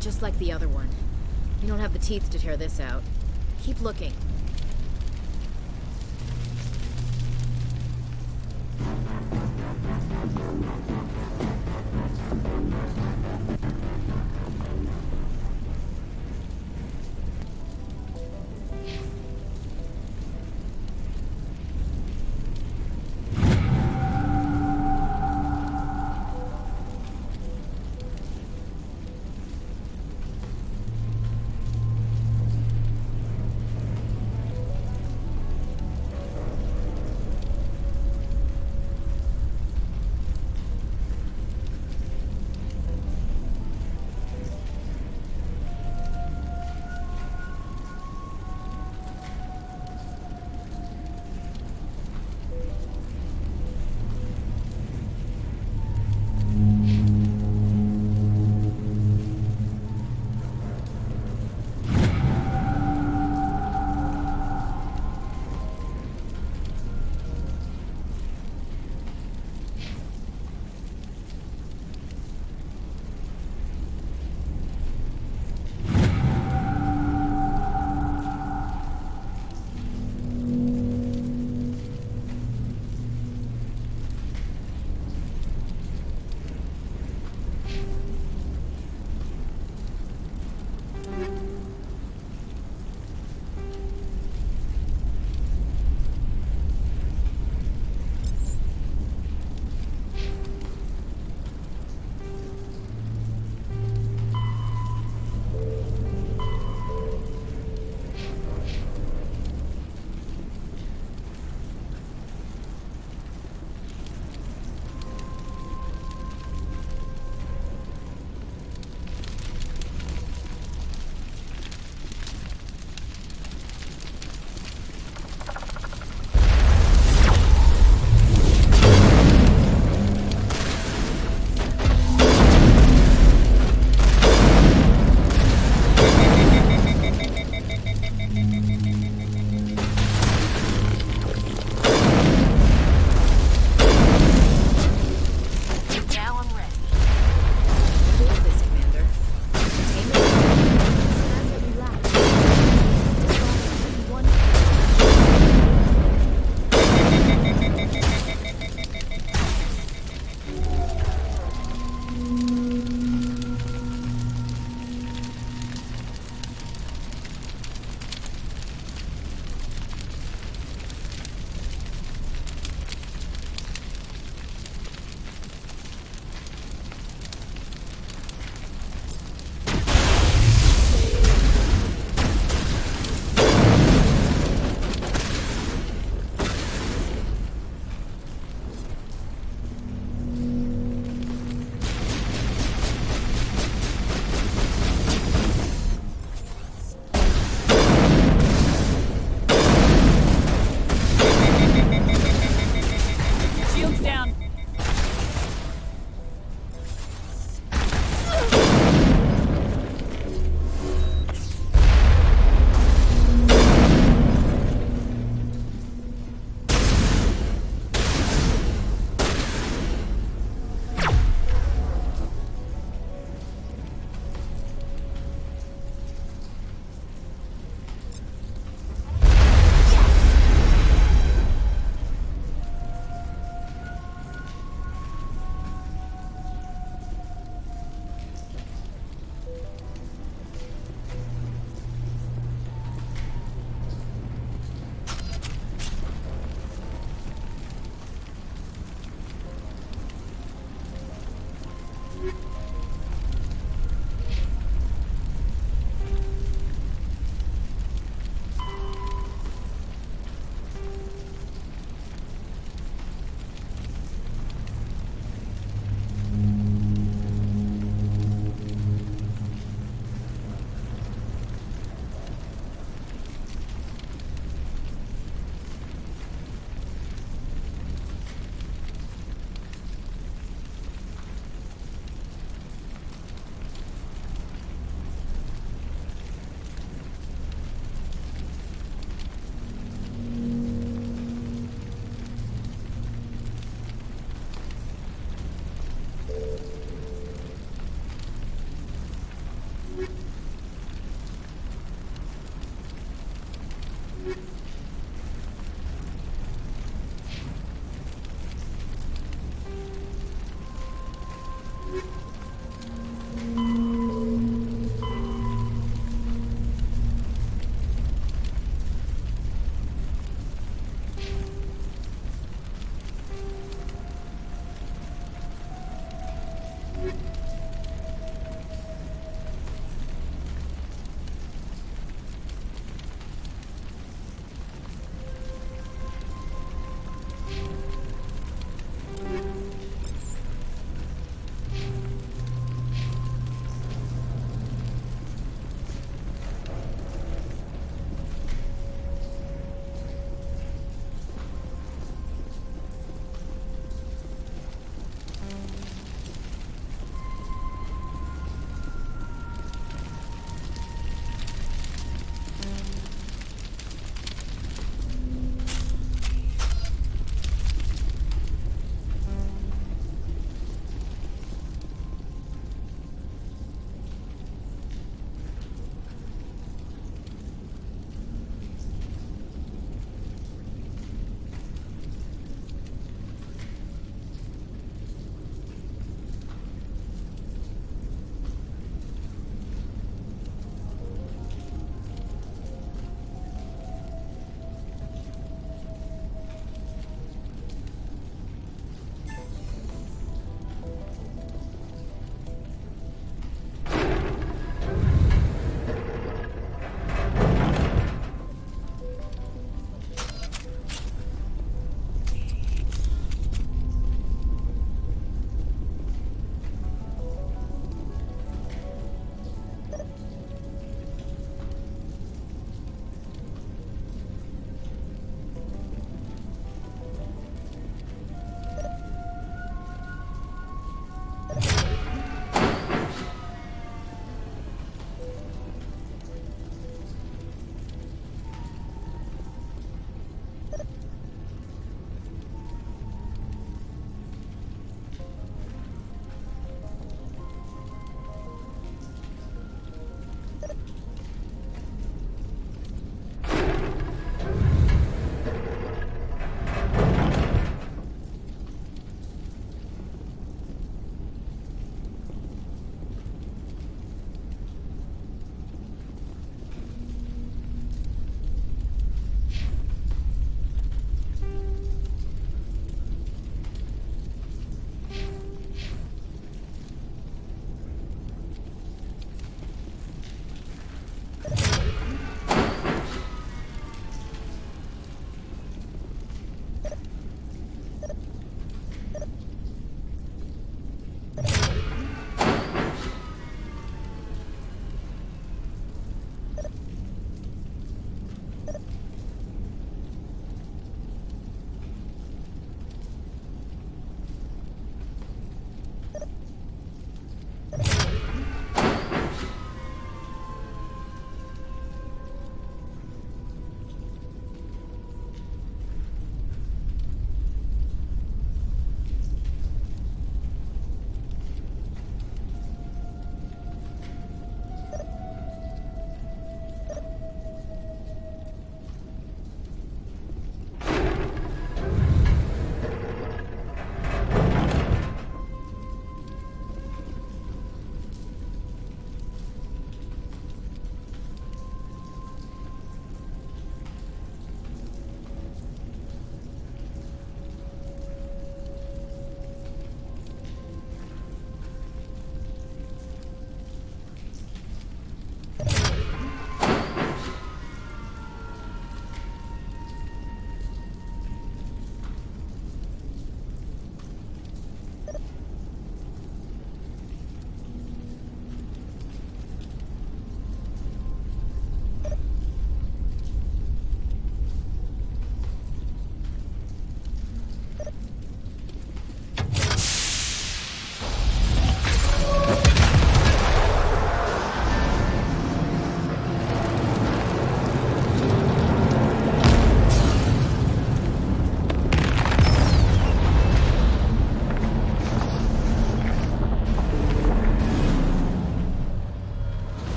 Just like the other one. You don't have the teeth to tear this out. Keep looking.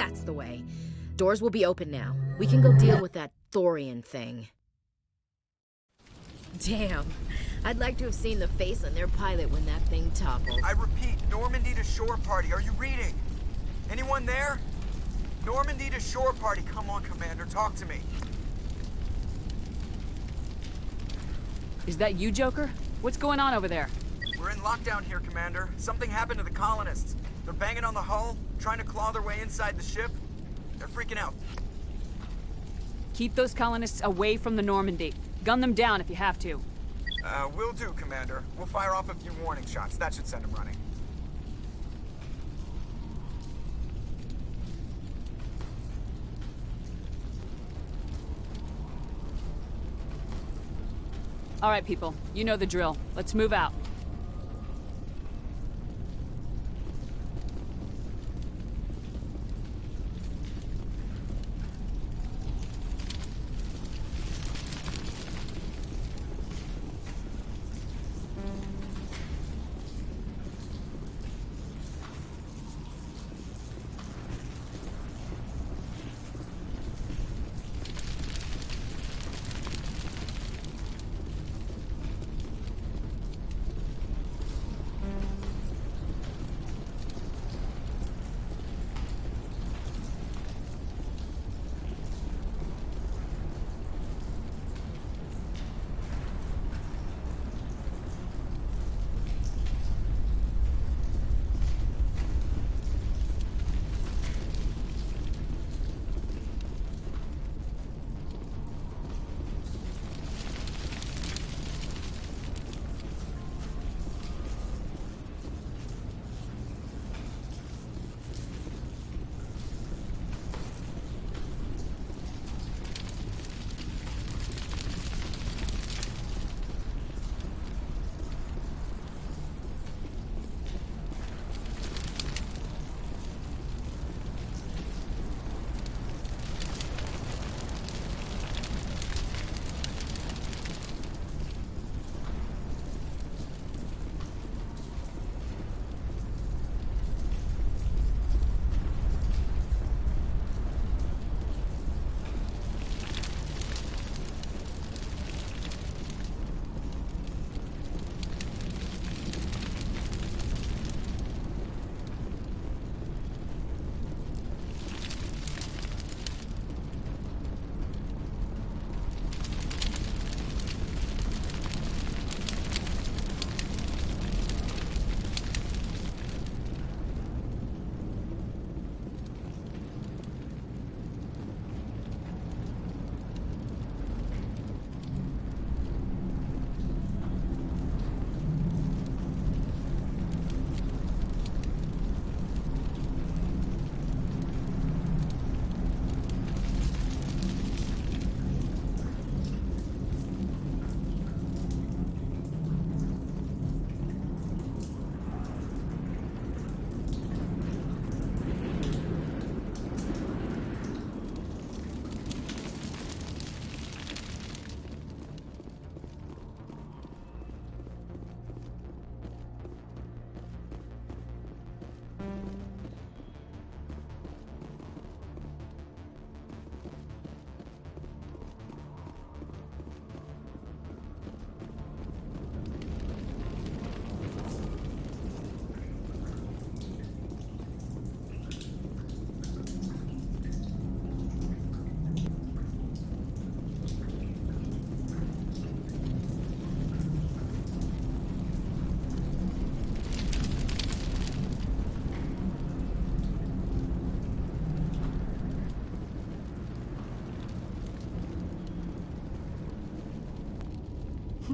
That's the way. Doors will be open now. We can go deal with that thorian thing. Damn. I'd like to have seen the face on their pilot when that thing toppled. I repeat, Normandy to shore party. Are you reading? Anyone there? Normandy to shore party. Come on, Commander, talk to me. Is that you, Joker? What's going on over there? We're in lockdown here, Commander. Something happened to the colonists. They're banging on the hull, trying to claw their way inside the ship. They're freaking out. Keep those colonists away from the Normandy. Gun them down if you have to. Will do, Commander. We'll fire off a few warning shots. That should send them running. All right, people. You know the drill. Let's move out.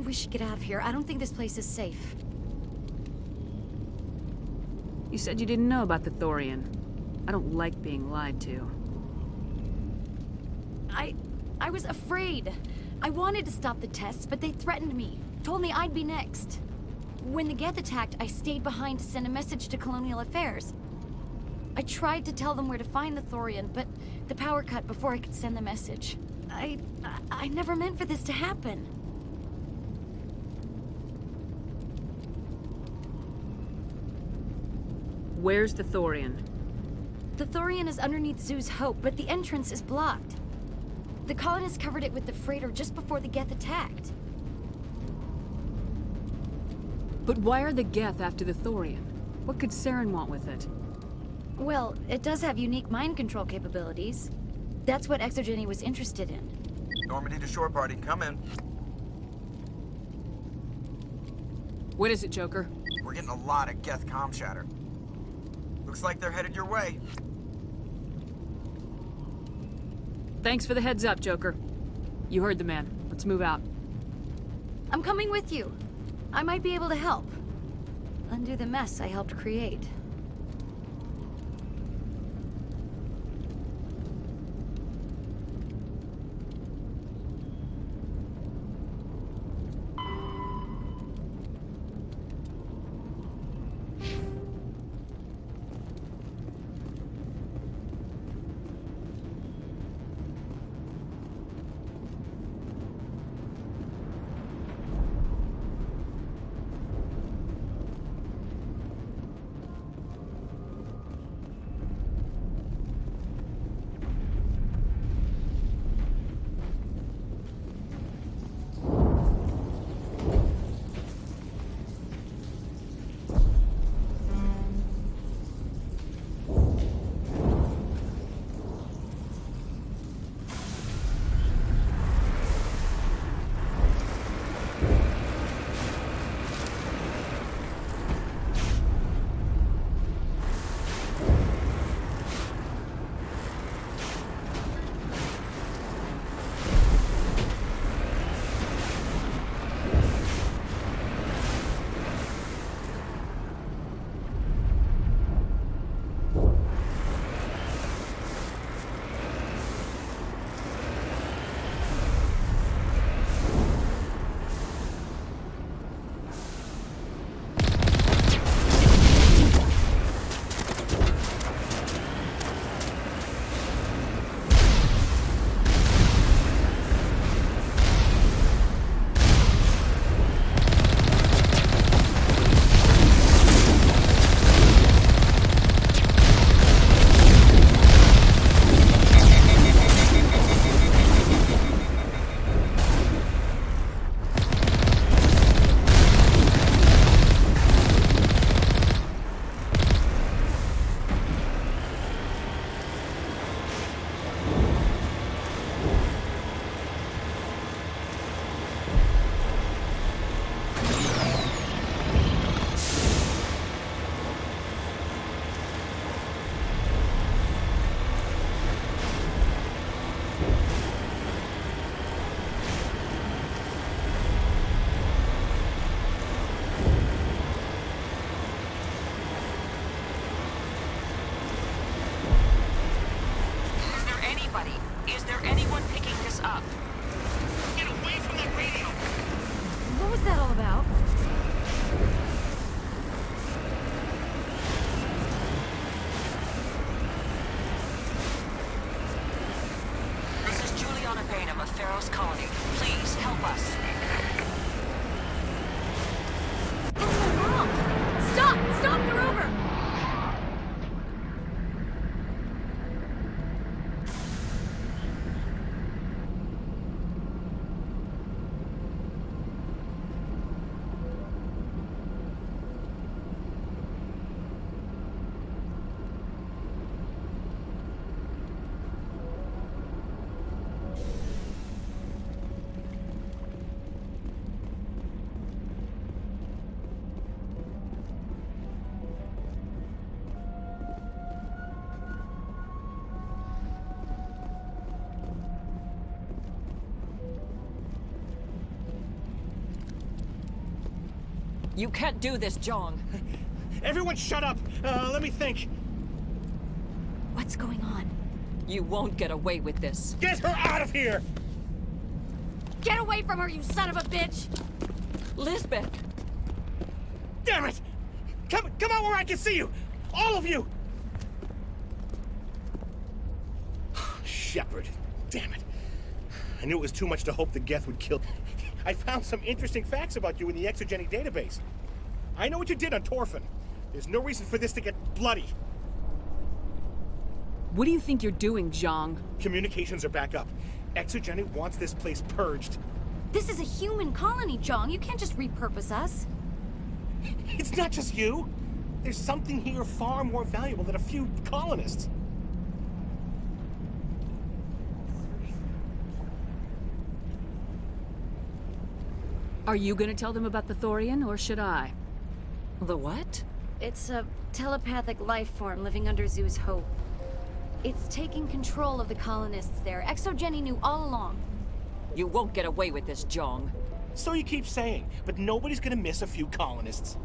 We should get out of here. I don't think this place is safe. You said you didn't know about the thorian. I don't like being lied to. I was afraid. I wanted to stop the tests, but they threatened me. Told me I'd be next. When the Geth attacked, I stayed behind to send a message to Colonial Affairs. I tried to tell them where to find the thorian, but the power cut before I could send the message. I never meant for this to happen. Where's the thorian? The Thorian is underneath Zoo's Hope, but the entrance is blocked. The colonists covered it with the freighter just before the Geth attacked. But why are the Geth after the Thorian? What could Saren want with it? Well, it does have unique mind control capabilities. That's what Exogeny was interested in. Normandy to shore party, come in. What is it, Joker? We're getting a lot of Geth comm chatter. Looks like they're headed your way. Thanks for the heads up, Joker. You heard the man. Let's move out. I'm coming with you. I might be able to help. Undo the mess I helped create. You can't do this, John. Everyone shut up! Let me think. What's going on? You won't get away with this. Get her out of here! Get away from her, you son of a bitch! Lisbeth! Damn it! Come out where I can see you! All of you! Shepard. Damn it. I knew it was too much to hope the Geth would kill. I found some interesting facts about you in the Exogeny database. I know what you did on Torfin. There's no reason for this to get bloody. What do you think you're doing, Zhang? Communications are back up. ExoGeni wants this place purged. This is a human colony, Zhang. You can't just repurpose us. It's not just you. There's something here far more valuable than a few colonists. Are you gonna tell them about the Thorian, or should I? The what? It's a telepathic life form living under Zoo's Hope. It's taking control of the colonists there. ExoGeni knew all along. You won't get away with this, Zhang. So you keep saying, but nobody's gonna miss a few colonists.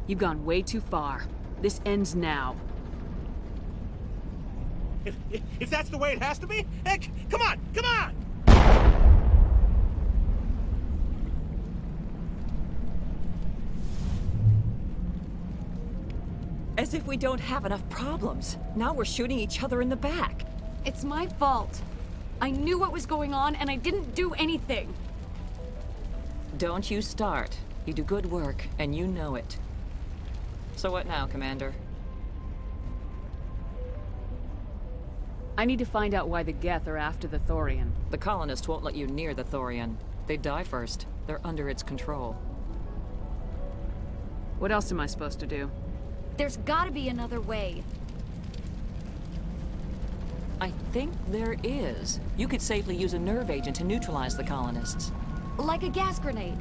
You've gone way too far. This ends now. If that's the way it has to be, heck, come on, come on! As if we don't have enough problems. Now we're shooting each other in the back. It's my fault. I knew what was going on, and I didn't do anything. Don't you start. You do good work, and you know it. So what now, Commander? I need to find out why the Geth are after the Thorian. The colonists won't let you near the Thorian. They'd die first. They're under its control. What else am I supposed to do? There's gotta be another way. I think there is. You could safely use a nerve agent to neutralize the colonists. Like a gas grenade.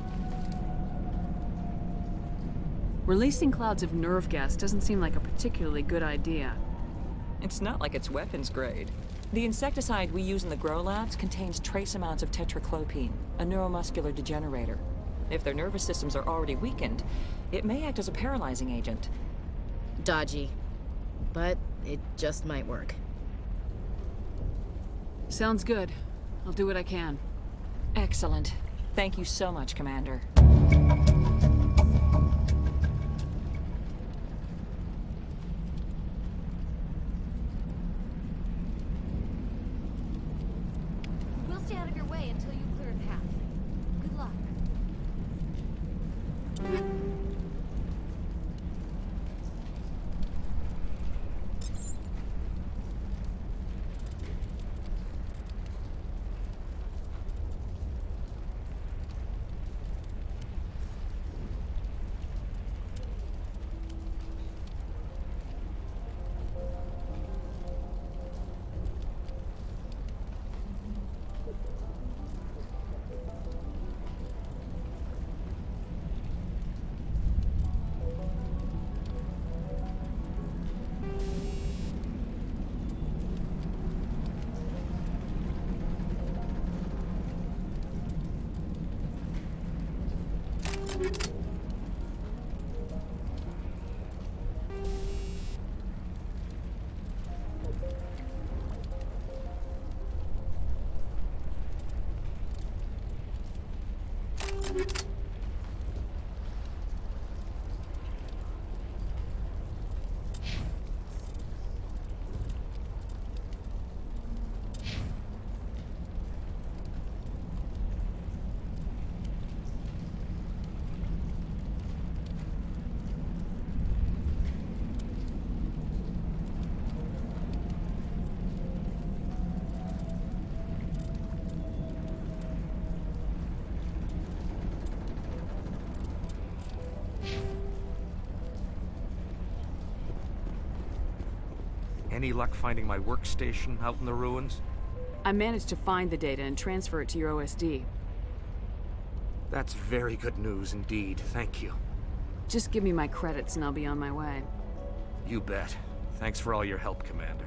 Releasing clouds of nerve gas doesn't seem like a particularly good idea. It's not like it's weapons grade. The insecticide we use in the grow labs contains trace amounts of tetraclopine, a neuromuscular degenerator. If their nervous systems are already weakened, it may act as a paralyzing agent. Dodgy. But it just might work. Sounds good. I'll do what I can. Excellent. Thank you so much, Commander. We'll stay out of your way until you clear a path. Good luck. Any luck finding my workstation out in the ruins? I managed to find the data and transfer it to your OSD. That's very good news indeed. Thank you. Just give me my credits and I'll be on my way. You bet. Thanks for all your help, Commander.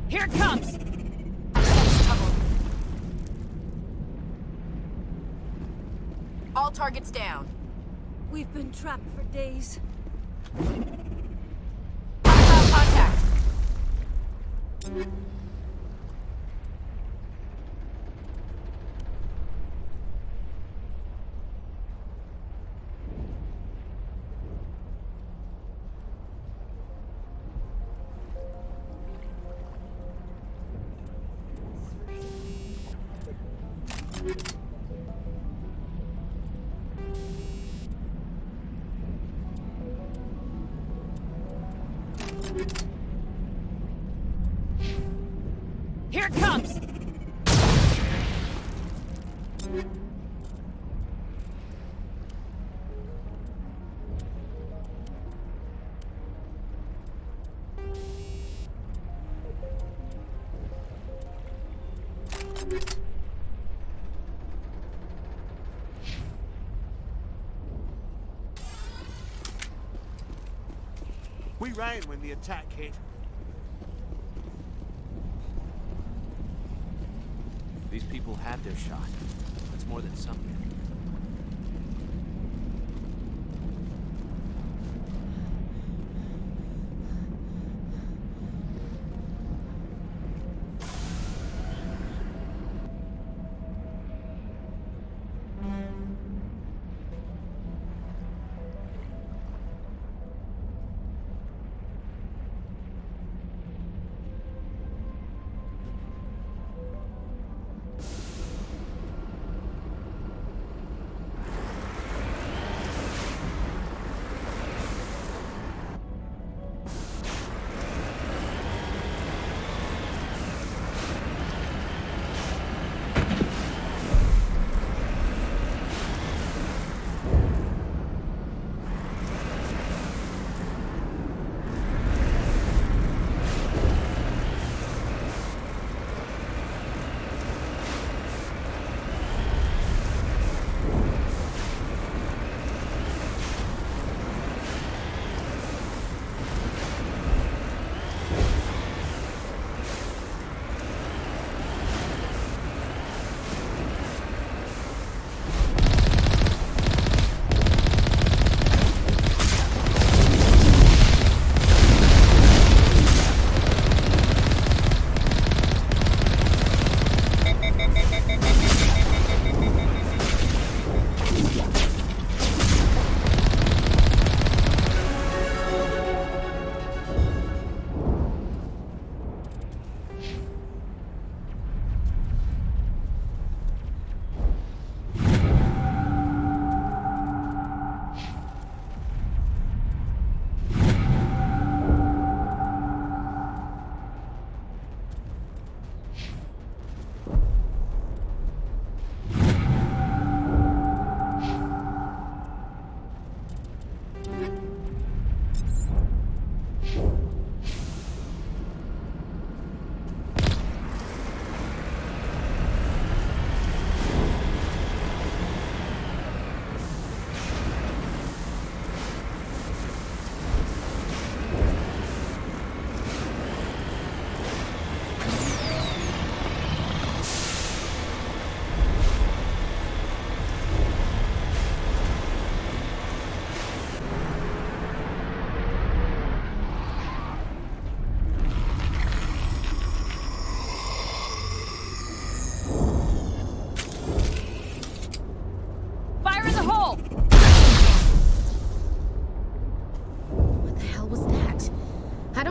Here it comes! All targets down. We've been trapped for days. Contact. Here it comes! We ran when the attack hit. These people had their shot. That's more than some get.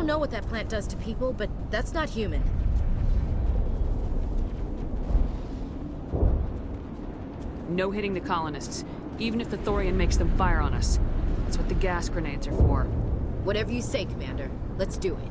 Know what that plant does to people, but that's not human. No hitting the colonists, even if the Thorian makes them fire on us. That's what the gas grenades are for. Whatever you say, Commander. Let's do it.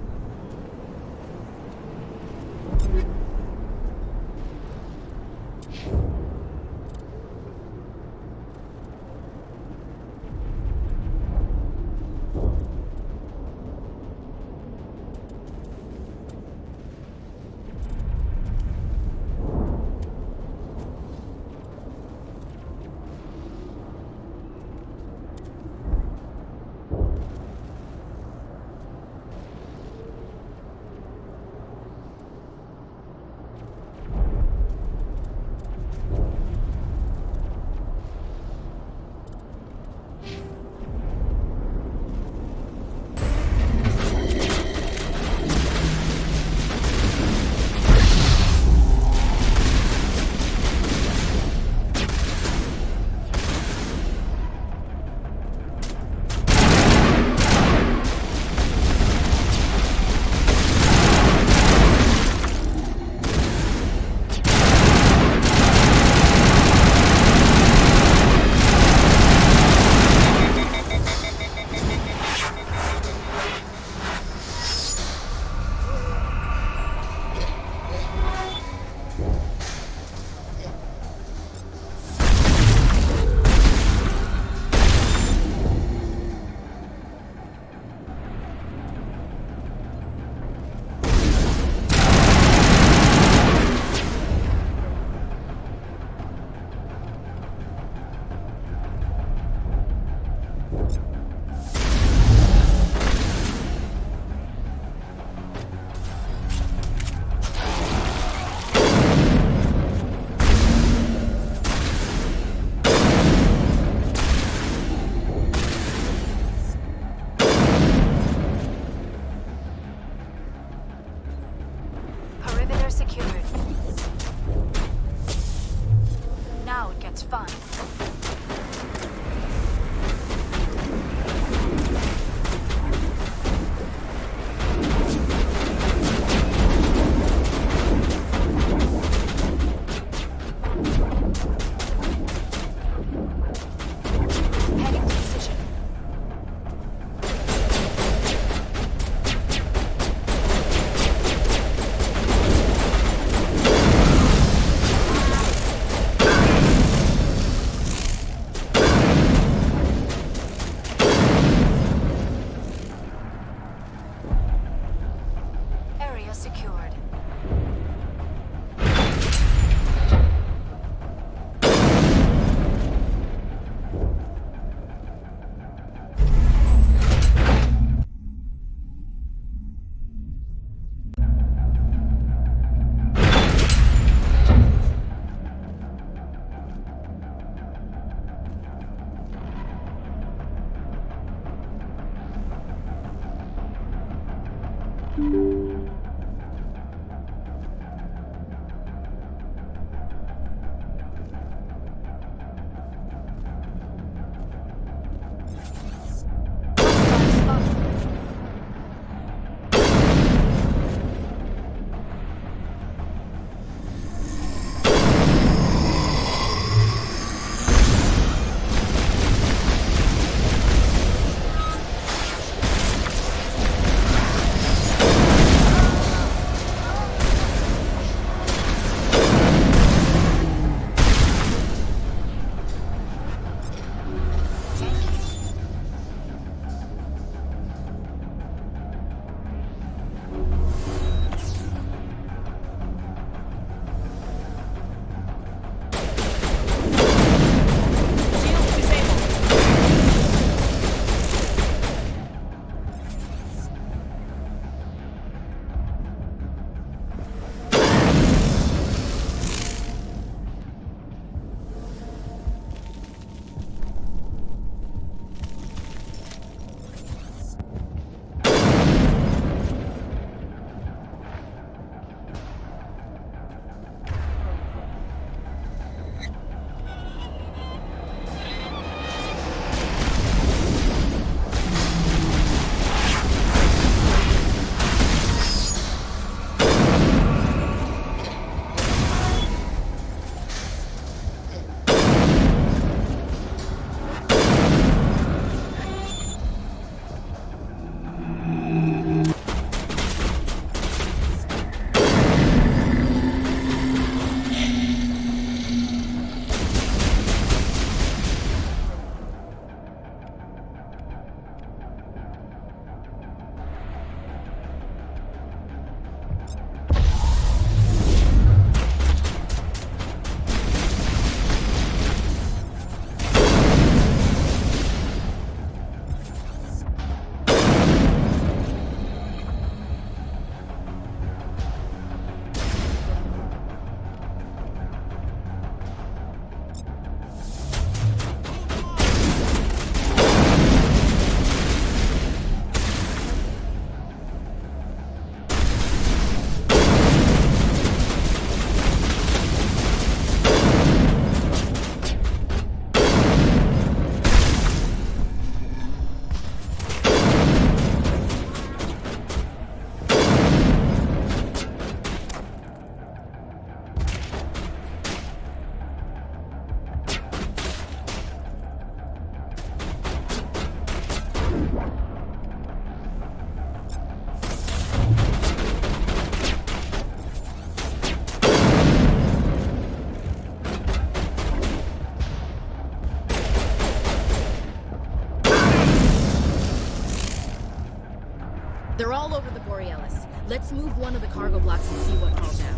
They're all over the Borealis. Let's move one of the cargo blocks and see what crawls out.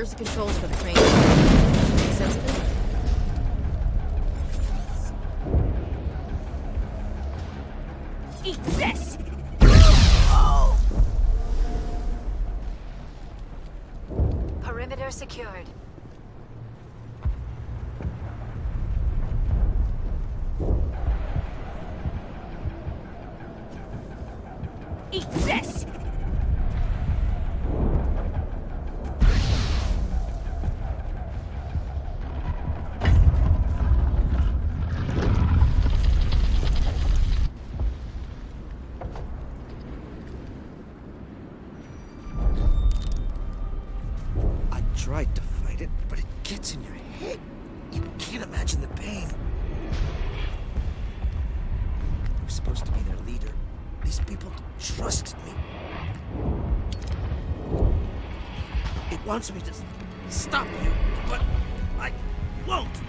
Here's the controls for the crane. Make sense of it? Eat this! Perimeter secured. Eat this! I tried to fight it, but it gets in your head. You can't imagine the pain. I was supposed to be their leader. These people trusted me. It wants me to stop you, but I won't.